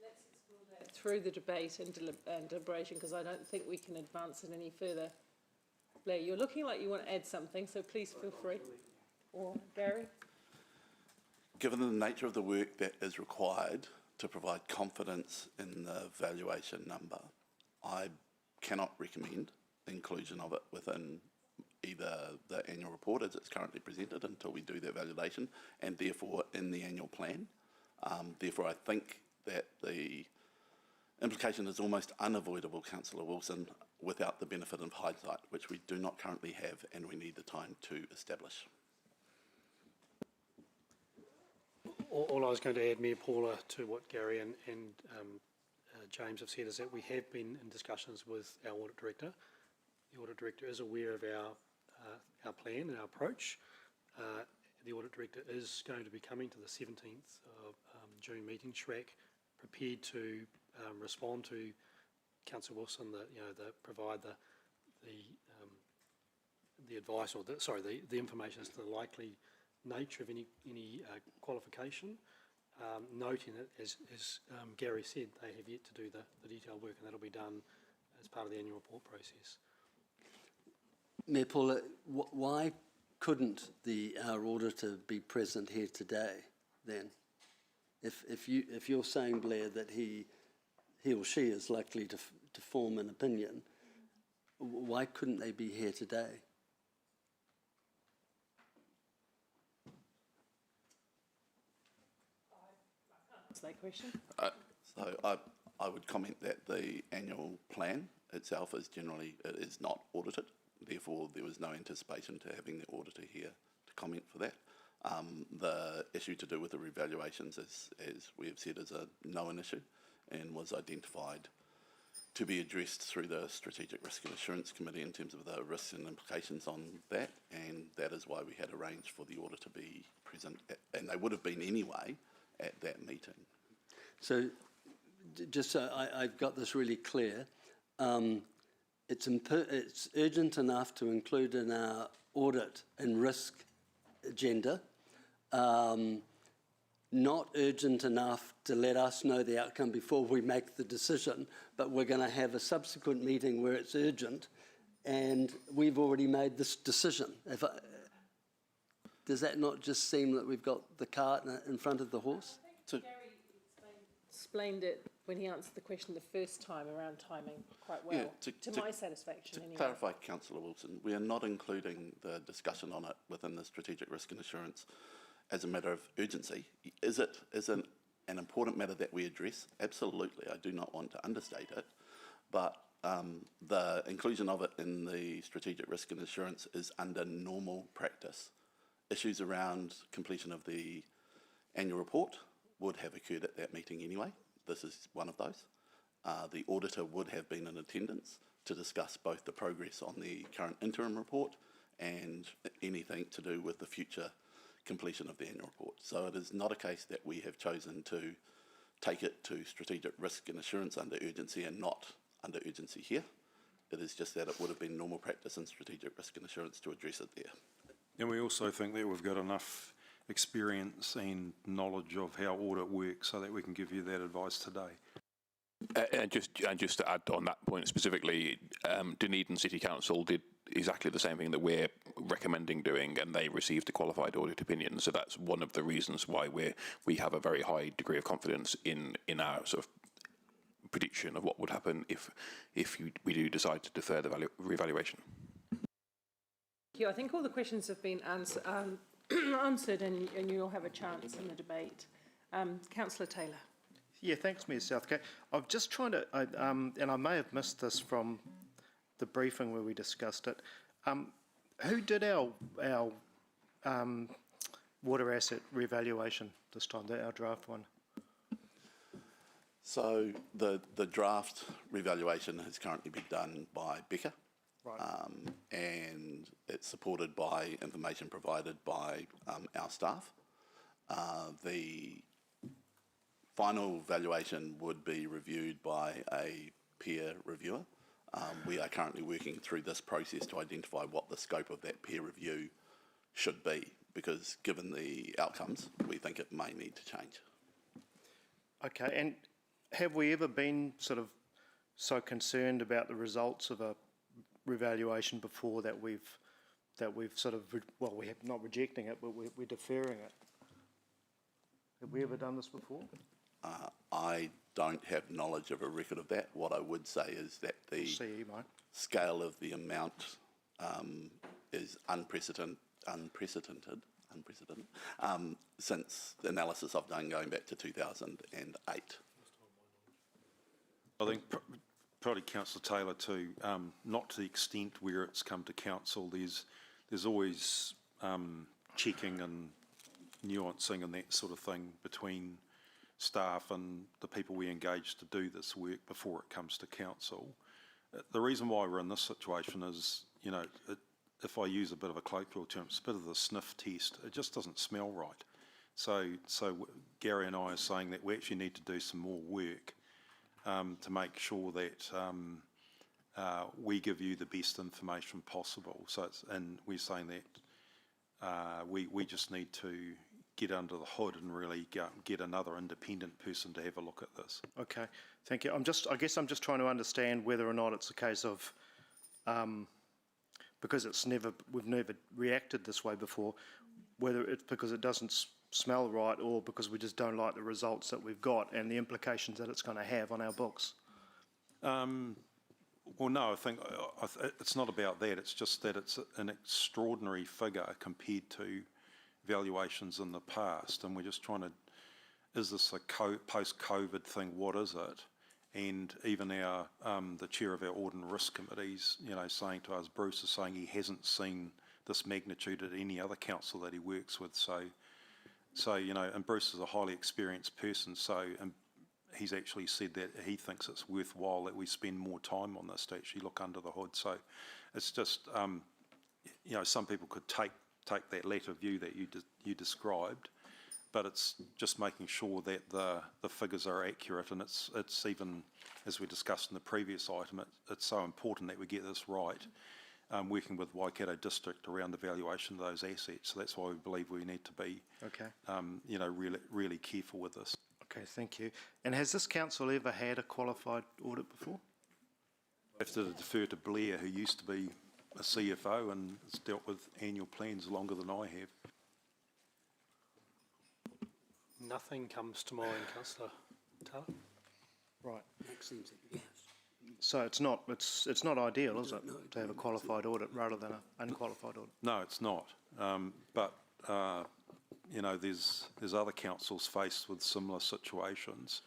Let's explore that through the debate and deliberation, because I don't think we can advance it any further. Blair, you're looking like you want to add something, so please feel free. Or Gary? Given the nature of the work that is required to provide confidence in the valuation number, I cannot recommend the inclusion of it within either the annual report as it's currently presented until we do that validation, and therefore in the annual plan. Therefore, I think that the implication is almost unavoidable, Councillor Wilson, without the benefit of hindsight, which we do not currently have and we need the time to establish. All I was going to add, Mayor Paula, to what Gary and James have said is that we have been in discussions with our Audit Director. The Audit Director is aware of our plan and our approach. The Audit Director is going to be coming to the 17th of June meeting, Shrek, prepared to respond to Councillor Wilson, provide the advice or the information as to the likely nature of any qualification, noting that, as Gary said, they have yet to do the detailed work, and that'll be done as part of the annual report process. Mayor Paula, why couldn't our auditor be present here today then? If you're saying, Blair, that he or she is likely to form an opinion, why couldn't they be here today? That's that question. So I would comment that the annual plan itself is not audited. Therefore, there was no anticipation to having the auditor here to comment for that. The issue to do with the revaluations, as we have said, is a known issue and was identified to be addressed through the Strategic Risk and Assurance Committee in terms of the risks and implications on that, and that is why we had arranged for the auditor to be present, and they would have been anyway at that meeting. So, just so I've got this really clear, it's urgent enough to include in our audit and risk agenda, not urgent enough to let us know the outcome before we make the decision, but we're going to have a subsequent meeting where it's urgent and we've already made this decision. Does that not just seem that we've got the cart in front of the horse? Gary explained it when he answered the question the first time around timing quite well, to my satisfaction anyway. To clarify, Councillor Wilson, we are not including the discussion on it within the Strategic Risk and Assurance as a matter of urgency. Is it an important matter that we address? Absolutely, I do not want to understate it, but the inclusion of it in the Strategic Risk and Assurance is under normal practice. Issues around completion of the annual report would have occurred at that meeting anyway. This is one of those. The auditor would have been in attendance to discuss both the progress on the current interim report and anything to do with the future completion of the annual report. So it is not a case that we have chosen to take it to Strategic Risk and Assurance under urgency and not under urgency here. It is just that it would have been normal practice in Strategic Risk and Assurance to address it there. And we also think that we've got enough experience and knowledge of how audit works so that we can give you that advice today. And just to add on that point specifically, Dunedin City Council did exactly the same thing that we're recommending doing, and they received a qualified audit opinion. So that's one of the reasons why we have a very high degree of confidence in our sort of prediction of what would happen if we do decide to defer the revaluation. Thank you. I think all the questions have been answered, and you'll have a chance in the debate. Councillor Taylor. Yeah, thanks, Mayor Southgate. I'm just trying to, and I may have missed this from the briefing where we discussed it. Who did our water asset revaluation this time, our draft one? So the draft revaluation has currently been done by Becca. Right. And it's supported by information provided by our staff. The final valuation would be reviewed by a peer reviewer. We are currently working through this process to identify what the scope of that peer review should be, because given the outcomes, we think it may need to change. Okay, and have we ever been sort of so concerned about the results of a revaluation before that we've sort of, well, we're not rejecting it, but we're deferring it? Have we ever done this before? I don't have knowledge of a record of that. What I would say is that the scale of the amount is unprecedented since the analysis I've done going back to 2008. I think probably Councillor Taylor too, not to the extent where it's come to council. There's always checking and nuancing and that sort of thing between staff and the people we engage to do this work before it comes to council. The reason why we're in this situation is, you know, if I use a bit of a colloquial term, it's a bit of the sniff test. It just doesn't smell right. So Gary and I are saying that we actually need to do some more work to make sure that we give you the best information possible. So and we're saying that we just need to get under the hood and really get another independent person to have a look at this. Okay, thank you. I guess I'm just trying to understand whether or not it's a case of because we've never reacted this way before, whether it's because it doesn't smell right or because we just don't like the results that we've got and the implications that it's going to have on our books. Well, no, I think it's not about that. It's just that it's an extraordinary figure compared to valuations in the past, and we're just trying to, is this a post-COVID thing? What is it? And even the chair of our Audit and Risk Committees, you know, saying to us, Bruce is saying he hasn't seen this magnitude at any other council that he works with. So you know, and Bruce is a highly experienced person, and he's actually said that he thinks it's worthwhile that we spend more time on this to actually look under the hood. So it's just, you know, some people could take that latter view that you described, but it's just making sure that the figures are accurate, and it's even, as we discussed in the previous item, it's so important that we get this right, working with Waikato District around the valuation of those assets. So that's why we believe we need to be, you know, really careful with this. Okay, thank you. And has this council ever had a qualified audit before? I have to defer to Blair, who used to be a CFO and has dealt with annual plans longer than I have. Nothing comes to mind, Councillor Taylor. Right. Makes sense, yes. So it's not ideal, is it, to have a qualified audit rather than an unqualified audit? No, it's not. But you know, there's other councils faced with similar situations,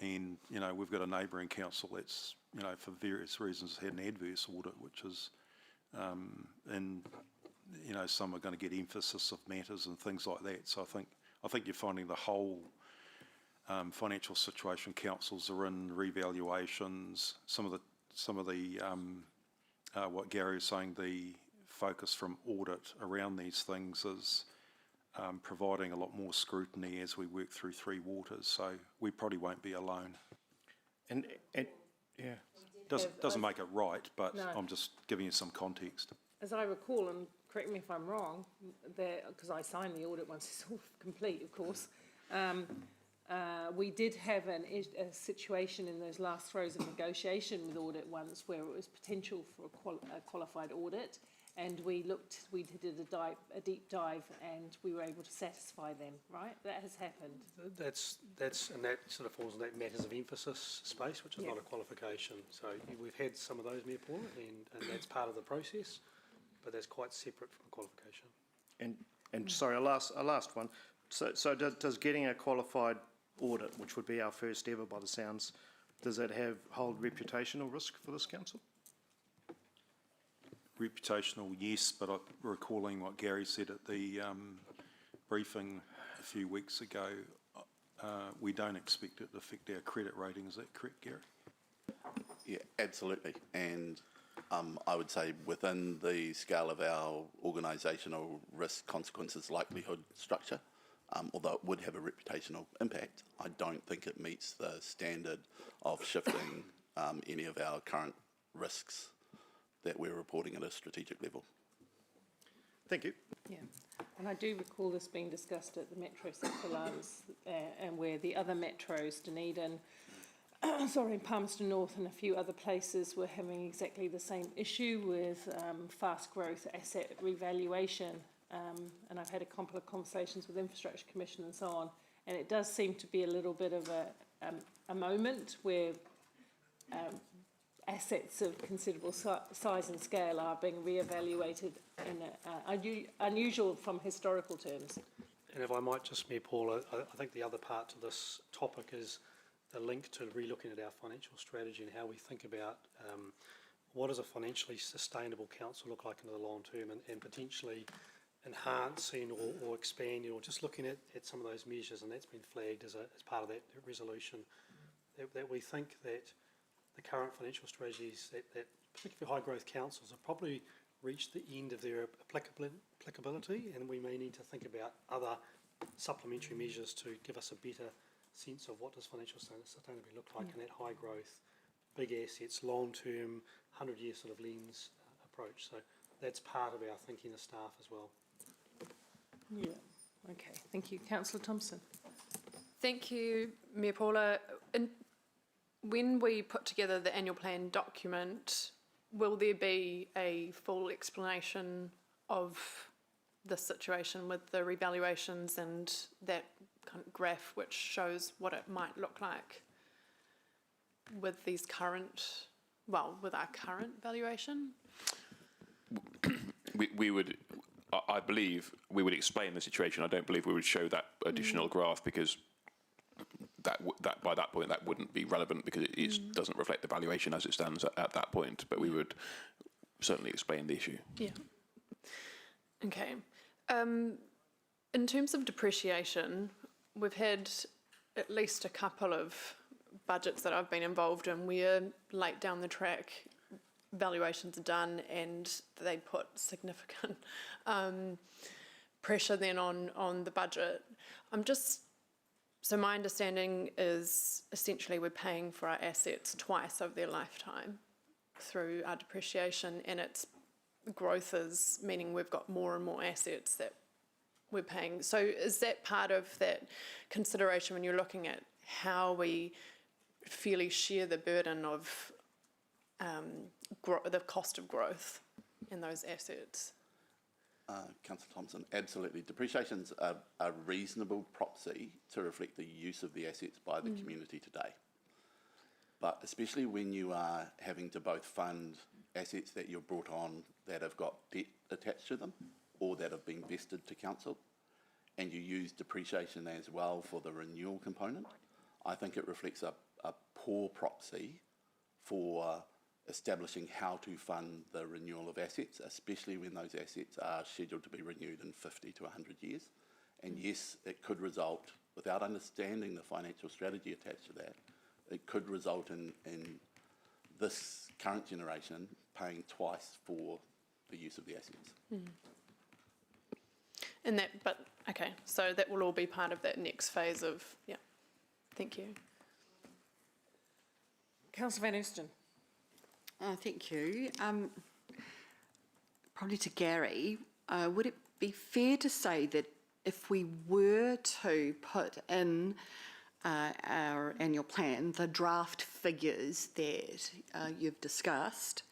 and you know, we've got a neighbouring council that's, you know, for various reasons had an adverse audit, which is, and you know, some are going to get emphasis of matters and things like that. So I think you're finding the whole financial situation councils are in revaluations. Some of the what Gary is saying, the focus from audit around these things is providing a lot more scrutiny as we work through Three Waters. So we probably won't be alone. And yeah, doesn't make it right, but No. I'm just giving you some context. As I recall, and correct me if I'm wrong, because I signed the audit once it's all complete, of course, we did have a situation in those last throes of negotiation with audit once where it was potential for a qualified audit, and we did a deep dive, and we were able to satisfy them, right? That has happened. And that sort of falls in that matters of emphasis space, which is not a qualification. So we've had some of those, Mayor Paula, and that's part of the process, but that's quite separate from qualification. And sorry, a last one. So does getting a qualified audit, which would be our first ever by the sounds, does that hold reputational risk for this council? Reputational, yes, but I'm recalling what Gary said at the briefing a few weeks ago. We don't expect it to affect our credit rating. Is that correct, Gary? Yeah, absolutely. And I would say within the scale of our organisational risk consequences likelihood structure, although it would have a reputational impact, I don't think it meets the standard of shifting any of our current risks that we're reporting at a strategic level. Thank you. Yeah, and I do recall this being discussed at the Metro Central Alliance, and where the other metros, Dunedin, Palmerston North and a few other places were having exactly the same issue with fast growth asset revaluation. And I've had a couple of conversations with Infrastructure Commission and so on, and it does seem to be a little bit of a moment where assets of considerable size and scale are being re-evaluated in unusual from historical terms. And if I might just, Mayor Paula, I think the other part to this topic is the link to re-looking at our financial strategy and how we think about what does a financially sustainable council look like into the long term, and potentially enhancing or expanding, or just looking at some of those measures, and that's been flagged as part of that resolution, that we think that the current financial strategies that particularly high growth councils have probably reached the end of their applicability, and we may need to think about other supplementary measures to give us a better sense of what does financial sustainability look like in that high growth, big assets, long term, 100-year sort of lens approach. So that's part of our thinking as staff as well. Yeah, okay, thank you. Councillor Thompson. Thank you, Mayor Paula. When we put together the annual plan document, will there be a full explanation of the situation with the revaluations and that kind of graph which shows what it might look like with these current, with our current valuation? We would, I believe, we would explain the situation. I don't believe we would show that additional graph, because that by that point that wouldn't be relevant, because it doesn't reflect the valuation as it stands at that point. But we would certainly explain the issue. Yeah. Okay. In terms of depreciation, we've had at least a couple of budgets that I've been involved in where late down the track valuations are done and they put significant pressure then on the budget. So my understanding is essentially we're paying for our assets twice over their lifetime through our depreciation, and its growth is meaning we've got more and more assets that we're paying. So is that part of that consideration when you're looking at how we fairly share the burden of the cost of growth in those assets? Councillor Thompson, absolutely. Depreciation's a reasonable proxy to reflect the use of the assets by the community today. But especially when you are having to both fund assets that you've brought on that have got debt attached to them or that have been vested to council, and you use depreciation as well for the renewal component, I think it reflects a poor proxy for establishing how to fund the renewal of assets, especially when those assets are scheduled to be renewed in 50 to 100 years. And yes, it could result, without understanding the financial strategy attached to that, it could result in this current generation paying twice for the use of the assets. And okay, so that will all be part of that next phase of, thank you. Councillor Van Oosten. Thank you. Probably to Gary, would it be fair to say that if we were to put in our annual plan the draft figures that you've discussed,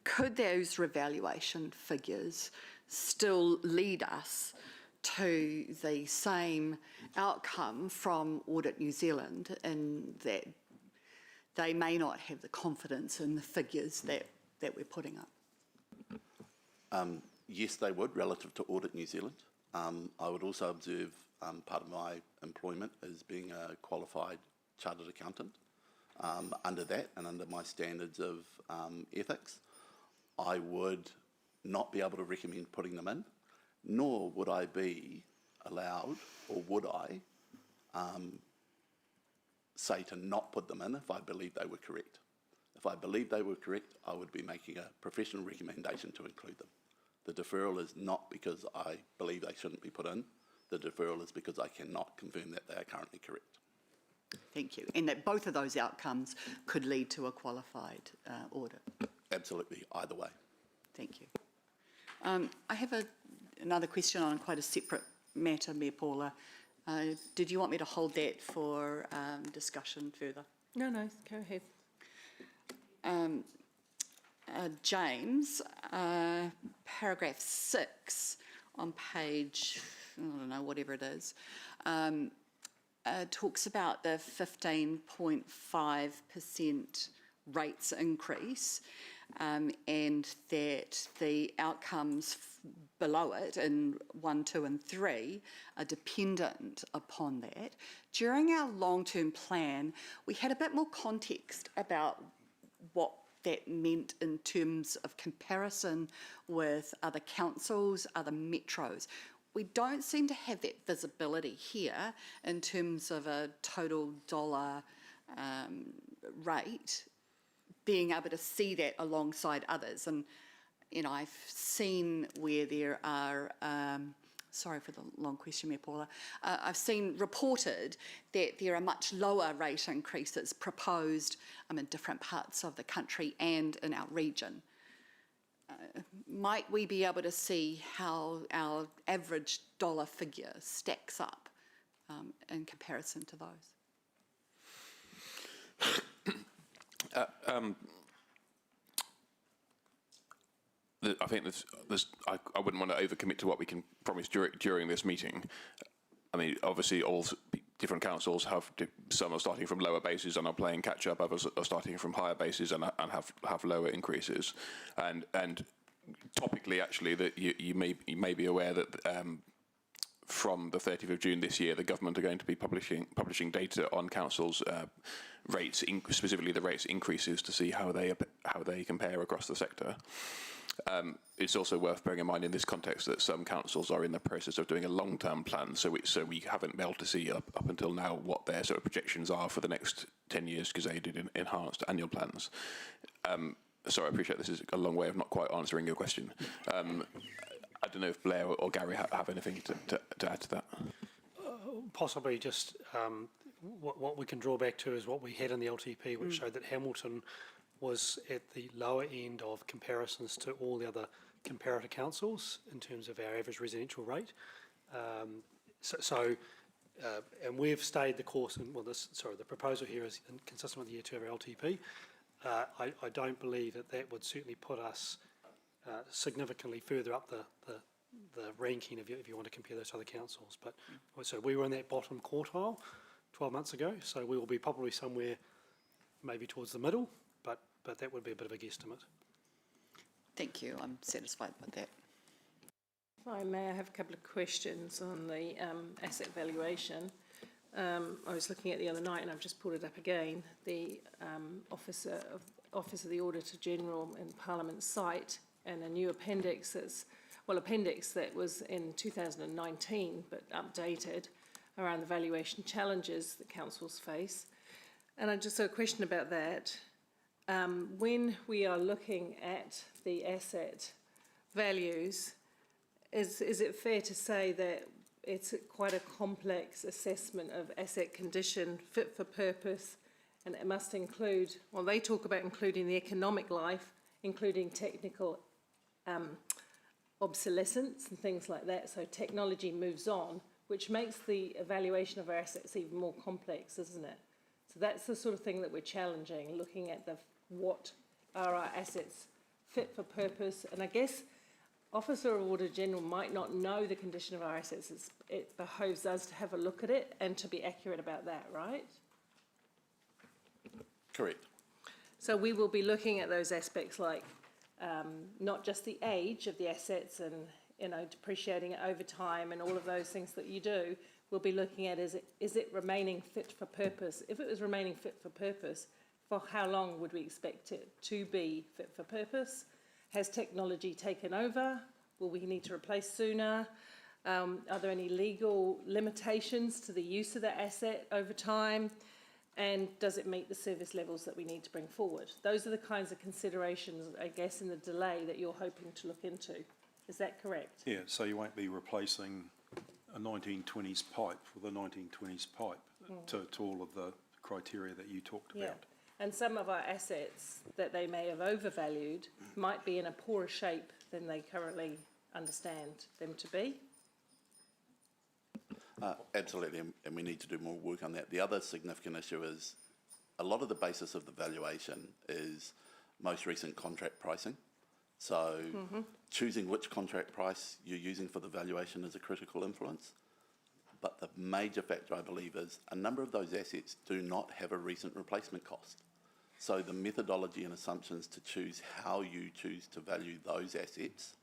could those revaluation figures still lead us to the same outcome from Audit New Zealand, in that they may not have the confidence in the figures that we're putting up? Yes, they would, relative to Audit New Zealand. I would also observe part of my employment as being a qualified chartered accountant. Under that and under my standards of ethics, I would not be able to recommend putting them in, nor would I be allowed, or would I, say to not put them in if I believed they were correct. If I believed they were correct, I would be making a professional recommendation to include them. The deferral is not because I believe they shouldn't be put in. the deferral is because I cannot confirm that they are currently correct. Thank you. And that both of those outcomes could lead to a qualified audit. Absolutely, either way. Thank you. I have another question on quite a separate matter, Mayor Paula. Did you want me to hold that for discussion further? No, go ahead. James, paragraph 6 on page, I don't know, whatever it is, talks about the 15.5% rates increase and that the outcomes below it in 1, 2 and 3 are dependent upon that. During our long-term plan, we had a bit more context about what that meant in terms of comparison with other councils, other metros. We don't seem to have that visibility here in terms of a total dollar rate, being able to see that alongside others. And, you know, I've seen where there are, sorry for the long question, Mayor Paula, I've seen reported that there are much lower rate increases proposed in different parts of the country and in our region. Might we be able to see how our average dollar figure stacks up in comparison to those? I think I wouldn't want to overcommit to what we can promise during this meeting. I mean, obviously, all different councils some are starting from lower bases and are playing catch up. Others are starting from higher bases and have lower increases. And topically, actually, that you may be aware that from the 30th of June this year, the government are going to be publishing data on councils' rates, specifically the rates increases, to see how they compare across the sector. It's also worth bearing in mind in this context that some councils are in the process of doing a long-term plan, so we haven't been able to see up until now what their sort of projections are for the next 10 years because they did enhanced annual plans. Sorry, I appreciate this is a long way of not quite answering your question. I don't know if Blair or Gary have anything to add to that. Possibly just what we can draw back to is what we had in the LTP, which showed that Hamilton was at the lower end of comparisons to all the other comparator councils in terms of our average residential rate. And we've stayed the course, and the proposal here is consistent with the year 2 of our LTP. I don't believe that would certainly put us significantly further up the ranking if you want to compare those to other councils. But so we were in that bottom quartile 12 months ago, so we will be probably somewhere maybe towards the middle, but that would be a bit of a guesstimate. Thank you. I'm satisfied with that. If I may, I have a couple of questions on the asset valuation. I was looking at it the other night, and I've just pulled it up again. The Office of the Auditor General in Parliament's site, and a new appendix that was in 2019 but updated around the valuation challenges that councils face. And I just have a question about that. When we are looking at the asset values, is it fair to say that it's quite a complex assessment of asset condition, fit for purpose, and it must include, well, they talk about including the economic life, including technical obsolescence and things like that. So technology moves on, which makes the evaluation of our assets even more complex, isn't it? So that's the sort of thing that we're challenging, looking at what are our assets fit for purpose. And I guess Officer of Auditor General might not know the condition of our assets. It behoves us to have a look at it and to be accurate about that, right? Correct. So we will be looking at those aspects like not just the age of the assets and, you know, depreciating it over time and all of those things that you do. We'll be looking at is it remaining fit for purpose? If it was remaining fit for purpose, for how long would we expect it to be fit for purpose? Has technology taken over? Will we need to replace sooner? Are there any legal limitations to the use of the asset over time? And does it meet the service levels that we need to bring forward? Those are the kinds of considerations, I guess, in the delay that you're hoping to look into. Is that correct? Yeah, so you won't be replacing a 1920s pipe with a 1920s pipe to all of the criteria that you talked Yeah. about. And some of our assets that they may have overvalued might be in a poorer shape than they currently understand them to be. Absolutely, and we need to do more work on that. The other significant issue is a lot of the basis of the valuation is most recent contract pricing. So choosing which contract price you're using for the valuation is a critical influence. But the major factor, I believe, is a number of those assets do not have a recent replacement cost. So the methodology and assumptions to choose how you choose to value those assets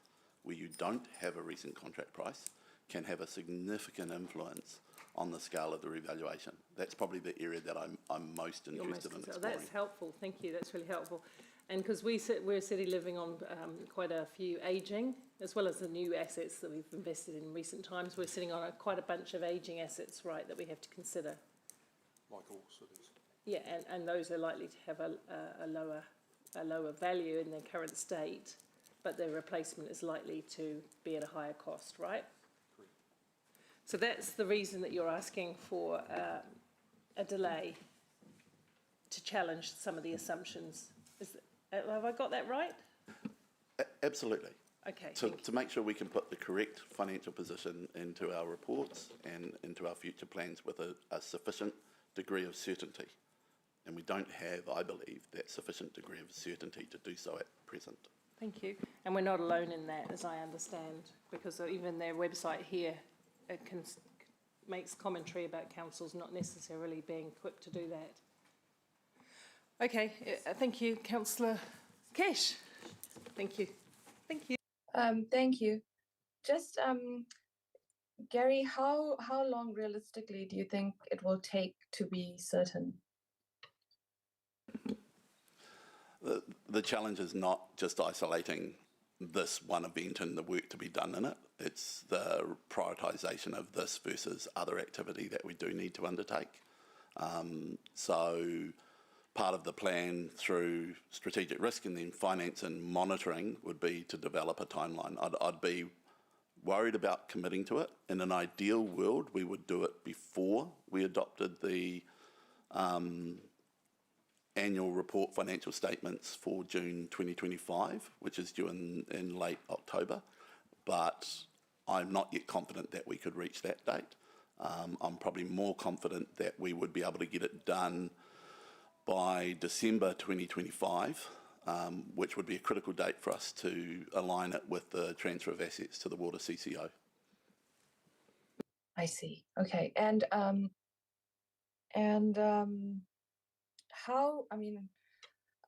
where you don't have a recent contract price can have a significant influence on the scale of the revaluation. That's probably the area that I'm most interested in exploring. That's helpful, thank you, that's really helpful. And because we're a city living on quite a few ageing, as well as the new assets that we've invested in recent times, we're sitting on quite a bunch of ageing assets, right, that we have to consider. Like all cities. Yeah, and those are likely to have a lower value in their current state, but their replacement is likely to be at a higher cost, right? So that's the reason that you're asking for a delay to challenge some of the assumptions. Have I got that right? Absolutely. Okay. To make sure we can put the correct financial position into our reports and into our future plans with a sufficient degree of certainty. And we don't have, I believe, that sufficient degree of certainty to do so at present. Thank you. And we're not alone in that, as I understand, because even their website here makes commentary about councils not necessarily being equipped to do that. Okay, thank you, Councillor Cash. Thank you. Thank you. Thank you. Just, Gary, how long realistically do you think it will take to be certain? The challenge is not just isolating this one event and the work to be done in it. It's the prioritisation of this versus other activity that we do need to undertake. So part of the plan through strategic risk and then finance and monitoring would be to develop a timeline. I'd be worried about committing to it. In an ideal world, we would do it before we adopted the annual report financial statements for June 2025, which is due in late October. But I'm not yet confident that we could reach that date. I'm probably more confident that we would be able to get it done by December 2025, which would be a critical date for us to align it with the transfer of assets to the Water CCO. I see. Okay. How, I mean,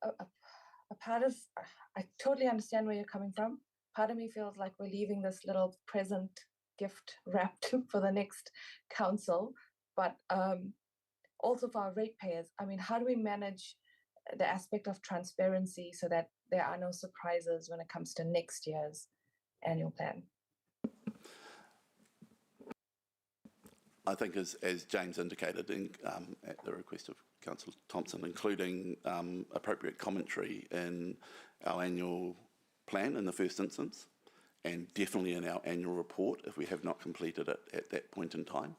a part of, I totally understand where you're coming from. Part of me feels like we're leaving this little present gift wrapped for the next council, but also for our ratepayers. I mean, how do we manage the aspect of transparency so that there are no surprises when it comes to next year's annual plan? I think as James indicated at the request of Councillor Thompson, including appropriate commentary in our annual plan in the first instance, and definitely in our annual report if we have not completed it at that point in time,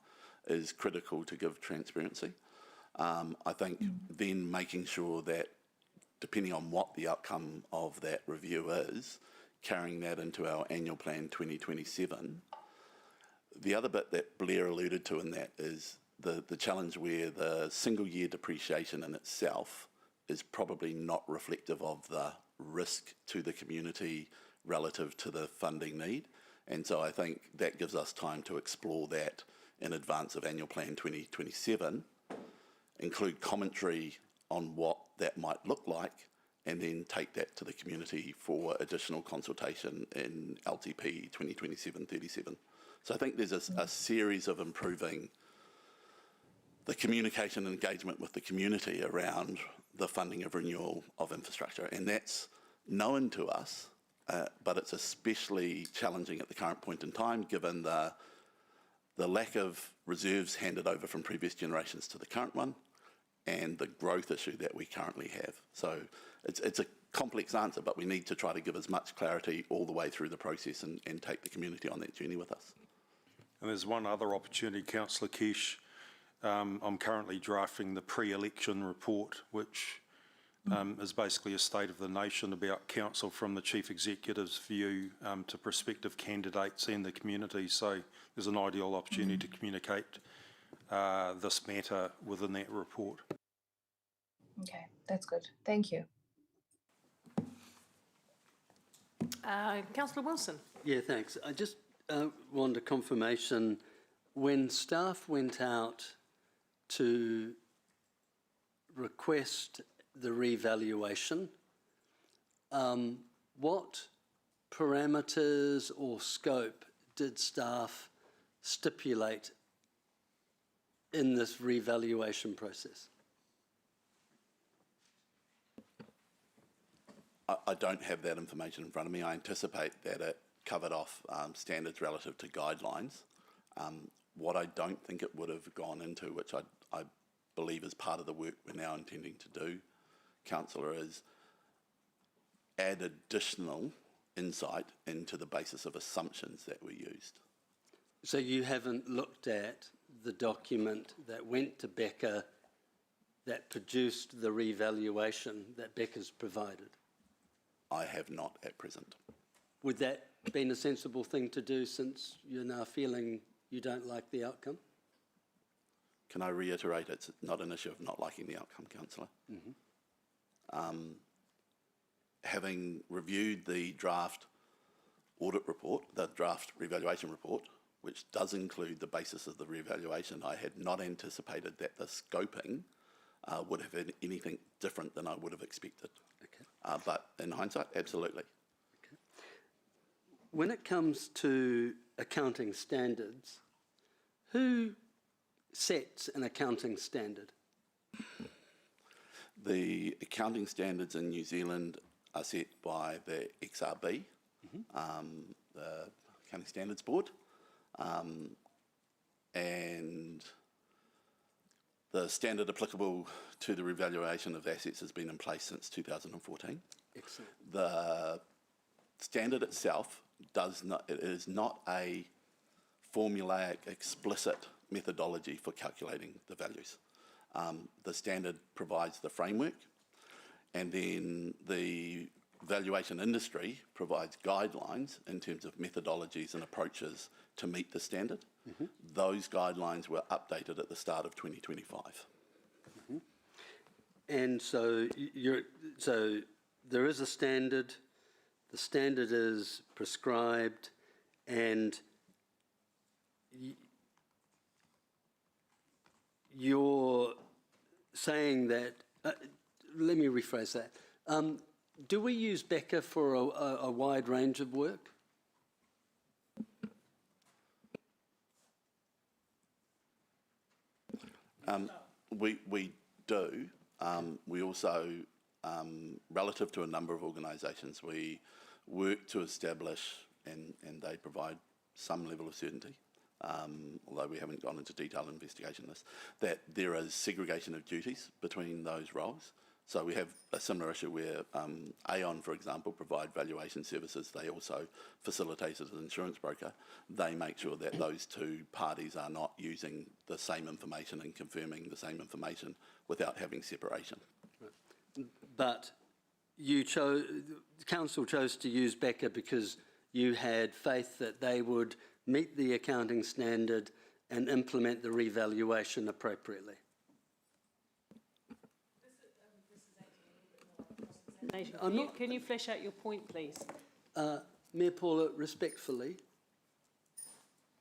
is critical to give transparency. I think then making sure that, depending on what the outcome of that review is, carrying that into our annual plan 2027. The other bit that Blair alluded to in that is the challenge where the single year depreciation in itself is probably not reflective of the risk to the community relative to the funding need. And so I think that gives us time to explore that in advance of annual plan 2027, include commentary on what that might look like, and then take that to the community for additional consultation in LTP 2027-37. So I think there's a series of improving the communication and engagement with the community around the funding of renewal of infrastructure. And that's known to us, but it's especially challenging at the current point in time, given the lack of reserves handed over from previous generations to the current one, and the growth issue that we currently have. So it's a complex answer, but we need to try to give as much clarity all the way through the process and take the community on that journey with us. And there's one other opportunity, Councillor Kesh. I'm currently drafting the pre-election report, which is basically a state of the nation about council from the Chief Executive's view to prospective candidates and the community. So there's an ideal opportunity to communicate this matter within that report. Okay, that's good. Thank you. Councillor Wilson. Yeah, thanks. I just want a confirmation. When staff went out to request the revaluation, what parameters or scope did staff stipulate in this revaluation process? I don't have that information in front of me. I anticipate that it covered off standards relative to guidelines. What I don't think it would have gone into, which I believe is part of the work we're now intending to do, Councillor, is add additional insight into the basis of assumptions that were used. So you haven't looked at the document that went to Becca that produced the revaluation that Becca's provided? I have not at present. Would that been a sensible thing to do since you're now feeling you don't like the outcome? Can I reiterate, it's not an issue of not liking the outcome, Councillor. Having reviewed the draft audit report, the draft revaluation report, which does include the basis of the revaluation, I had not anticipated that the scoping would have been anything different than I would have expected. Okay. But in hindsight, absolutely. Okay. When it comes to accounting standards, who sets an accounting standard? The accounting standards in New Zealand are set by the XRB, the Accounting Standards Board, and the standard applicable to the revaluation of assets has been in place since 2014. Excellent. The standard itself it is not a formulaic, explicit methodology for calculating the values. The standard provides the framework, and then the valuation industry provides guidelines in terms of methodologies and approaches to meet the standard. Those guidelines were updated at the start of 2025. And so there is a standard, the standard is prescribed, and you're saying that, let me rephrase that. Do we use Becca for a wide range of work? We do. We also, relative to a number of organisations, we work to establish, and they provide some level of certainty, although we haven't gone into detailed investigation of this, that there is segregation of duties between those roles. So we have a similar issue where Aon, for example, provide valuation services. They also facilitate as an insurance broker. They make sure that those two parties are not using the same information and confirming the same information without having separation. But you chose, the council chose to use Becca because you had faith that they would meet the accounting standard and implement the revaluation appropriately. Can you flesh out your point, please? Mayor Paula, respectfully,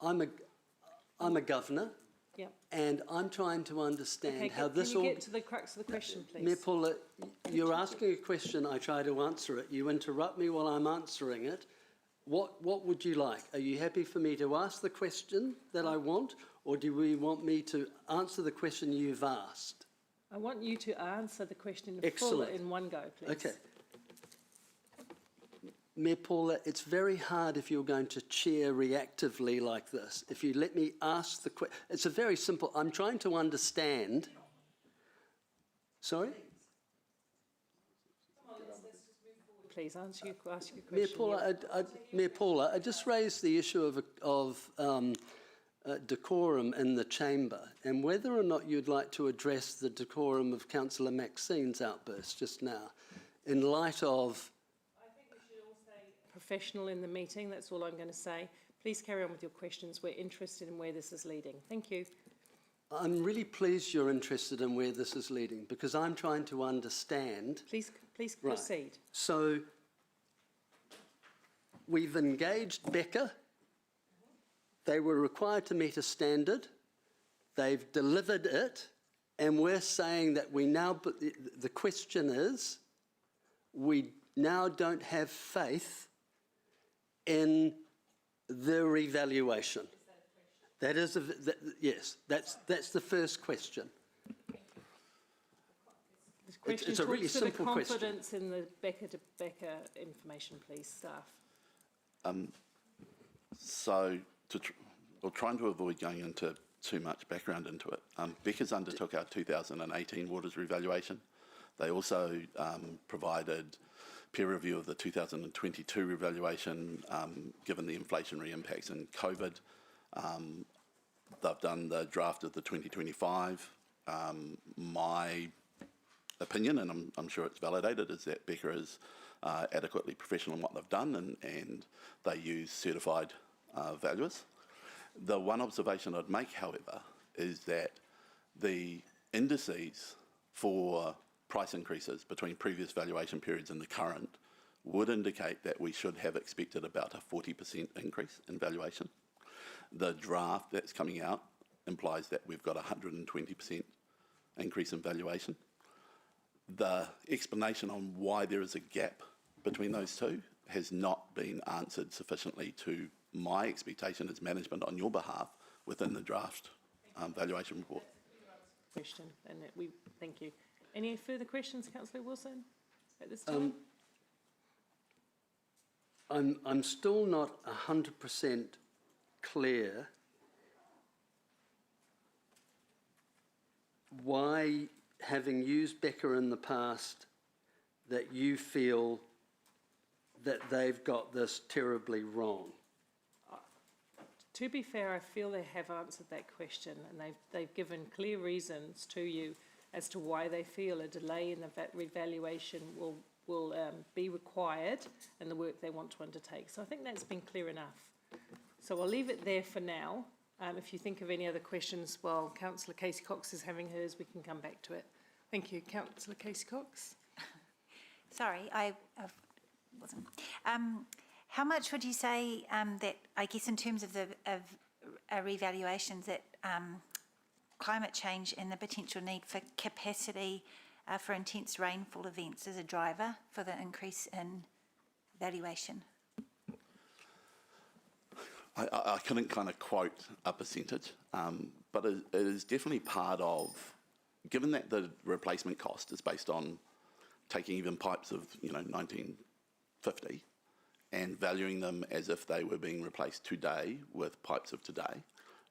I'm a governor, yep, and I'm trying to understand how this all... Can you get to the crux of the question, please? Mayor Paula, you're asking a question, I try to answer it. You interrupt me while I'm answering it. What would you like? Are you happy for me to ask the question that I want, or do we want me to answer the question you've asked? I want you to answer the question Excellent. full in one go, please. Okay. Mayor Paula, it's very hard if you're going to chair reactively like this. If you let me ask the question, it's a very simple, I'm trying to understand. Sorry? Please ask your question. Mayor Paula, I just raised the issue of decorum in the chamber, and whether or not you'd like to address the decorum of Councillor Maxine's outburst just now, in light of... I think we should all stay professional in the meeting. That's all I'm going to say. Please carry on with your questions. We're interested in where this is leading. Thank you. I'm really pleased you're interested in where this is leading, because I'm trying to understand... Please Right. proceed. So, we've engaged Becca. They were required to meet a standard. They've delivered it. And we're saying that we now... The question is, we now don't have faith in the revaluation. That is, yes, that's the first question. This question It's a really talks to the simple question. confidence in the Becca to Becca information, please, staff. So, trying to avoid going into too much background into it, Becca's undertook our 2018 waters revaluation. They also provided peer review of the 2022 revaluation, given the inflationary impacts in COVID. They've done the draft of the 2025. My opinion, and I'm sure it's validated, is that Becca is adequately professional in what they've done, and they use certified valuers. The one observation I'd make, however, is that the indices for price increases between previous valuation periods and the current would indicate that we should have expected about a 40% increase in valuation. The draft that's coming out implies that we've got a 120% increase in valuation. The explanation on why there is a gap between those two has not been answered sufficiently to my expectation as management on your behalf within the draft valuation report. Question, and thank you. Any further questions, Councillor Wilson, at this time? I'm still not 100% clear why, having used Becca in the past, that you feel that they've got this terribly wrong. To be fair, I feel they have answered that question, and they've given clear reasons to you as to why they feel a delay in the revaluation will be required in the work they want to undertake. So I think that's been clear enough. So I'll leave it there for now. If you think of any other questions while Councillor Casey Cox is having hers, we can come back to it. Thank you. Councillor Casey Cox. Sorry, I wasn't. How much would you say that, I guess in terms of the revaluations, that climate change and the potential need for capacity for intense rainfall events is a driver for the increase in valuation? I couldn't kind of quote a percentage, but it is definitely part of, given that the replacement cost is based on taking even pipes of 1950 and valuing them as if they were being replaced today with pipes of today,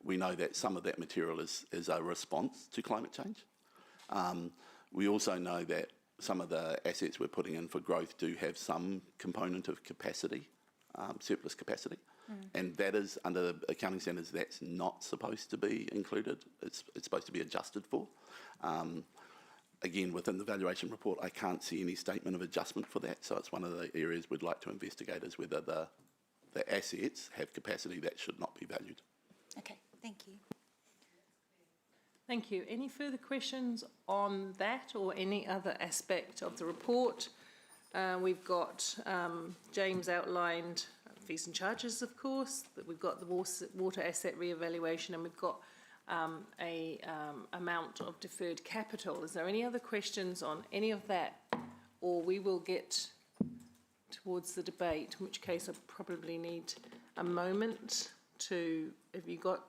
we know that some of that material is a response to climate change. We also know that some of the assets we're putting in for growth do have some component of capacity, surplus capacity. And that is, under accounting standards, that's not supposed to be included. It's supposed to be adjusted for. Again, within the valuation report, I can't see any statement of adjustment for that. So it's one of the areas we'd like to investigate, is whether the assets have capacity that should not be valued. Okay, thank you. Thank you. Any further questions on that or any other aspect of the report? We've got James outlined fees and charges, of course, but we've got the water asset re-evaluation, and we've got a amount of deferred capital. Is there any other questions on any of that? Or we will get towards the debate, in which case I probably need a moment to, have you got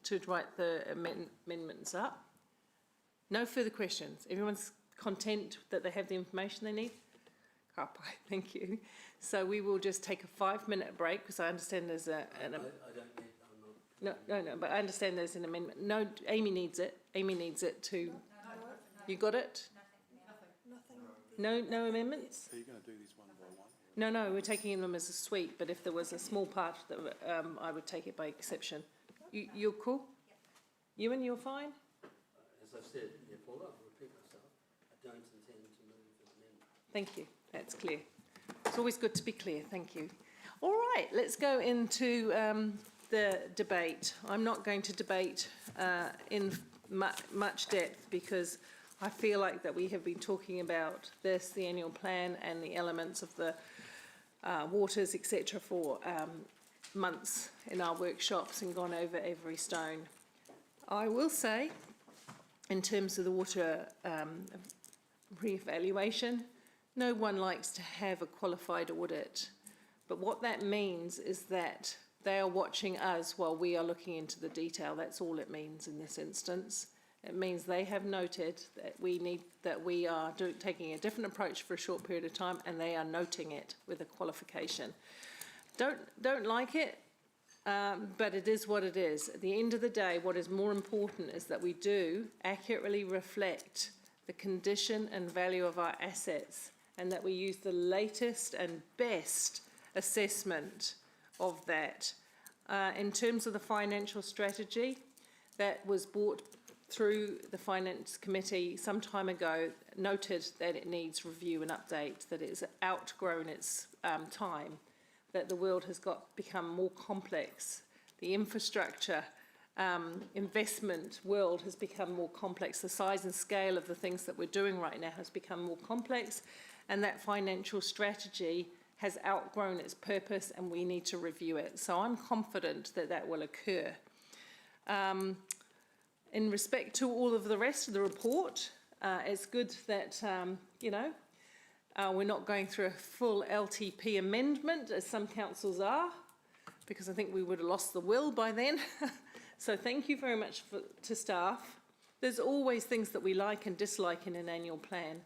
to write the amendments up? No further questions. Everyone's content that they have the information they need? Thank you. So we will just take a 5-minute break, because I understand there's No, but I understand there's an amendment. No, Amy needs it. Amy needs it to... You got it? No amendments? Are you going to do these one by one? No, we're taking them as a suite, but if there was a small part that I would take it by exception. You're cool? Ewan, you're fine? As I've said, Paula, I'll repeat myself, I don't intend to move an amendment. Thank you, that's clear. It's always good to be clear, thank you. All right, let's go into the debate. I'm not going to debate in much depth because I feel like that we have been talking about this, the annual plan and the elements of the waters, etc. for months in our workshops and gone over every stone. I will say, in terms of the water re-evaluation, no one likes to have a qualified audit, but what that means is that they are watching us while we are looking into the detail. That's all it means in this instance. It means they have noted that we are taking a different approach for a short period of time, and they are noting it with a qualification. Don't like it, but it is what it is. At the end of the day, what is more important is that we do accurately reflect the condition and value of our assets, and that we use the latest and best assessment of that. In terms of the financial strategy, that was brought through the Finance Committee some time ago, noted that it needs review and update, that it's outgrown its time, that the world has become more complex. The infrastructure investment world has become more complex. The size and scale of the things that we're doing right now has become more complex, and that financial strategy has outgrown its purpose, and we need to review it. So I'm confident that that will occur. In respect to all of the rest of the report, it's good that, we're not going through a full LTP amendment, as some councils are, because I think we would have lost the will by then. So thank you very much to staff. There's always things that we like and dislike in an annual plan.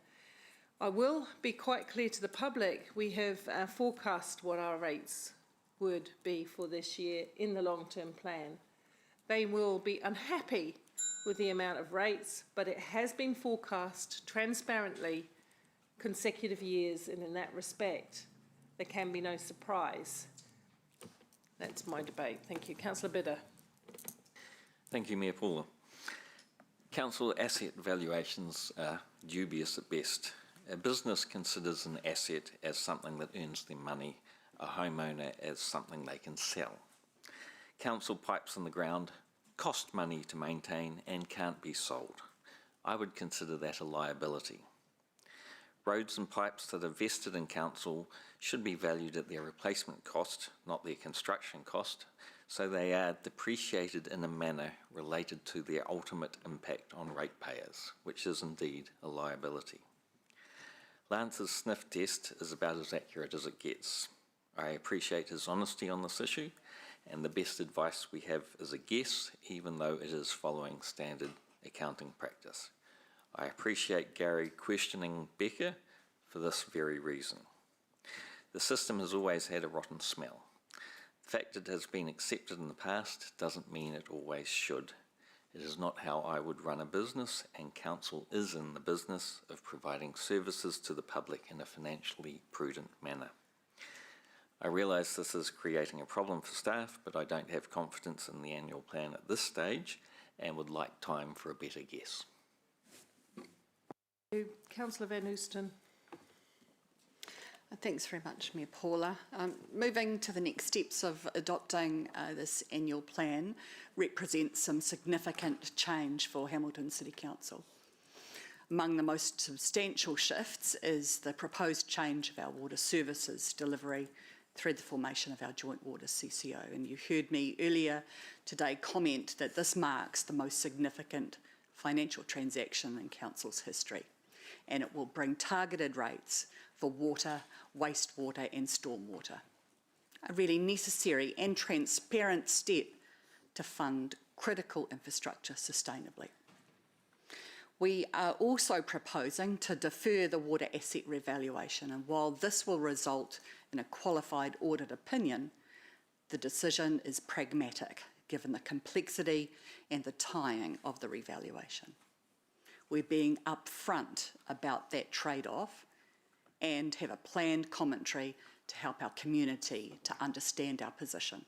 I will be quite clear to the public, we have forecast what our rates would be for this year in the long-term plan. They will be unhappy with the amount of rates, but it has been forecast transparently consecutive years, and in that respect, there can be no surprise. That's my debate. Thank you. Councillor Bidder. Thank you, Mayor Paula. Council asset valuations are dubious at best. A business considers an asset as something that earns them money, a homeowner as something they can sell. Council pipes in the ground cost money to maintain and can't be sold. I would consider that a liability. Roads and pipes that are vested in council should be valued at their replacement cost, not their construction cost, so they are depreciated in a manner related to their ultimate impact on ratepayers, which is indeed a liability. Lance's sniff test is about as accurate as it gets. I appreciate his honesty on this issue, and the best advice we have is a guess, even though it is following standard accounting practice. I appreciate Gary questioning Becca for this very reason. The system has always had a rotten smell. The fact it has been accepted in the past doesn't mean it always should. It is not how I would run a business, and council is in the business of providing services to the public in a financially prudent manner. I realise this is creating a problem for staff, but I don't have confidence in the annual plan at this stage and would like time for a better guess. Councillor Van Oosten. Thanks very much, Mayor Paula. Moving to the next steps of adopting this annual plan represents some significant change for Hamilton City Council. Among the most substantial shifts is the proposed change of our water services delivery through the formation of our joint water CCO. And you heard me earlier today comment that this marks the most significant financial transaction in Council's history, and it will bring targeted rates for water, wastewater and stormwater. A really necessary and transparent step to fund critical infrastructure sustainably. We are also proposing to defer the water asset revaluation, and while this will result in a qualified audit opinion, the decision is pragmatic given the complexity and the timing of the revaluation. We're being upfront about that trade-off and have a planned commentary to help our community to understand our position.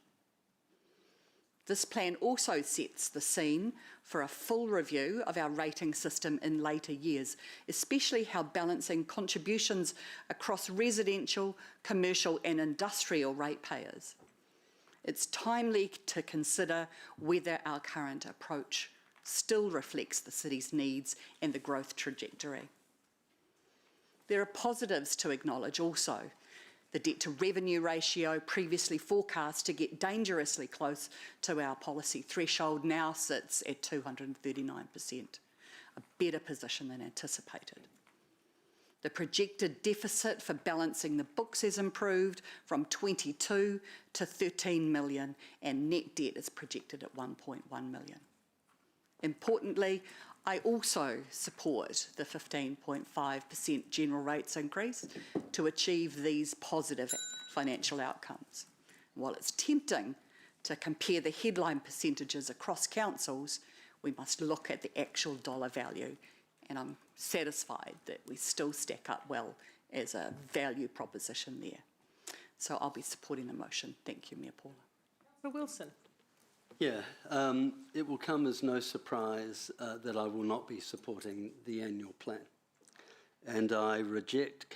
This plan also sets the scene for a full review of our rating system in later years, especially how balancing contributions across residential, commercial and industrial ratepayers. It's timely to consider whether our current approach still reflects the city's needs and the growth trajectory. There are positives to acknowledge also. The debt to revenue ratio, previously forecast to get dangerously close to our policy threshold, now sits at 239%, a better position than anticipated. The projected deficit for balancing the books has improved from 22 to 13 million, and net debt is projected at 1.1 million. Importantly, I also support the 15.5% general rates increase to achieve these positive financial outcomes. While it's tempting to compare the headline percentages across councils, we must look at the actual dollar value, and I'm satisfied that we still stack up well as a value proposition there. So I'll be supporting the motion. Thank you, Mayor Paula. Councillor Wilson. Yeah, it will come as no surprise that I will not be supporting the annual plan. And I reject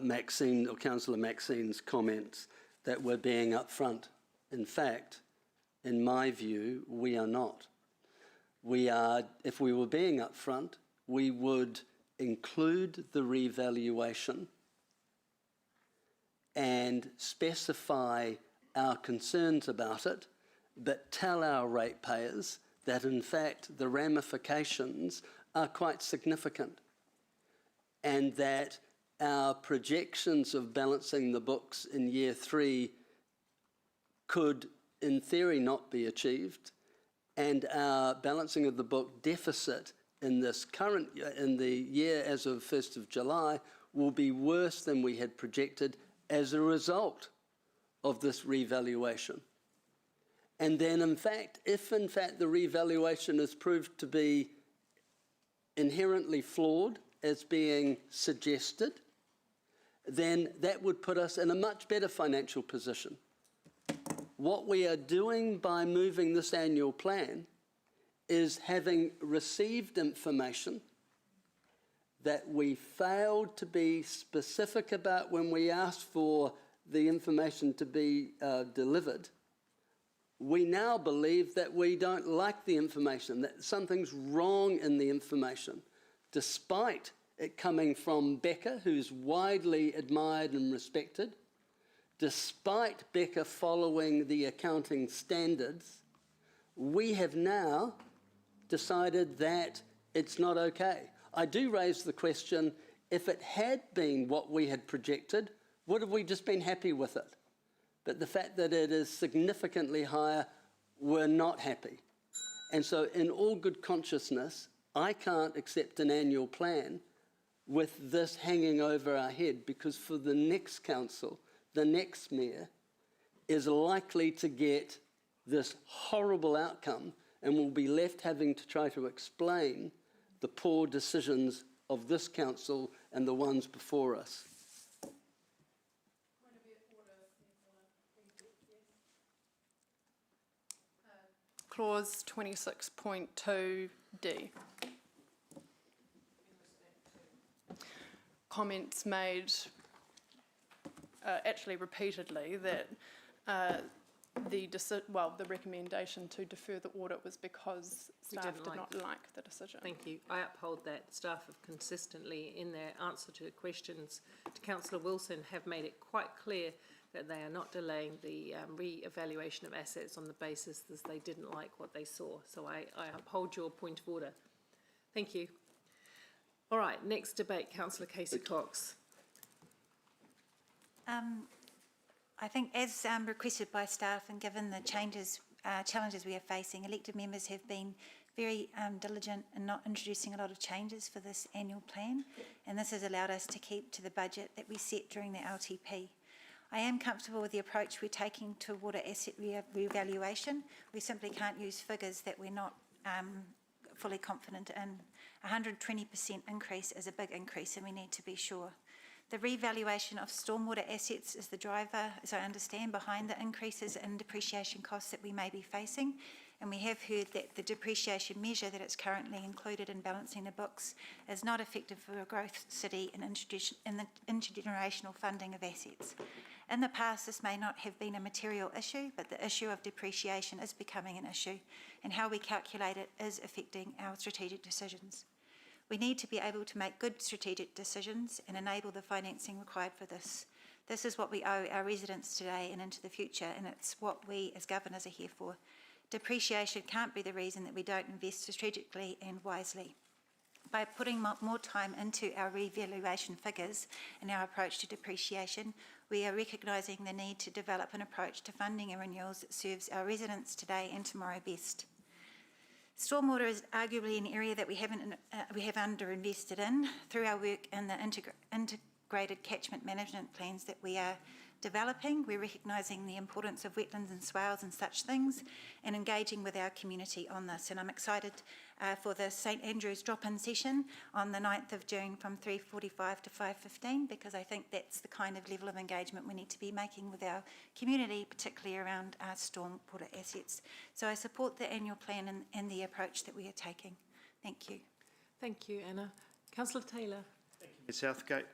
Maxine, or Councillor Maxine's comments that we're being upfront. In fact, in my view, we are not. We are, if we were being upfront, we would include the revaluation and specify our concerns about it, but tell our ratepayers that in fact the ramifications are quite significant, and that our projections of balancing the books in year 3 could in theory not be achieved, and our balancing of the book deficit in this current in the year as of 1st of July will be worse than we had projected as a result of this revaluation. And then in fact, if in fact the revaluation is proved to be inherently flawed as being suggested, then that would put us in a much better financial position. What we are doing by moving this annual plan is, having received information that we failed to be specific about when we asked for the information to be delivered, we now believe that we don't like the information, that something's wrong in the information, despite it coming from Becca, who's widely admired and respected, despite Becca following the accounting standards. We have now decided that it's not okay. I do raise the question, if it had been what we had projected, would have we just been happy with it? But the fact that it is significantly higher, we're not happy. And so in all good consciousness, I can't accept an annual plan with this hanging over our head, because for the next council, the next mayor is likely to get this horrible outcome and will be left having to try to explain the poor decisions of this council and the ones before us. Clause 26.2D. Comments made actually repeatedly that the recommendation to defer the audit was because staff did not like the decision. Thank you. I uphold that. Staff have consistently, in their answer to questions to Councillor Wilson, have made it quite clear that they are not delaying the re-evaluation of assets on the basis that they didn't like what they saw. So I uphold your point of order. Thank you. All right, next debate, Councillor Casey Cox. I think, as requested by staff, and given the challenges we are facing, elected members have been very diligent in not introducing a lot of changes for this annual plan, and this has allowed us to keep to the budget that we set during the LTP. I am comfortable with the approach we're taking to water asset revaluation. We simply can't use figures that we're not fully confident in. 120% increase is a big increase, and we need to be sure The revaluation of stormwater assets is the driver, as I understand, behind the increases in depreciation costs that we may be facing. And we have heard that the depreciation measure that is currently included in balancing the books is not effective for a growth city in the intergenerational funding of assets. In the past, this may not have been a material issue, but the issue of depreciation is becoming an issue, and how we calculate it is affecting our strategic decisions. We need to be able to make good strategic decisions and enable the financing required for this. This is what we owe our residents today and into the future, and it's what we as governors are here for. Depreciation can't be the reason that we don't invest strategically and wisely. By putting more time into our revaluation figures and our approach to depreciation, we are recognising the need to develop an approach to funding and renewals that serves our residents today and tomorrow best. Stormwater is arguably an area that we have underinvested in through our work in the integrated catchment management plans that we are developing. We're recognising the importance of wetlands and swales and such things, and engaging with our community on this. And I'm excited for the St Andrews drop-in session on the 9th of June from 3:45 to 5:15, because I think that's the kind of level of engagement we need to be making with our community, particularly around our stormwater assets. So I support the annual plan and the approach that we are taking. Thank you. Thank you, Anna. Councillor Taylor. Thank you, Ms Southgate.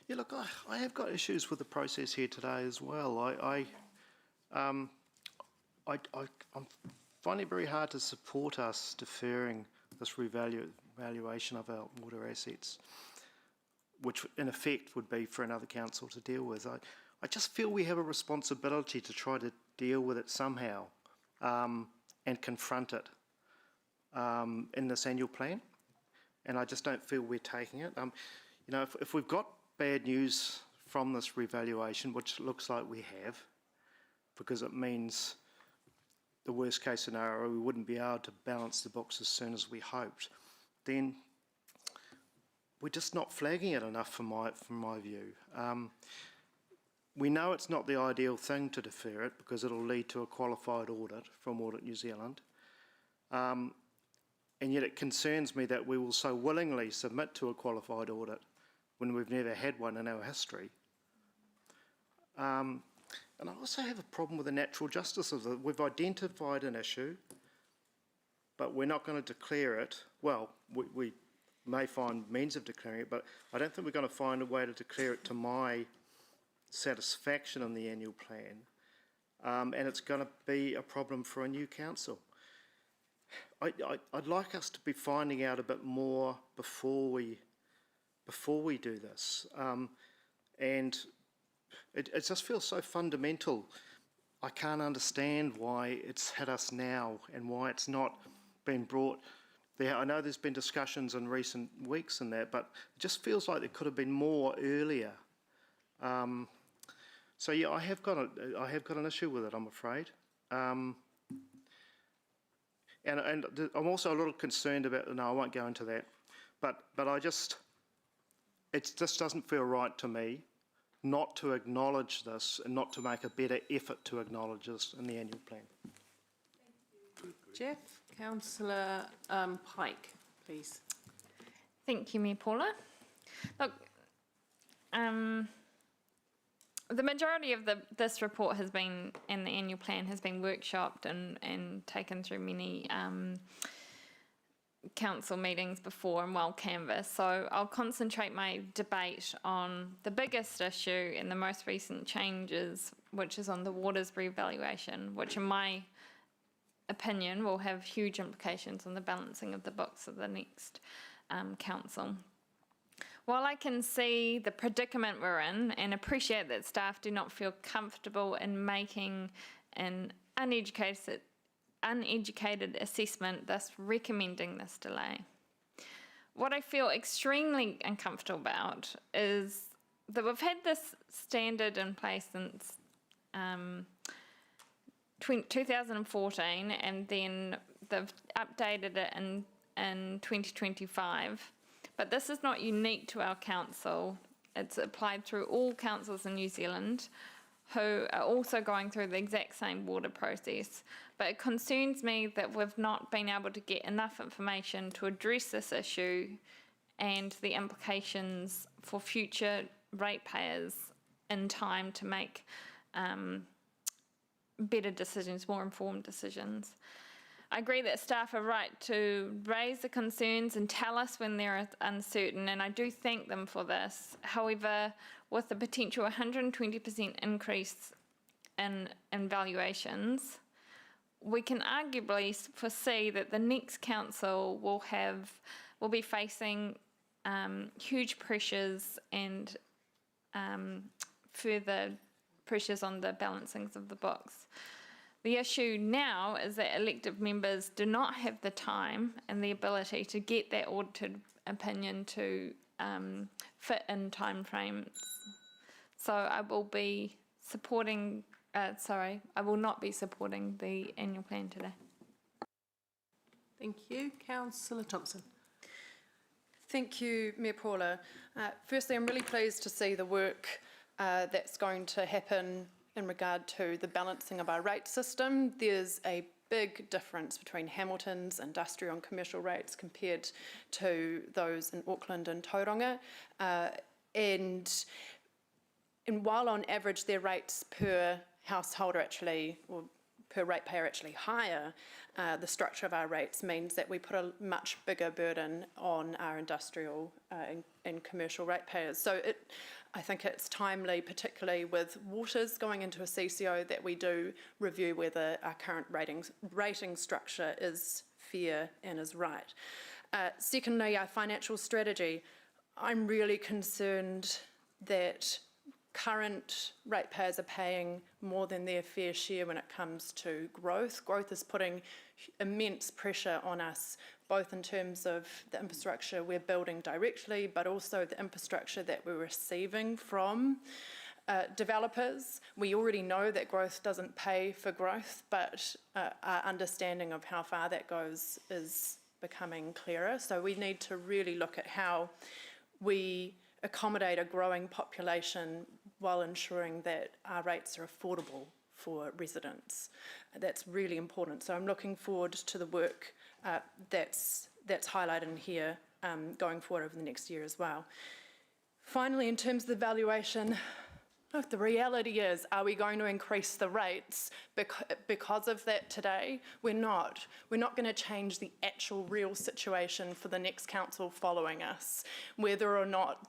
Yeah, look, I have got issues with the process here today as well. I'm finding it very hard to support us deferring this revaluation of our water assets, which in effect would be for another council to deal with. I just feel we have a responsibility to try to deal with it somehow and confront it in this annual plan, and I just don't feel we're taking it. You know, if we've got bad news from this revaluation, which looks like we have, because it means the worst case scenario, we wouldn't be able to balance the books as soon as we hoped, then we're just not flagging it enough from my view. We know it's not the ideal thing to defer it because it'll lead to a qualified audit from Audit New Zealand. And yet it concerns me that we will so willingly submit to a qualified audit when we've never had one in our history. And I also have a problem with the natural justice of it. We've identified an issue, but we're not going to declare it. Well, we may find means of declaring it, but I don't think we're going to find a way to declare it to my satisfaction in the annual plan. And it's going to be a problem for a new council. I'd like us to be finding out a bit more before we do this. And it just feels so fundamental. I can't understand why it's hit us now and why it's not been brought there. I know there's been discussions in recent weeks and that, but it just feels like there could have been more earlier. So yeah, I have got an issue with it, I'm afraid. And I'm also a little concerned about, no, I won't go into that, but it just doesn't feel right to me not to acknowledge this and not to make a better effort to acknowledge this in the annual plan. Jeff. Councillor Pike, please. Thank you, Mayor Paula. Look, the majority of this report has been, and the annual plan has been workshopped and taken through many council meetings before and well canvassed. So I'll concentrate my debate on the biggest issue and the most recent changes, which is on the waters revaluation, which in my opinion will have huge implications on the balancing of the books of the next council. While I can see the predicament we're in and appreciate that staff do not feel comfortable in making an uneducated assessment, thus recommending this delay, what I feel extremely uncomfortable about is that we've had this standard in place since 2014, and then they've updated it in 2025. But this is not unique to our council. It's applied through all councils in New Zealand who are also going through the exact same water process. But it concerns me that we've not been able to get enough information to address this issue and the implications for future ratepayers in time to make better decisions, more informed decisions. I agree that staff are right to raise the concerns and tell us when they're uncertain, and I do thank them for this. However, with the potential 120% increase in valuations, we can arguably foresee that the next council will be facing huge pressures and further pressures on the balancings of the books. The issue now is that elected members do not have the time and the ability to get that audited opinion to fit in timeframes. So I will be supporting, I will not be supporting the annual plan today. Thank you. Councillor Thompson. Thank you, Mayor Paula. Firstly, I'm really pleased to see the work that's going to happen in regard to the balancing of our rate system. There's a big difference between Hamilton's industrial and commercial rates compared to those in Auckland and Tauranga. And while on average their rates per household are actually, or per ratepayer actually higher, the structure of our rates means that we put a much bigger burden on our industrial and commercial ratepayers. So I think it's timely, particularly with waters going into a CCO, that we do review whether our current rating structure is fair and is right. Secondly, our financial strategy. I'm really concerned that current ratepayers are paying more than their fair share when it comes to growth. Growth is putting immense pressure on us, both in terms of the infrastructure we're building directly, but also the infrastructure that we're receiving from developers. We already know that growth doesn't pay for growth, but our understanding of how far that goes is becoming clearer. So we need to really look at how we accommodate a growing population while ensuring that our rates are affordable for residents. That's really important. So I'm looking forward to the work that's highlighted in here going forward over the next year as well. Finally, in terms of the valuation, look, the reality is, are we going to increase the rates because of that today? We're not. We're not going to change the actual real situation for the next council following us, whether or not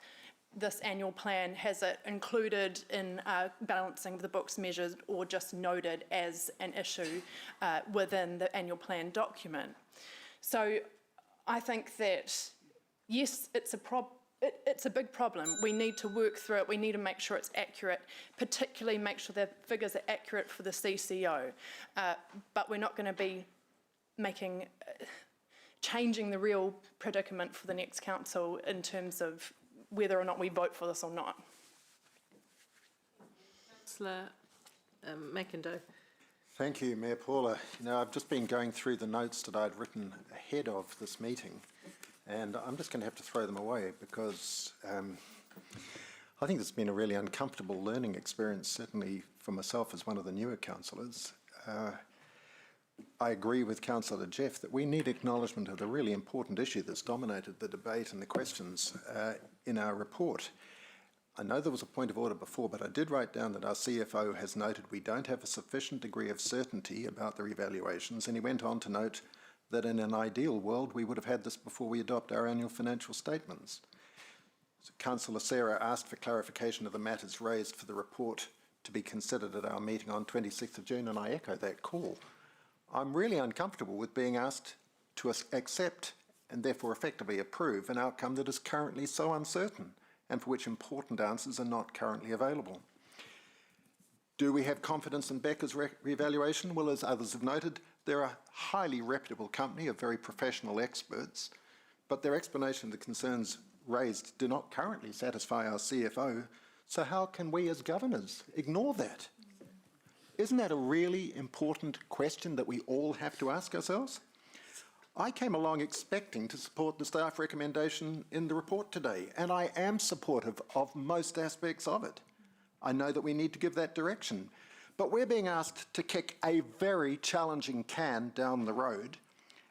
this annual plan has it included in balancing the books measures or just noted as an issue within the annual plan document. So I think that, yes, it's a big problem. We need to work through it. We need to make sure it's accurate, particularly make sure the figures are accurate for the CCO. But we're not going to be changing the real predicament for the next council in terms of whether or not we vote for this or not. Councillor McIndoe. Thank you, Mayor Paula. You know, I've just been going through the notes that I'd written ahead of this meeting, and I'm just going to have to throw them away because I think it's been a really uncomfortable learning experience, certainly for myself as one of the newer councillors. I agree with Councillor Jeff that we need acknowledgement of the really important issue that's dominated the debate and the questions in our report. I know there was a point of order before, but I did write down that our CFO has noted we don't have a sufficient degree of certainty about the revaluations, and he went on to note that in an ideal world we would have had this before we adopt our annual financial statements. So Councillor Sarah asked for clarification of the matters raised for the report to be considered at our meeting on 26th of June, and I echo that call. I'm really uncomfortable with being asked to accept and therefore effectively approve an outcome that is currently so uncertain and for which important answers are not currently available. Do we have confidence in Becker's revaluation? Well, as others have noted, they're a highly reputable company of very professional experts, but their explanation of the concerns raised do not currently satisfy our CFO, so how can we as governors ignore that? Isn't that a really important question that we all have to ask ourselves? I came along expecting to support the staff recommendation in the report today, and I am supportive of most aspects of it. I know that we need to give that direction, but we're being asked to kick a very challenging can down the road,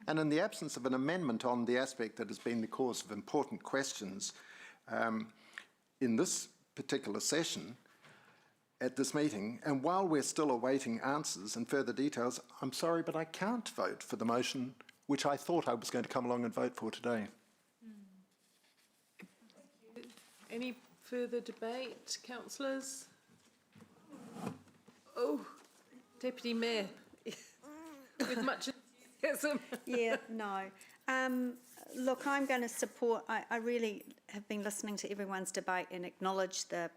and in the absence of an amendment on the aspect that has been the cause of important questions in this particular session at this meeting, and while we're still awaiting answers and further details, I'm sorry, but I can't vote for the motion which I thought I was going to come along and vote for today. Any further debate, councillors? Oh, Deputy Mayor, with much enthusiasm. Yeah, no. Look, I'm going to support, I really have been listening to everyone's debate and acknowledge the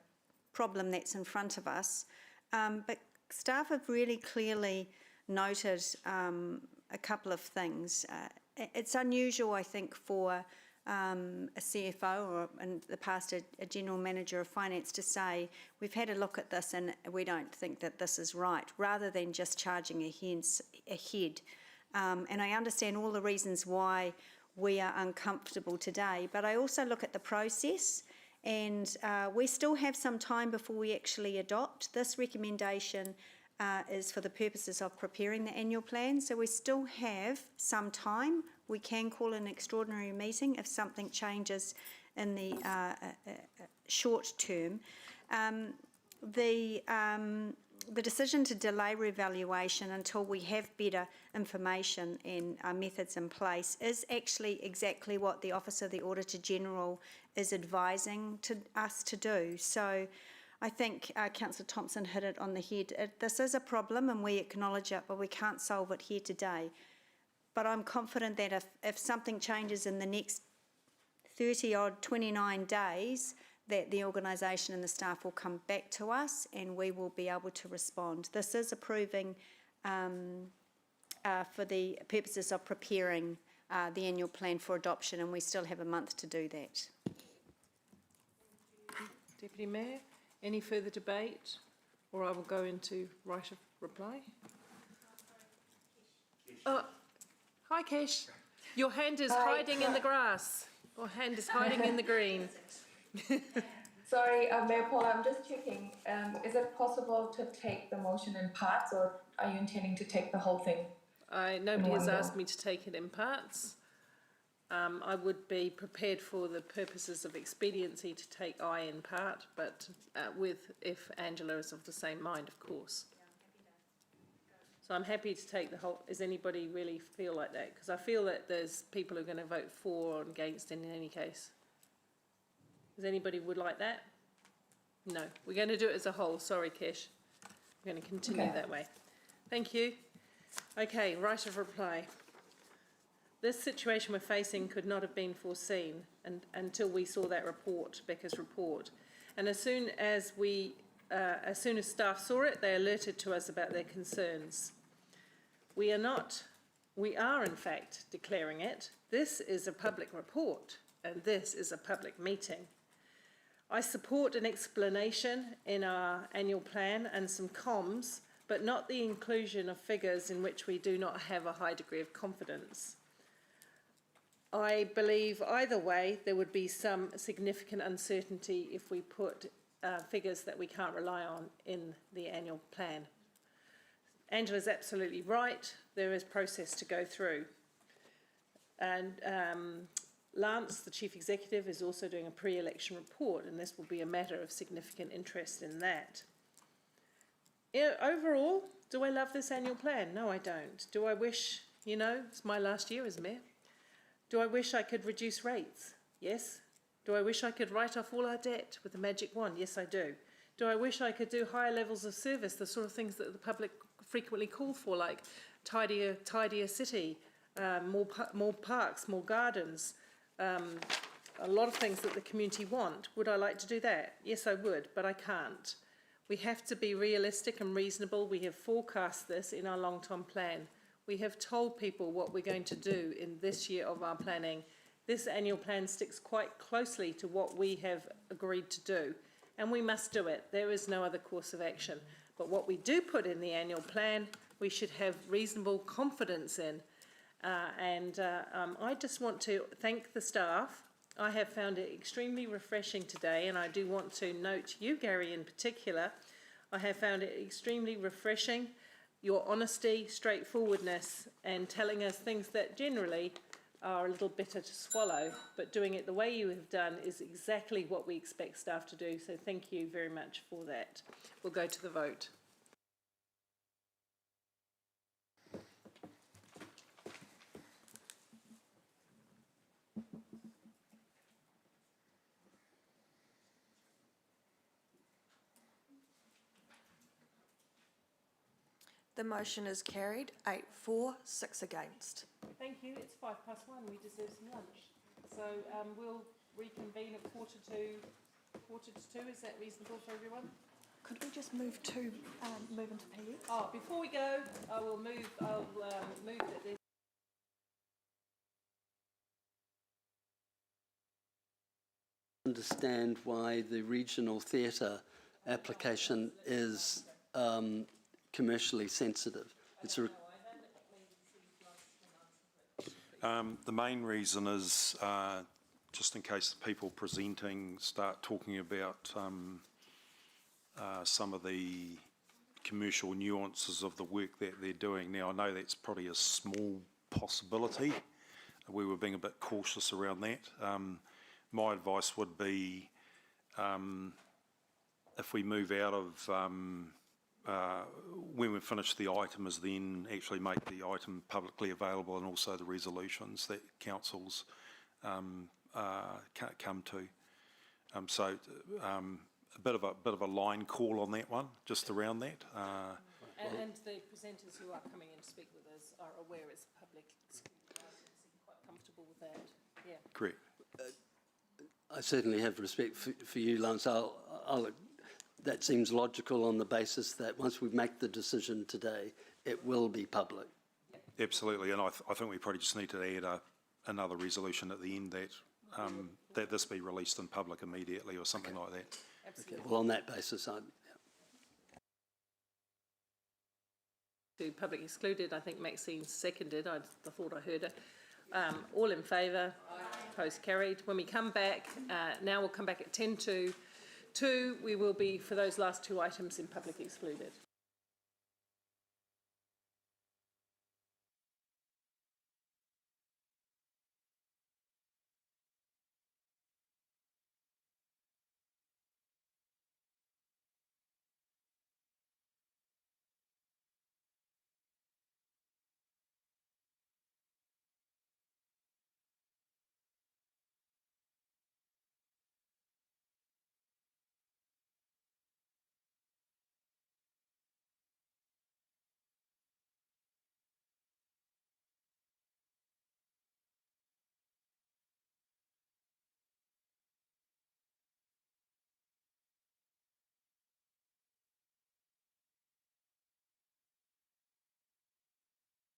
problem that's in front of us. But staff have really clearly noted a couple of things. It's unusual, I think, for a CFO or in the past a general manager of finance to say, we've had a look at this and we don't think that this is right, rather than just charging ahead. And I understand all the reasons why we are uncomfortable today, but I also look at the process, and we still have some time before we actually adopt. This recommendation is for the purposes of preparing the annual plan, so we still have some time. We can call an extraordinary meeting if something changes in the short term. The decision to delay revaluation until we have better information and methods in place is actually exactly what the Office of the Auditor General is advising us to do. So I think Councillor Thompson hit it on the head. This is a problem and we acknowledge it, but we can't solve it here today. But I'm confident that if something changes in the next 30-odd, 29 days, that the organisation and the staff will come back to us and we will be able to respond. This is approving for the purposes of preparing the annual plan for adoption, and we still have a month to do that. Deputy Mayor, any further debate, or I will go into right of reply? Hi, Kesh. Your hand is hiding in the grass. Your hand is hiding in the green. Sorry, Mayor Paul, I'm just checking. Is it possible to take the motion in parts, or are you intending to take the whole thing? Nobody has asked me to take it in parts. I would be prepared for the purposes of expediency to take I in part, but if Angela is of the same mind, of course. So I'm happy to take the whole. Does anybody really feel like that? Because I feel that there's people who are going to vote for or against in any case. Does anybody would like that? No. We're going to do it as a whole. Sorry, Kesh. We're going to continue that way. Thank you. Okay, right of reply. This situation we're facing could not have been foreseen until we saw that report, Becca's report. And as soon as staff saw it, they alerted to us about their concerns. We are in fact declaring it. This is a public report and this is a public meeting. I support an explanation in our annual plan and some comms, but not the inclusion of figures in which we do not have a high degree of confidence. I believe either way there would be some significant uncertainty if we put figures that we can't rely on in the annual plan. Angela's absolutely right. There is process to go through. And Lance, the Chief Executive, is also doing a pre-election report, and this will be a matter of significant interest in that. Overall, do I love this annual plan? No, I don't. Do I wish, it's my last year as Mayor. Do I wish I could reduce rates? Yes. Do I wish I could write off all our debt with a magic wand? Yes, I do. Do I wish I could do higher levels of service, the sort of things that the public frequently call for, like tidier city, more parks, more gardens, a lot of things that the community want? Would I like to do that? Yes, I would, but I can't. We have to be realistic and reasonable. We have forecast this in our long-term plan. We have told people what we're going to do in this year of our planning. This annual plan sticks quite closely to what we have agreed to do, and we must do it. There is no other course of action. But what we do put in the annual plan, we should have reasonable confidence in. I just want to thank the staff. I have found it extremely refreshing today, and I do want to note you, Gary, in particular. I have found it extremely refreshing, your honesty, straightforwardness, and telling us things that generally are a little bitter to swallow, but doing it the way you have done is exactly what we expect staff to do, so thank you very much for that. We'll go to the vote. The motion is carried, 8 for, 6 against. Thank you. It's 1:05. We deserve some lunch. So we'll reconvene at quarter to 2. Is that reasonable for everyone? Could we just move into PE? Oh, before we go, I'll move that there's Understand why the regional theatre application is commercially sensitive. It's a The main reason is just in case the people presenting start talking about some of the commercial nuances of the work that they're doing. Now, I know that's probably a small possibility. We were being a bit cautious around that. My advice would be if we move out of when we finish the item, is then actually make the item publicly available, and also the resolutions that councils come to. So a bit of a line call on that one, just around that. and the presenters who are coming in to speak with us are aware it's public. Quite comfortable with that. Yeah. Correct. I certainly have respect for you, Lance. That seems logical on the basis that once we make the decision today, it will be public. Absolutely, and I think we probably just need to add another resolution at the end that that this be released in public immediately or something like that. Absolutely. Okay. Well, on that basis, To public excluded, I think Maxine seconded. I thought I heard it. All in favour? Opposed? Carried. When we come back, now we'll come back at 10 to 2. We will be, for those last 2 items, in public excluded.